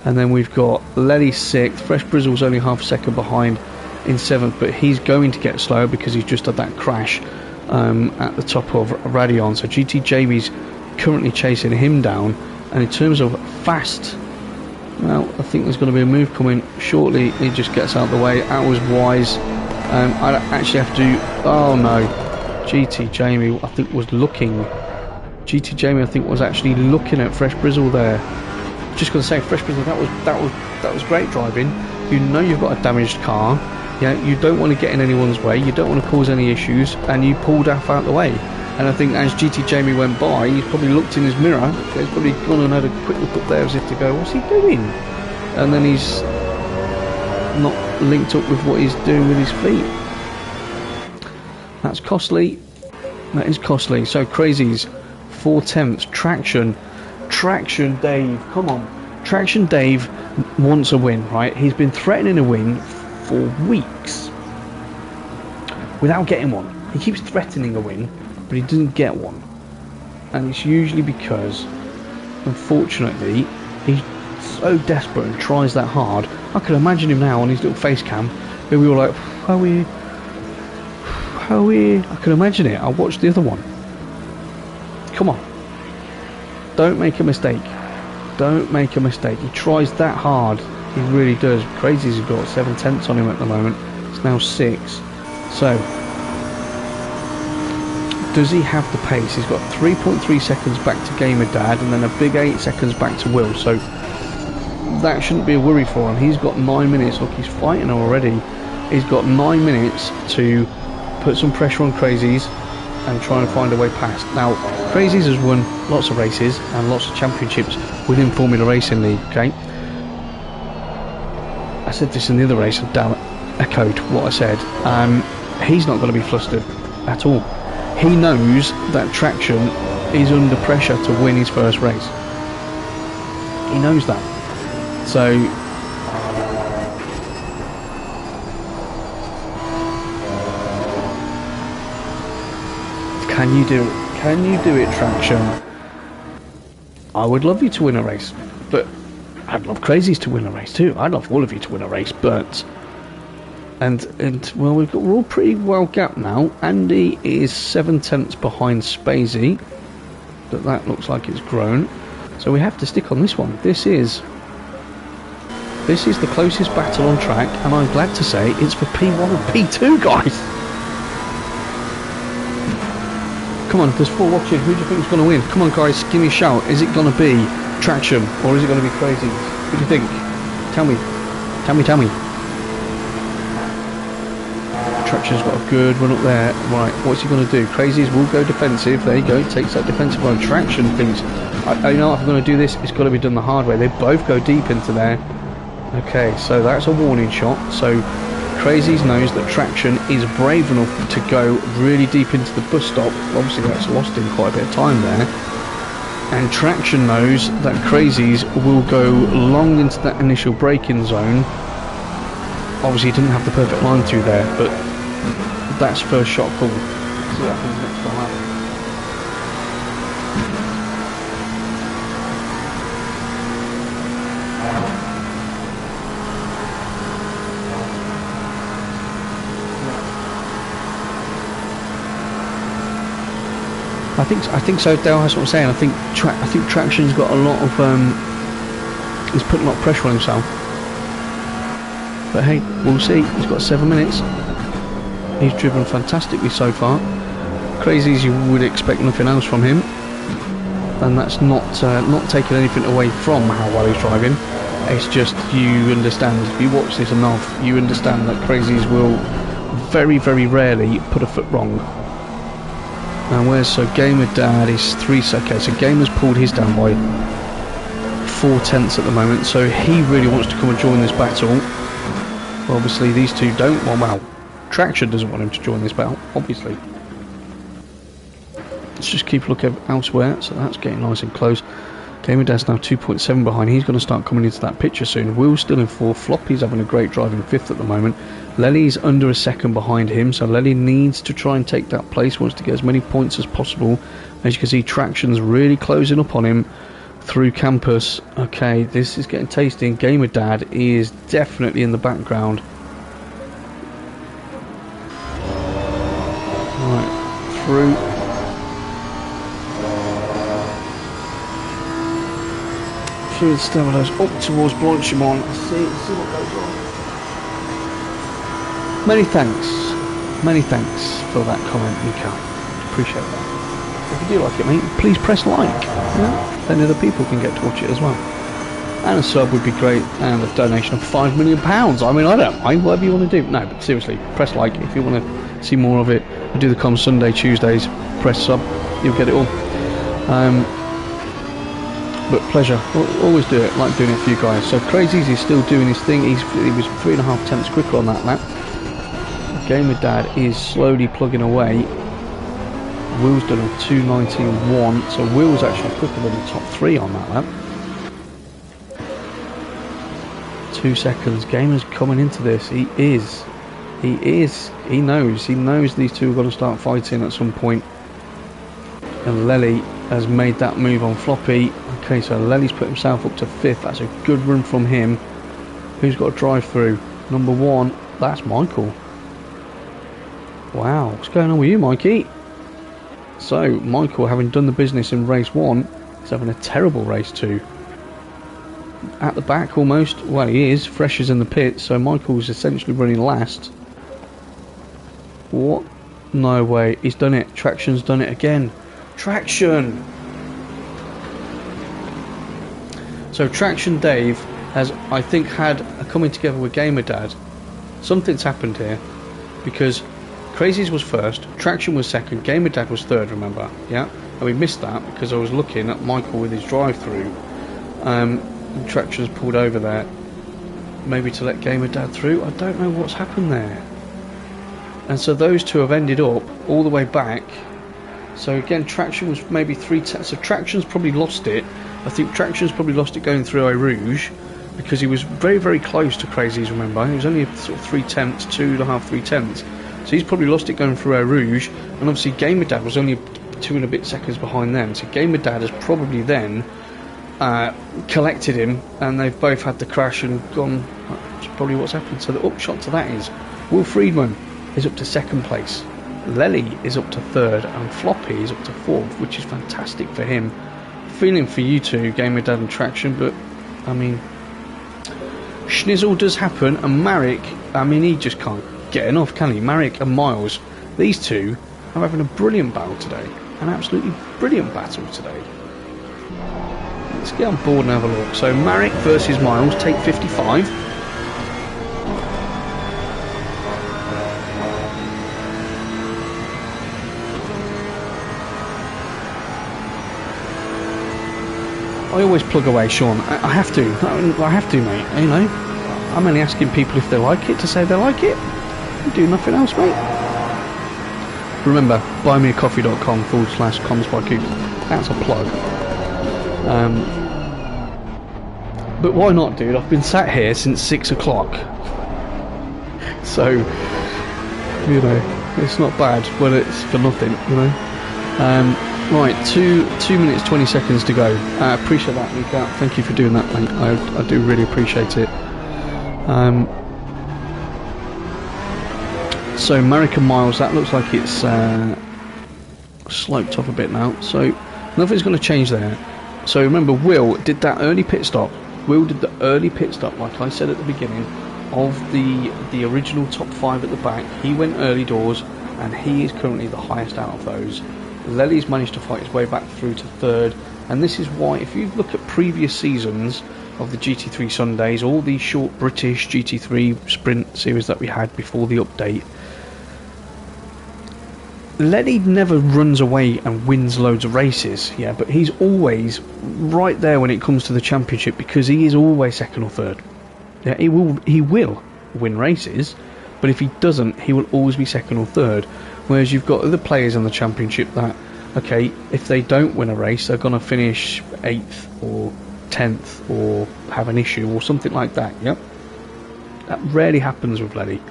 and then we've got Lely sixth. Fresh Brizzle's only half a second behind in seventh, but he's going to get slower because he's just had that crash at the top of Radion. So GT Jamie's currently chasing him down, and in terms of fast, well, I think there's going to be a move coming shortly. He just gets out of the way. That was wise. I actually have to. Oh no, GT Jamie I think was looking. GT Jamie I think was actually looking at Fresh Brizzle there. Just going to say, Fresh Brizzle, that was great driving. You know you've got a damaged car. Yeah, you don't want to get in anyone's way, you don't want to cause any issues, and you pulled Daff out the way. And I think as GT Jamie went by, he's probably looked in his mirror, he's probably gone and had a quick look up there as if to go, what's he doing? And then he's not linked up with what he's doing with his feet. That's costly. That is costly. So Crazy's 4/10. Traction Dave, come on. Traction Dave wants a win, right? He's been threatening a win for weeks without getting one. He keeps threatening a win, but he doesn't get one, and it's usually because, unfortunately, he's so desperate and tries that hard. I can imagine him now on his little face cam, where we were like, how are we? I can imagine it. I'll watch the other one. Come on, don't make a mistake. Don't make a mistake. He tries that hard. He really does. Crazy's got 7/10 on him at the moment. It's now 6. So, does he have the pace? He's got 3.3 seconds back to Gamer Dad, and then a big 8 seconds back to Will. So that shouldn't be a worry for him. He's got 9 minutes. Look, he's fighting already. He's got 9 minutes to put some pressure on Crazy's and try and find a way past. Now, Crazy's has won lots of races and lots of championships within Formula Racing League. Okay. I said this in the other race, and damn it, echoed what I said. He's not going to be flustered at all. He knows that Traction is under pressure to win his first race. He knows that. So can you do it? Can you do it, Traction? I would love you to win a race, but I'd love Crazies to win a race too. I'd love all of you to win a race, but well, we're all pretty well gapped now. Andy is 7/10 behind Spacey, but that looks like it's grown. So we have to stick on this one. This is the closest battle on track, and I'm glad to say it's for P1 and P2, guys. Come on, there's 4 watching. Who do you think is going to win? Come on, guys, give me a shout. Is it going to be Traction or is it going to be Crazies? What do you think? Tell me. Tell me. Traction's got a good run up there. Right, what's he going to do? Crazies will go defensive. There you go. Takes that defensive line. Traction thinks, you know, if I'm going to do this, it's got to be done the hard way. They both go deep into there. Okay, so that's a warning shot. So Crazies knows that Traction is brave enough to go really deep into the bus stop. Obviously that's lost him quite a bit of time there. And Traction knows that Crazies will go long into that initial braking zone. Obviously he didn't have the perfect line through there, but that's first shot call. See what happens next time. I think so, Dale. That's what I'm saying. I think Traction's got a lot of he's putting a lot of pressure on himself. But hey, we'll see. He's got 7 minutes. He's driven fantastically so far. Crazies, you would expect nothing else from him, and that's not taking anything away from how well he's driving. It's just, you understand, if you watch this enough, you understand that Crazies will very, very rarely put a foot wrong. Now Gamer Dad is 3 seconds. Okay, so Gamer's pulled his down by 4/10 at the moment, so he really wants to come and join this battle. Well, obviously these two don't. Well, Traction doesn't want him to join this battle, obviously. Let's just keep a look elsewhere. So that's getting nice and close. Gamer Dad's now 2.7 behind. He's going to start coming into that picture soon. Will's still in 4th. Floppy's having a great drive in 5th at the moment. Lely's under a second behind him, so Lely needs to try and take that place, wants to get as many points as possible. As you can see, Traction's really closing up on him through campus. Okay, this is getting tasty, and Gamer Dad is definitely in the background. Right, through. Through the Stabilos up towards Blanchimont. See what goes on. Many thanks for that comment, Mika. Appreciate that. If you do like it, mate, please press like. Yeah? Then other people can get to watch it as well. And a sub would be great, and a donation of £5 million. I mean, I don't mind, whatever you want to do. No, but seriously, press like if you want to see more of it. I do the comms Sunday, Tuesdays. Press sub, you'll get it all. But pleasure, always do it, like doing it for you guys. So Crazies is still doing his thing. He was 3.5 quicker on that lap. Gamer Dad is slowly plugging away. Will's done a 2:19.1, so Will's actually quicker than the top 3 on that lap. 2 seconds. Gamer's coming into this. He knows these two are going to start fighting at some point. And Lely has made that move on Floppy. Okay, so Lely's put himself up to 5th. That's a good run from him. Who's got a drive through? Number 1, that's Michael. Wow, what's going on with you, Mikey? So, Michael, having done the business in race 1, is having a terrible race 2. At the back almost. Well, he is. Fresh is in the pit, so Michael's essentially running last. What? No way. He's done it. Traction's done it again. Traction! So Traction Dave has, I think, had a coming together with Gamer Dad. Something's happened here, because Crazies was 1st, Traction was 2nd, Gamer Dad was 3rd, remember? Yeah? And we missed that because I was looking at Michael with his drive-through. Traction's pulled over there. Maybe to let Gamer Dad through? I don't know what's happened there. And so those two have ended up all the way back. So again, Traction was maybe 3/10. So Traction's probably lost it. I think Traction's probably lost it going through Eau Rouge, because he was very, very close to Crazies, remember? He was only sort of 3/10, 2.5, 3/10. So he's probably lost it going through Eau Rouge. And obviously Gamer Dad was only 2 and a bit seconds behind them. So Gamer Dad has probably then collected him, and they've both had the crash and gone. That's probably what's happened. So the upshot to that is Will Friedman is up to 2nd place, Lely is up to 3rd, and Floppy is up to 4th, which is fantastic for him. Feeling for you two, Gamer Dad and Traction, but I mean, schnizzle does happen, and Marek, I mean, he just can't get enough, can he? Marek and Miles, these two are having a brilliant battle today, an absolutely brilliant battle today. Let's get on board and have a look. So Marek versus Miles, take 55. I always plug away, Sean. I have to. I have to, mate. You know, I'm only asking people if they like it to say they like it. I do nothing else, mate. Remember, buymeacoffee.com/comms by Coop. That's a plug. But why not, dude? I've been sat here since 6 o'clock. So, you know, it's not bad when it's for nothing, you know. Right, 2 minutes 20 seconds to go. I appreciate that, Luca. Thank you for doing that, mate. I do really appreciate it. So Marek and Miles, that looks like it's sloped off a bit now, so nothing's going to change there. So remember, Will did that early pit stop. Will did the early pit stop, like I said at the beginning, of the original top 5 at the back. He went early doors, and he is currently the highest out of those. Lely's managed to fight his way back through to 3rd, and this is why, if you look at previous seasons of the GT3 Sundays, all these short British GT3 sprint series that we had before the update, Lely never runs away and wins loads of races, yeah, but he's always right there when it comes to the championship, because he is always 2nd or 3rd. Yeah, he will win races, but if he doesn't, he will always be 2nd or 3rd. Whereas you've got other players in the championship that, okay, if they don't win a race, they're going to finish 8th or 10th or have an issue or something like that. Yep, that rarely happens with Lely.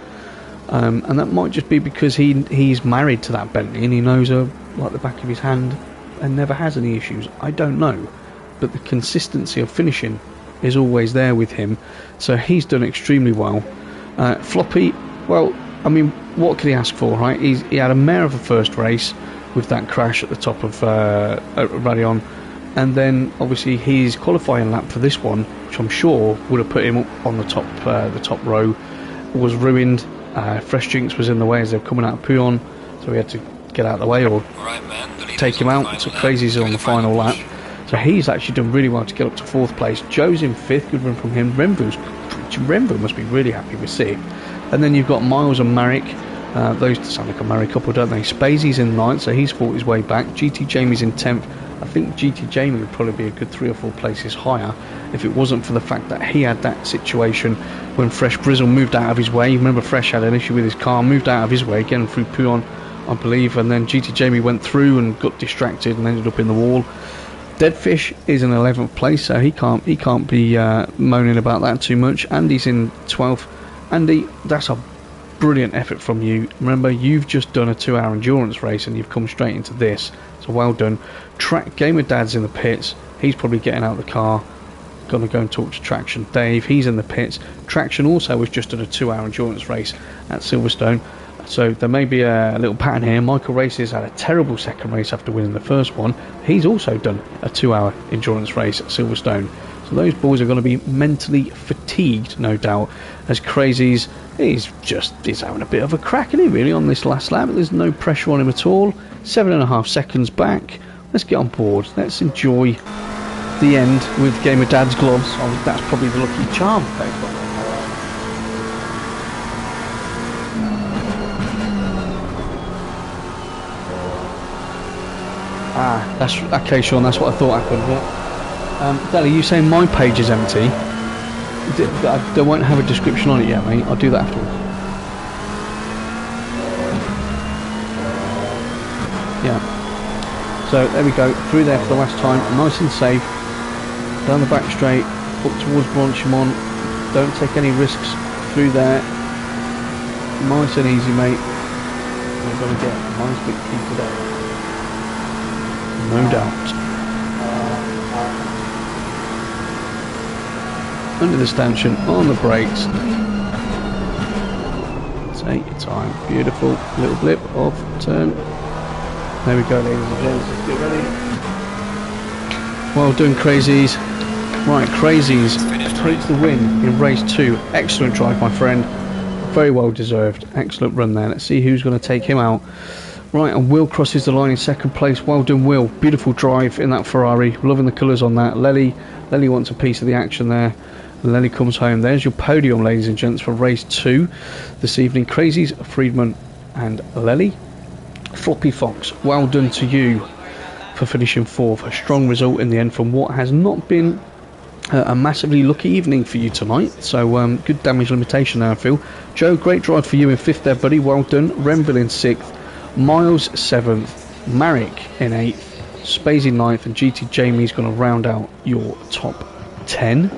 And that might just be because he's married to that Bentley and he knows her like the back of his hand and never has any issues. I don't know, but the consistency of finishing is always there with him, so he's done extremely well. Floppy, well, I mean, what could he ask for, right? He had a mare of a first race with that crash at the top of Radion, and then obviously his qualifying lap for this one, which I'm sure would have put him up on the top row, was ruined. Fresh Jinx was in the way as they were coming out of Puyon, so we had to get out of the way or take him out. So Crazy's on the final lap, so he's actually done really well to get up to 4th place. Joe's in 5th, good run from him. Renvu must be really happy with 6th. And then you've got Miles and Marek. Those sound like a married couple, don't they? Spazey's in 9th, so he's fought his way back. GT Jamie's in 10th. I think GT Jamie would probably be a good 3 or 4 places higher if it wasn't for the fact that he had that situation when Fresh Brizzle moved out of his way. You remember Fresh had an issue with his car, moved out of his way, getting through Puyon, I believe, and then GT Jamie went through and got distracted and ended up in the wall. Deadfish is in 11th place, so he can't be moaning about that too much. Andy's in 12th. Andy, that's a brilliant effort from you. Remember, you've just done a 2-hour endurance race and you've come straight into this, so well done. Gamer Dad's in the pits. He's probably getting out of the car, gonna go and talk to Traction. Dave, he's in the pits. Traction also was just done a 2-hour endurance race at Silverstone, so there may be a little pattern here. Michael Races had a terrible second race after winning the first one. He's also done a 2-hour endurance race at Silverstone. So those boys are going to be mentally fatigued, no doubt, as Crazy's he's having a bit of a crack, isn't he, really, on this last lap. There's no pressure on him at all. 7.5 seconds back. Let's get on board. Let's enjoy the end with Gamer Dad's gloves. Oh, that's probably the lucky charm. That's okay, Sean. That's what I thought happened. Yeah. Deli, you saying my page is empty? They won't have a description on it yet, mate. I'll do that afterwards. Yeah. So there we go. Through there for the last time. Nice and safe. Down the back straight. Up towards Blanchimont. Don't take any risks through there. Nice and easy, mate. We're going to get a nice victory today. No doubt. under the stanchion, on the brakes. Take your time. Beautiful. Little blip off turn. There we go, ladies and gents. Let's get ready. Well done, Crazies. Right, Crazies takes the win in race 2. Excellent drive, my friend. Very well deserved. Excellent run there. Let's see who's going to take him out. Right, and Will crosses the line in second place. Well done, Will. Beautiful drive in that Ferrari. Loving the colours on that. Lely wants a piece of the action there. And Lely comes home. There's your podium, ladies and gents, for race 2 this evening. Crazies, Friedman and Lely. Floppy Fox, well done to you for finishing 4th. A strong result in the end from what has not been a massively lucky evening for you tonight. So good damage limitation there, I feel. Joe, great drive for you in 5th there, buddy. Well done. Renville in 6th. Miles 7th, Marek in 8th, Spacey 9th, and GT Jamie's going to round out your top 10.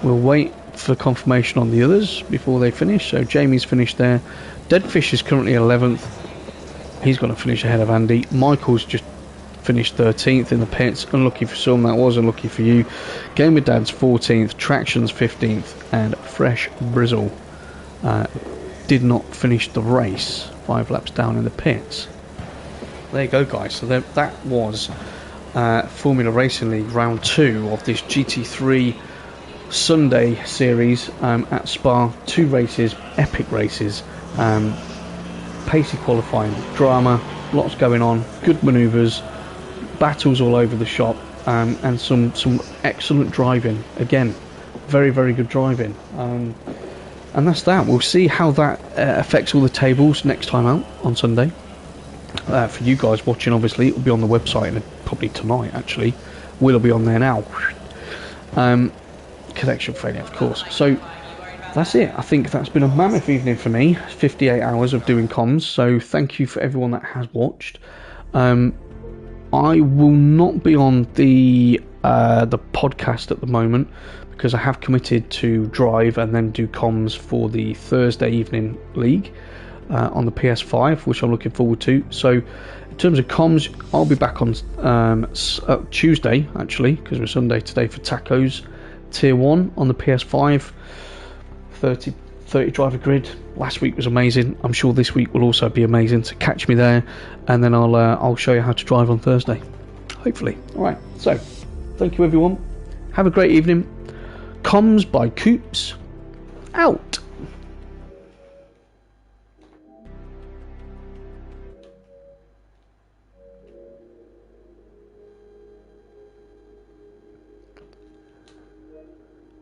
We'll wait for confirmation on the others before they finish. So Jamie's finished there. Deadfish is currently 11th. He's going to finish ahead of Andy. Michael's just finished 13th in the pits. Unlucky for some, that was unlucky for you. Game with Dad's 14th, Traction's 15th, and Fresh Brizzle did not finish the race. 5 laps down in the pits. There you go, guys. So that was Formula Racing League round 2 of this GT3 Sunday series at Spa. 2 races, epic races, pacey qualifying, drama, lots going on, good manoeuvres, battles all over the shop, and some excellent driving. Again, very, very good driving. And that's that. We'll see how that affects all the tables next time out on Sunday. For you guys watching, obviously, it will be on the website probably tonight, actually. Will be on there now. Connection failure, of course. So that's it. I think that's been a mammoth evening for me. 58 hours of doing comms. So thank you for everyone that has watched. I will not be on the podcast at the moment, because I have committed to drive and then do comms for the Thursday evening league on the PS5, which I'm looking forward to. So in terms of comms, I'll be back on Tuesday, actually, because we're Sunday today, for Tacos Tier 1 on the PS5. 30 driver grid. Last week was amazing. I'm sure this week will also be amazing, so catch me there, and then I'll show you how to drive on Thursday, hopefully. Alright, so thank you everyone. Have a great evening. Comms by Coops out.